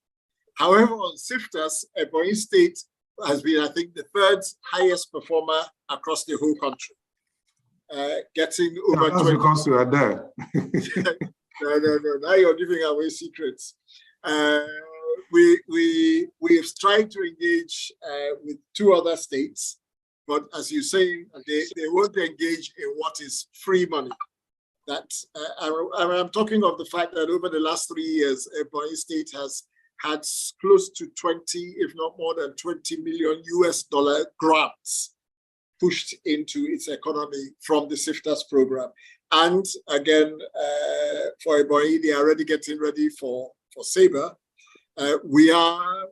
However, on SIFTAS, Ebonyi State has been, I think, the third highest performer across the whole country. Getting over 20. Because you are there. No. Now you're giving away secrets. We've tried to engage with 2 other states, but as you're saying, they won't engage in what is free money. I'm talking of the fact that over the last 3 years, Ebonyi State has had close to 20, if not more than 20 million US dollar grants pushed into its economy from the SIFTAS program. And again, for Ebonyi, they are already getting ready for SABA. We are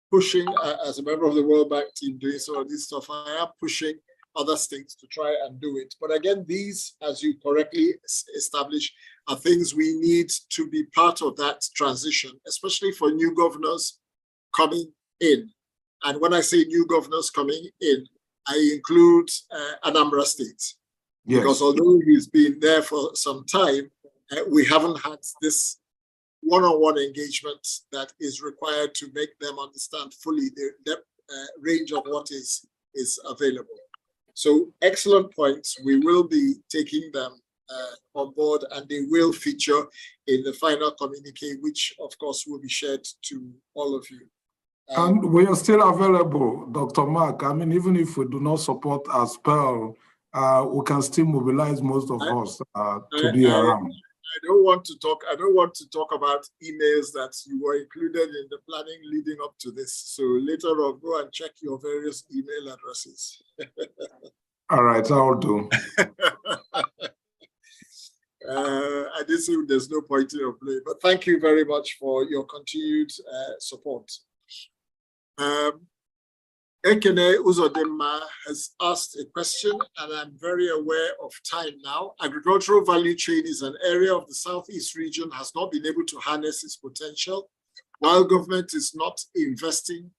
pushing, as a member of the World Bank team doing some of this stuff, I am pushing other states to try and do it. But again, these, as you correctly established, are things we need to be part of that transition, especially for new governors coming in. And when I say new governors coming in, I include Anambra State. Yes. Because although he's been there for some time, we haven't had this one-on-one engagement that is required to make them understand fully the depth, range of what is available. So excellent points. We will be taking them on board, and they will feature in the final communique, which of course will be shared to all of you. And we are still available, Dr. Mark. I mean, even if we do not support as Pearl, we can still mobilize most of us to be around. I don't want to talk about emails that you were included in the planning leading up to this. So later on, go and check your various email addresses. All right, I'll do. I did say there's no point in your play, but thank you very much for your continued support. Ekene Uzodema has asked a question, and I'm very aware of time now. Agricultural value chain is an area of the Southeast region has not been able to harness its potential, while government is not investing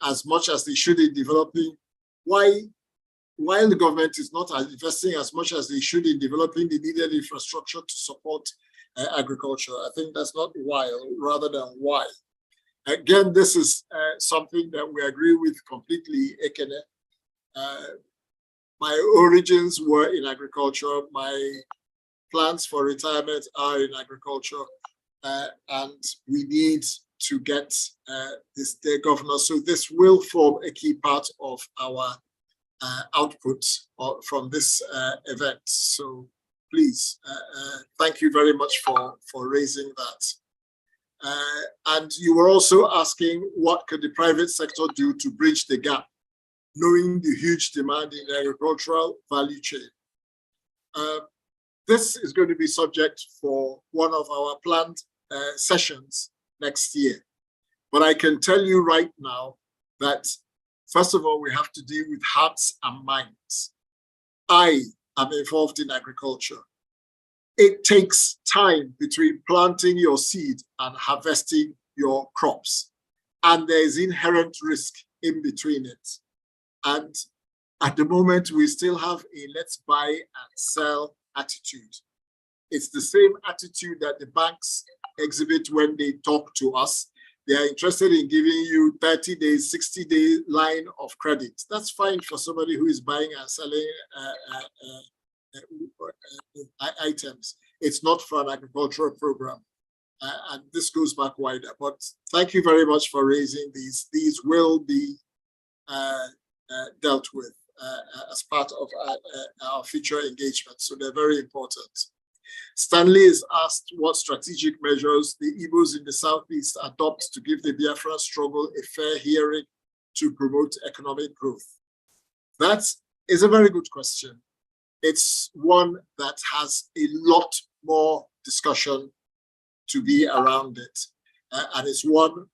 as much as they should in developing. While the government is not investing as much as they should in developing the needed infrastructure to support agriculture. I think that's not while, rather than why. Again, this is something that we agree with completely, Ekene. My origins were in agriculture. My plans for retirement are in agriculture. And we need to get this governor. So this will form a key part of our output from this event. So please, thank you very much for raising that. And you were also asking, what could the private sector do to bridge the gap, knowing the huge demand in the agricultural value chain? This is going to be subject for one of our planned sessions next year. But I can tell you right now that First of all, we have to deal with hearts and minds. I am involved in agriculture. It takes time between planting your seed and harvesting your crops. And there is inherent risk in between it. And at the moment, we still have a let's buy and sell attitude. It's the same attitude that the banks exhibit when they talk to us. They are interested in giving you 30 days, 60-day line of credit. That's fine for somebody who is buying and selling items. It's not for an agricultural program. And this goes back wider. But thank you very much for raising these. These will be dealt with as part of our future engagement. So they're very important. Stanley is asked what strategic measures the Igbos in the Southeast adopt to give the Biafra struggle a fair hearing to promote economic growth. That is a very good question. It's one that has a lot more discussion to be around it. And it's one,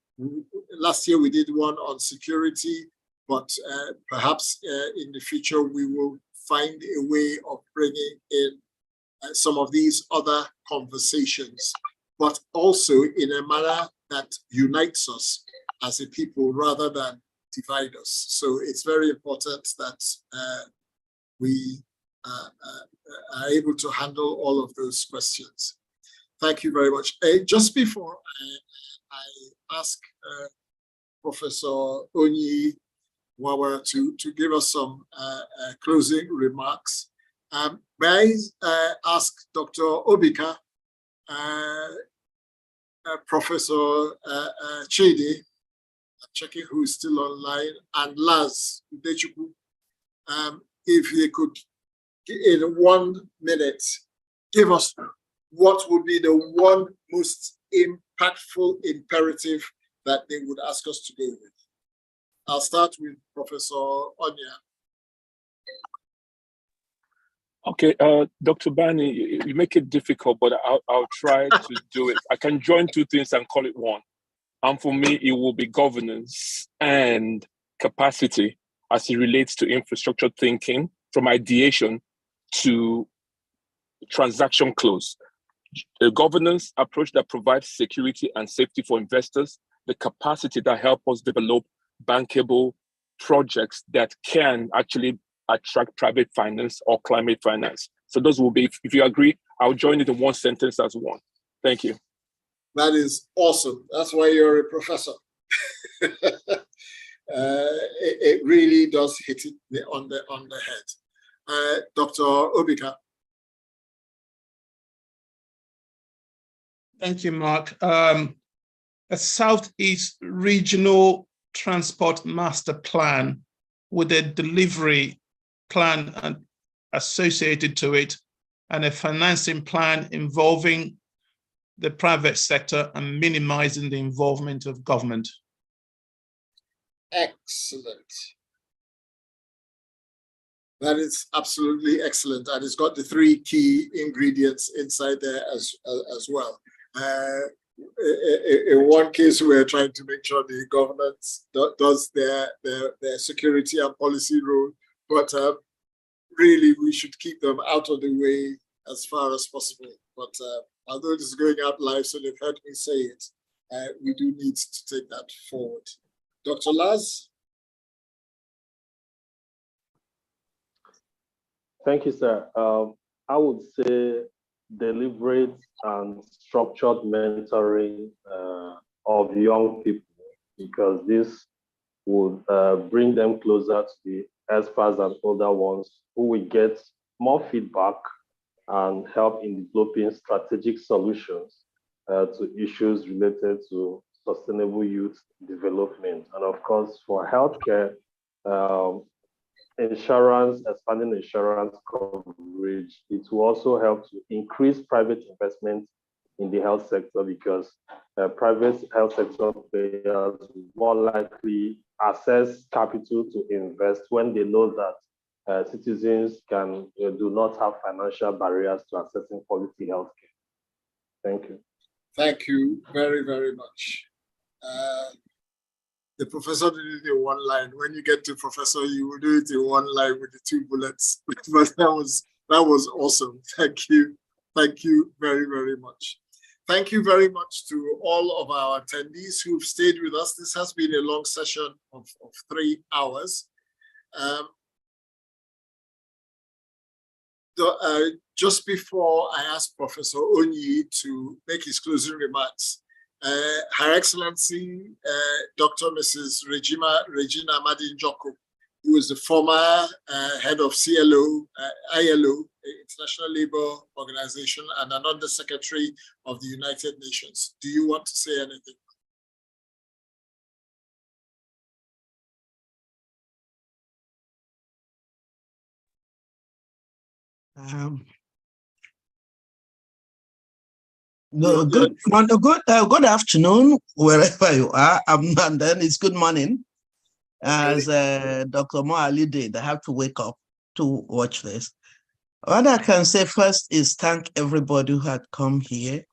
last year we did one on security, but perhaps in the future we will find a way of bringing in some of these other conversations, but also in a manner that unites us as a people rather than divide us. So it's very important that we are able to handle all of those questions. Thank you very much. Just before I ask Professor Onyi Wawa to give us some closing remarks, may I ask Dr. Obika, Professor Chidi, I'm checking who is still online, and Laz Udechukwu, if they could, in 1 minute, give us what would be the one most impactful imperative that they would ask us to go with. I'll start with Professor Onya. Okay, Dr. Bani, you make it difficult, but I'll try to do it. I can join two things and call it one. And for me, it will be governance and capacity as it relates to infrastructure thinking, from ideation to transaction close. A governance approach that provides security and safety for investors, the capacity that help us develop bankable projects that can actually attract private finance or climate finance. So those will be, if you agree, I'll join it in one sentence as one. Thank you. That is awesome. That's why you're a professor. It really does hit it on the head. Dr. Obika. Thank you, Mark. A Southeast Regional Transport Master Plan with a delivery plan associated to it and a financing plan involving the private sector and minimizing the involvement of government. Excellent. That is absolutely excellent. And it's got the 3 key ingredients inside there as well. In one case, we're trying to make sure the government does their security and policy role, but really we should keep them out of the way as far as possible. But although this is going out live, so they've heard me say it, we do need to take that forward. Dr. Laz? Thank you, sir. I would say deliberate and structured mentoring of young people, because this would bring them closer to the experts and older ones who will get more feedback and help in developing strategic solutions to issues related to sustainable youth development. And of course, for healthcare, insurance, expanding insurance coverage, it will also help to increase private investment in the health sector, because private health sector players will more likely access capital to invest when they know that citizens do not have financial barriers to accessing quality healthcare. Thank you. Thank you very, very much. The professor did it in one line. When you get to professor, you will do it in one line with the 2 bullets. But that was awesome. Thank you very, very much. Thank you very much to all of our attendees who've stayed with us. This has been a long session of 3 hours. Just before I ask Professor Onyi to make his closing remarks, Her Excellency, Dr. Mrs. Regina Madinjoko, who is the former head of ILO, International Labour Organization, and an Undersecretary of the United Nations. Do you want to say anything? Good afternoon, wherever you are, and then it's good morning. As Dr. Moali did, I have to wake up to watch this. What I can say first is thank everybody who had come here.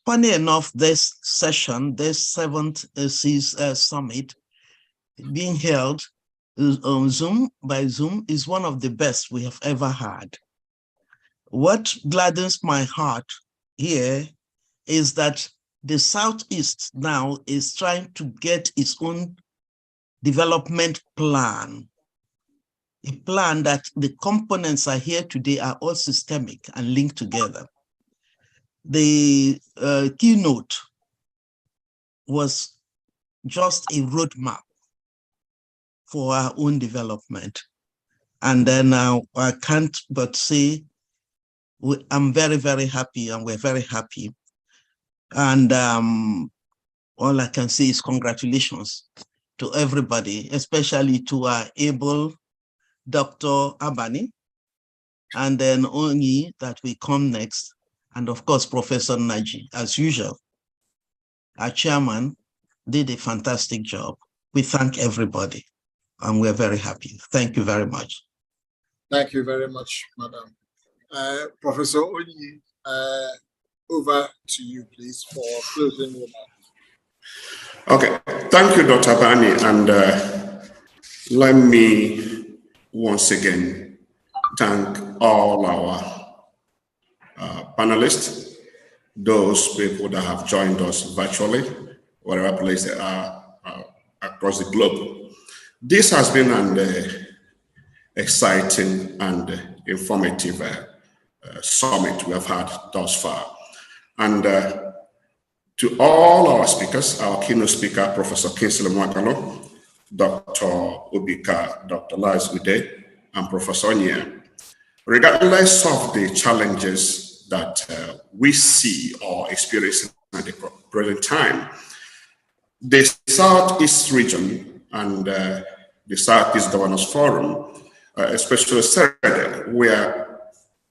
Funny enough, this session, this 7th SEES Summit being held on Zoom, is one of the best we have ever had. What gladdens my heart here is that the Southeast now is trying to get its own development plan, a plan that the components are here today are all systemic and linked together. The keynote was just a roadmap for our own development. And then I can't but say, I'm very, very happy, and we're very happy. And all I can say is congratulations to everybody, especially to our able Dr. Abani, and then Onyi that will come next, and of course, Professor Naji. As usual, our chairman did a fantastic job. We thank everybody, and we're very happy. Thank you very much. Thank you very much, Madam. Professor Onyi, over to you, please, for closing remarks. Okay, thank you, Dr. Bani, and let me once again thank all our panelists, those people that have joined us virtually, wherever place they are across the globe. This has been an exciting and informative summit we have had thus far. And to all our speakers, our keynote speaker, Professor Kingsley Mwakalo, Dr. Obika, Dr. Lars Ude, and Professor Onyia, regardless of the challenges that we see or experience at the present time, the Southeast region and the Southeast Governors Forum, especially SEES7, we are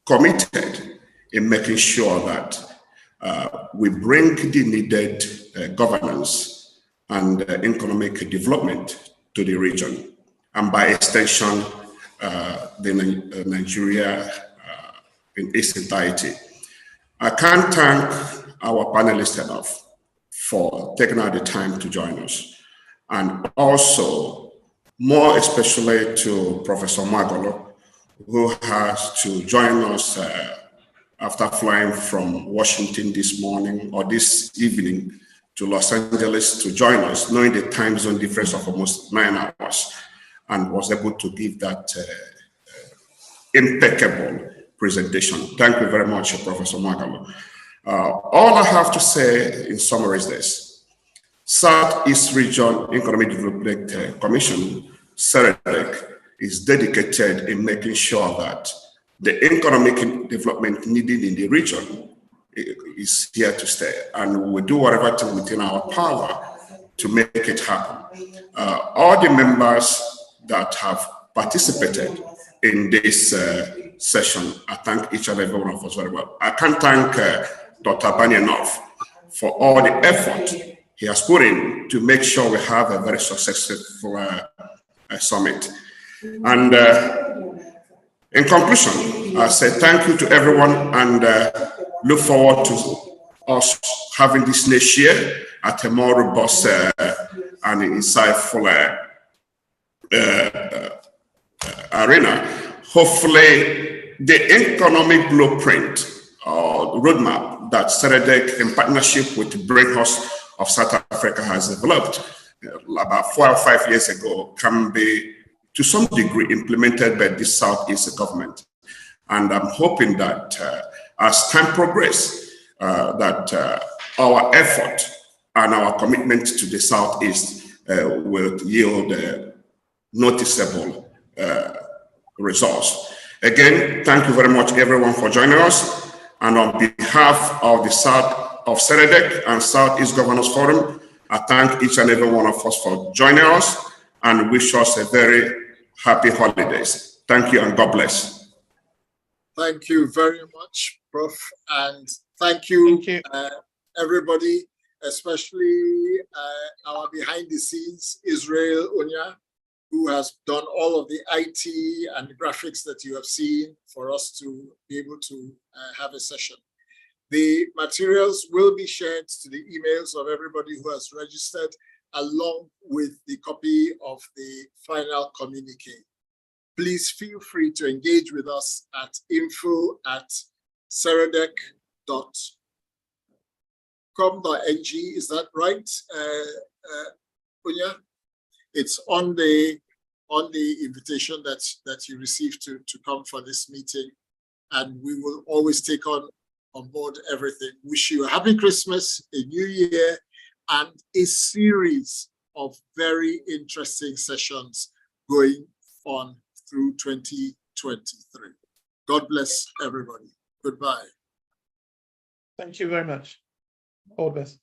committed in making sure that we bring the needed governance and economic development to the region, and by extension, the Nigeria in its entirety. I can't thank our panelists enough for taking out the time to join us, and also more especially to Professor Magolo, who has to join us after flying from Washington this morning or this evening to Los Angeles to join us, knowing the time zone difference of almost 9 hours, and was able to give that impeccable presentation. Thank you very much, Professor Magalo. All I have to say in summary is this: Southeast Region Economic Development Commission, SEES, is dedicated in making sure that the economic development needed in the region is here to stay, and we do whatever thing within our power to make it happen. All the members that have participated in this session, I thank each and every one of us very well. I can't thank Dr. Bani enough for all the effort he has put in to make sure we have a very successful summit. And in conclusion, I say thank you to everyone, and look forward to us having this next year at a more robust and insightful arena. Hopefully, the economic blueprint or roadmap that SEREDEC in partnership with the Brain House of South Africa has developed about 4 or 5 years ago can be to some degree implemented by the Southeast government. And I'm hoping that as time progresses, that our effort and our commitment to the Southeast will yield noticeable results. Again, thank you very much, everyone, for joining us. And on behalf of the South of SEREDEC and Southeast Governors Forum, I thank each and every one of us for joining us and wish us a very happy holidays. Thank you and God bless. Thank you very much, Prof. And thank you, everybody, especially our behind the scenes, Israel Unya, who has done all of the IT and the graphics that you have seen for us to be able to have a session. The materials will be shared to the emails of everybody who has registered, along with the copy of the final communique. Please feel free to engage with us at info@seredec.com.ng. Is that right, Unya? It's on the invitation that you received to come for this meeting, and we will always take on board everything. Wish you a happy Christmas, a new year, and a series of very interesting sessions going on through 2023. God bless everybody. Goodbye. Thank you very much. All the best.